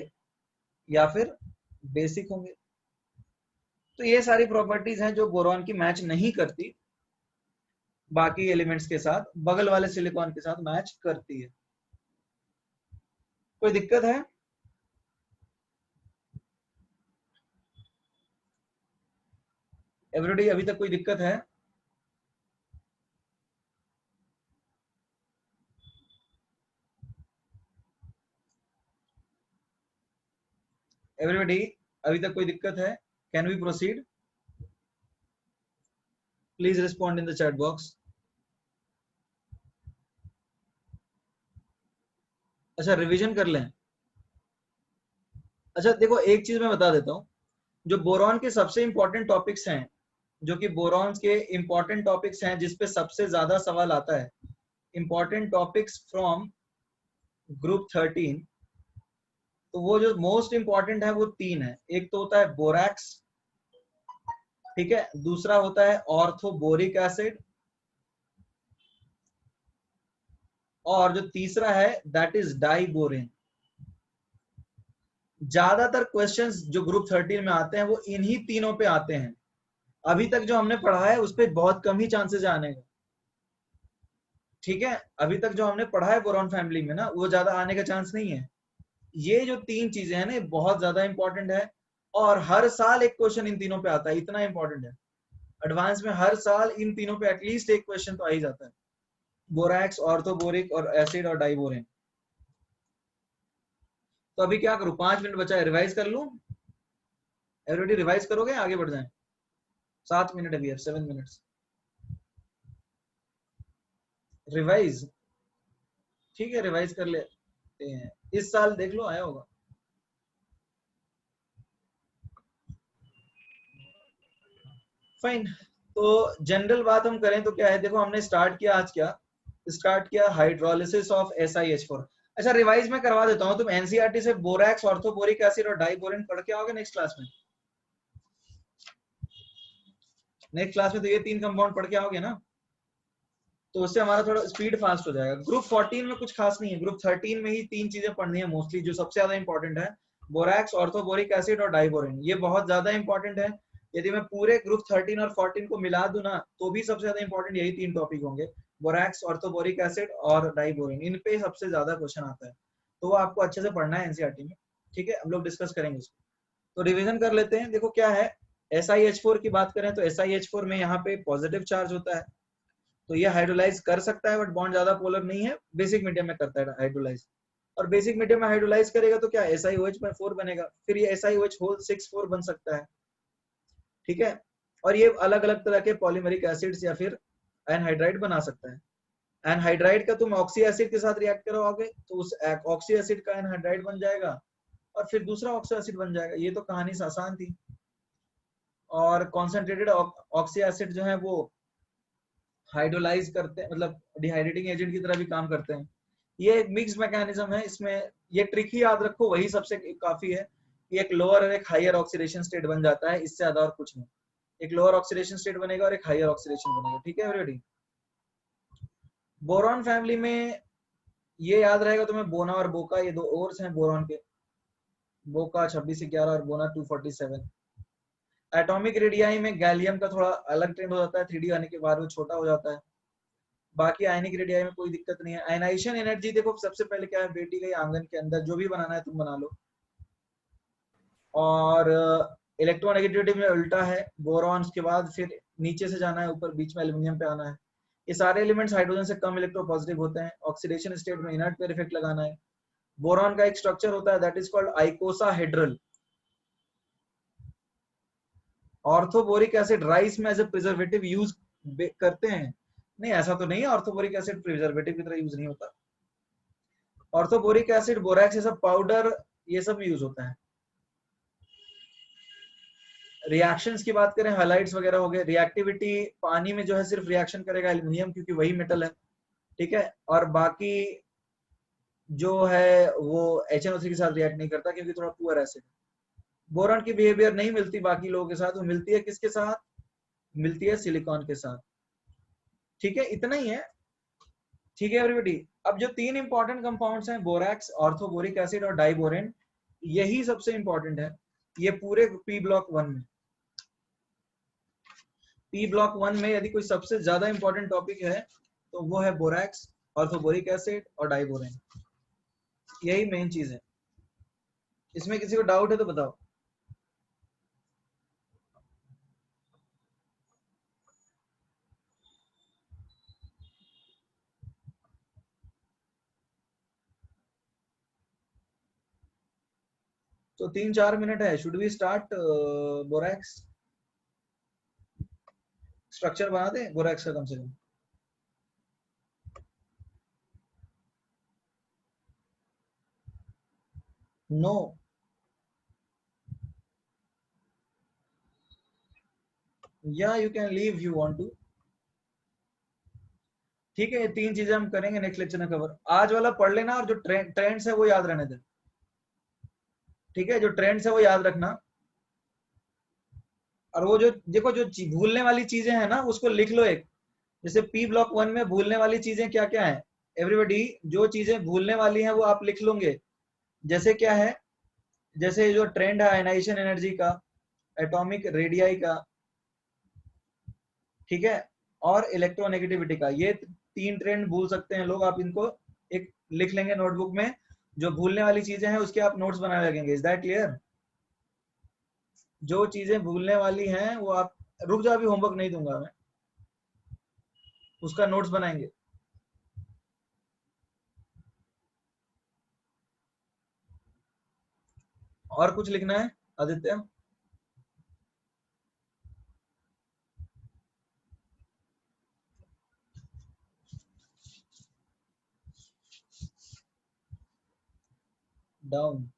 या फिर बेसिक होंगे। तो ये सारी प्रॉपर्टीज हैं जो बोरॉन की मैच नहीं करती बाकी एलिमेंट्स के साथ, बगल वाले सिलिकॉन के साथ मैच करती है। कोई दिक्कत है? एवरीबॉडी अभी तक कोई दिक्कत है? एवरीबॉडी अभी तक कोई दिक्कत है? Can we proceed? Please respond in the chat box. अच्छा रिवीजन कर लें। अच्छा देखो एक चीज मैं बता देता हूँ, जो बोरॉन के सबसे इंपॉर्टेंट टॉपिक्स हैं, जो कि बोरॉन के इंपॉर्टेंट टॉपिक्स हैं जिसपे सबसे ज्यादा सवाल आता है, इंपॉर्टेंट टॉपिक्स फ्रॉम ग्रुप 13, तो वो जो मोस्ट इंपॉर्टेंट है वो 3 है। एक तो होता है बोरैक्स, ठीक है, दूसरा होता है ऑर्थोबोरिक एसिड, और जो तीसरा है दैट इज डाइबोरेन। ज्यादातर क्वेश्चंस जो ग्रुप 13 में आते हैं वो इन्हीं तीनों पे आते हैं। अभी तक जो हमने पढ़ा है उस पर बहुत कम ही चांसेस आने का, ठीक है, अभी तक जो हमने पढ़ा है बोरॉन फैमिली में ना वो ज्यादा आने का चांस नहीं है। ये जो 3 चीजें हैं ना बहुत ज्यादा इंपॉर्टेंट है, और हर साल एक क्वेश्चन इन तीनों पे आता है, इतना इंपॉर्टेंट है। एडवांस में हर साल इन तीनों पे एटलीस्ट एक क्वेश्चन तो आ ही जाता है, बोरैक्स, ऑर्थोबोरिक और एसिड और डाइबोरेन। तो अभी क्या करूं, 5 मिनट बचा है, रिवाइज कर लूं? एवरीबॉडी रिवाइज करोगे, आगे बढ़ जाएं? 7 मिनट अभी है, 7 मिनट्स रिवाइज, ठीक है रिवाइज कर लेते हैं। इस साल देख लो आया होगा। फाइन, तो जनरल बात हम करें तो क्या है, देखो हमने स्टार्ट किया आज, क्या स्टार्ट किया, हाइड्रोलिसिस ऑफ SiH4। अच्छा रिवाइज में करवा देता हूं, तुम एनसीईआरटी से बोरैक्स, ऑर्थोबोरिक एसिड और डाइबोरेन पढ़ के आओगे नेक्स्ट क्लास में? नेक्स्ट क्लास में तो ये 3 कंपाउंड पढ़ के आओगे ना, तो उससे हमारा थोड़ा स्पीड फास्ट हो जाएगा। ग्रुप 14 में कुछ खास नहीं है, ग्रुप 13 में ही 3 चीजें पढ़नी है मोस्टली, जो सबसे ज्यादा इंपॉर्टेंट है, बोरैक्स, ऑर्थोबोरिक एसिड और डाइबोरेन, ये बहुत ज्यादा इंपॉर्टेंट है। यदि मैं पूरे ग्रुप 13 और 14 को मिला दूं ना तो भी सबसे ज्यादा इंपॉर्टेंट यही 3 टॉपिक होंगे, बोरैक्स, ऑर्थोबोरिक एसिड और डाइबोरेन, इन पे सबसे ज्यादा क्वेश्चन आता है, तो वो आपको अच्छे से पढ़ना है एनसीईआरटी में, ठीक है, हम लोग डिस्कस करेंगे उसको। तो रिवीजन कर लेते हैं। देखो क्या है, SiH4 की बात करें तो SiH4 में यहाँ पे पॉजिटिव चार्ज होता है, तो ये हाइड्रोलाइज कर सकता है बट बॉन्ड ज्यादा पोलर नहीं है, बेसिक मीडियम में करता है हाइड्रोलाइज, और बेसिक मीडियम में हाइड्रोलाइज करेगा तो क्या SiOH4 बनेगा, फिर ये SiOH6 बन सकता है, ठीक है, और ये अलग अलग तरह के पॉलीमरिक एसिड्स या फिर एनहाइड्राइड बना सकता है। एनहाइड्राइड का तुम ऑक्सी एसिड के साथ रिएक्ट करवाओगे तो उस ऑक्सी एसिड का एनहाइड्राइड बन जाएगा और फिर दूसरा ऑक्सी एसिड बन जाएगा। ये तो कहानी आसान थी। और कॉन्सेंट्रेटेड ऑक्सी एसिड जो है वो हाइड्रोलाइज करते हैं, मतलब डिहाइड्रेटिंग एजेंट की तरह भी काम करते हैं। ये एक मिक्स मैकेनिज्म है, इसमें ये ट्रिक ही याद रखो, वही सबसे काफी है कि एक लोअर और एक हायर ऑक्सीडेशन स्टेट बन जाता है, इससे ज्यादा और कुछ नहीं। एक लोअर ऑक्सीडेशन स्टेट बनेगा और एक हायर ऑक्सीडेशन बनेगा, ठीक है एवरीबॉडी। बोरॉन फैमिली में ये याद रहेगा तुम्हें, बोना और बोका ये 2 ओर्स हैं बोरॉन के, बोका 2611 और बोना 247। एटॉमिक रेडियाई में गैलियम का थोड़ा अलग ट्रेंड हो जाता है, 3D आने के बाद वो छोटा हो जाता है। बाकी आयनिक रेडियाई में कोई दिक्कत नहीं है। आयनाइजेशन एनर्जी देखो सबसे पहले क्या है, बेटी गई आंगन के अंदर, जो भी बनाना है तुम बना लो। और इलेक्ट्रोनेगेटिविटी में उल्टा है, बोरॉन्स के बाद फिर नीचे से जाना है ऊपर, बीच में एल्यूमिनियम पे आना है। ये सारे एलिमेंट्स हाइड्रोजन से कम इलेक्ट्रोपॉजिटिव होते हैं, ऑक्सीडेशन स्टेट में इनर्ट पर इफेक्ट लगाना है। बोरॉन का एक स्ट्रक्चर होता है that is called आइकोसाहेड्रल। Orthoboric acid rice में एज ए प्रिजर्वेटिव यूज करते हैं? नहीं, ऐसा तो नहीं है, ऑर्थोबोरिक एसिड प्रिजर्वेटिव की तरह यूज नहीं होता। ऑर्थोबोरिक एसिड, बोरैक्स, ये सब पाउडर, ये सब यूज होता है। रिएक्शंस की बात करें, हाइलाइट्स वगैरह हो गए। रिएक्टिविटी पानी में जो है सिर्फ रिएक्शन करेगा एल्यूमिनियम, क्योंकि वही मेटल है, ठीक है। और बाकी जो है वो HNO3 के साथ रिएक्ट नहीं करता, क्योंकि थोड़ा पुअर एसिड। बोरॉन की बिहेवियर नहीं मिलती बाकी लोगों के साथ, वो मिलती है किसके साथ, मिलती है सिलिकॉन के साथ, ठीक है। इतना ही है, ठीक है एवरीबॉडी। अब जो तीन इंपॉर्टेंट कंपाउंड्स हैं, बोरैक्स, ऑर्थोबोरिक एसिड और डाइबोरेन, यही सबसे इंपॉर्टेंट है ये पूरे पी ब्लॉक 1 में। पी ब्लॉक 1 में यदि कोई सबसे ज्यादा इंपॉर्टेंट टॉपिक है तो वो है बोरैक्स, ऑर्थोबोरिक एसिड और डाइबोरेन, यही मेन चीज है। इसमें किसी को डाउट है तो बताओ। तो 3-4 मिनट है, should we start borax? Structure बना दे बोरैक्स का कम से कम। नो, या you can leave you want to, ठीक है। ये तीन चीजें हम करेंगे नेक्स्ट लेक्चर में कवर। आज वाला पढ़ लेना, और जो ट्रेंड्स है वो याद रहने दे, ठीक है। जो ट्रेंड्स है वो याद रखना, और वो जो देखो जो भूलने वाली चीजें हैं ना उसको लिख लो एक। जैसे पी ब्लॉक 1 में भूलने वाली चीजें क्या क्या है एवरीबॉडी, जो चीजें भूलने वाली हैं वो आप लिख लोगे। जैसे क्या है, जैसे जो ट्रेंड है आयनाइजेशन एनर्जी का, एटॉमिक रेडियाई का, ठीक है, और इलेक्ट्रोनेगेटिविटी का, ये तीन ट्रेंड भूल सकते हैं लोग। आप इनको एक लिख लेंगे नोटबुक में, जो भूलने वाली चीजें हैं उसके आप नोट्स बनाने लगेंगे। Is that clear? जो चीजें भूलने वाली हैं वो आप, रुक जाओ अभी होमवर्क नहीं दूंगा मैं, उसका नोट्स बनाएंगे। और कुछ लिखना है Aditya? Down,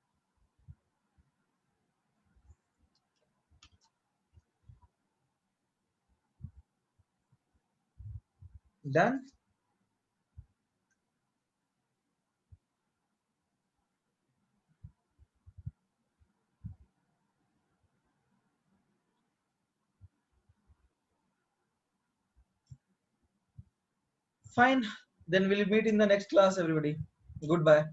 done. Fine, then we'll meet in the next class everybody. Goodbye.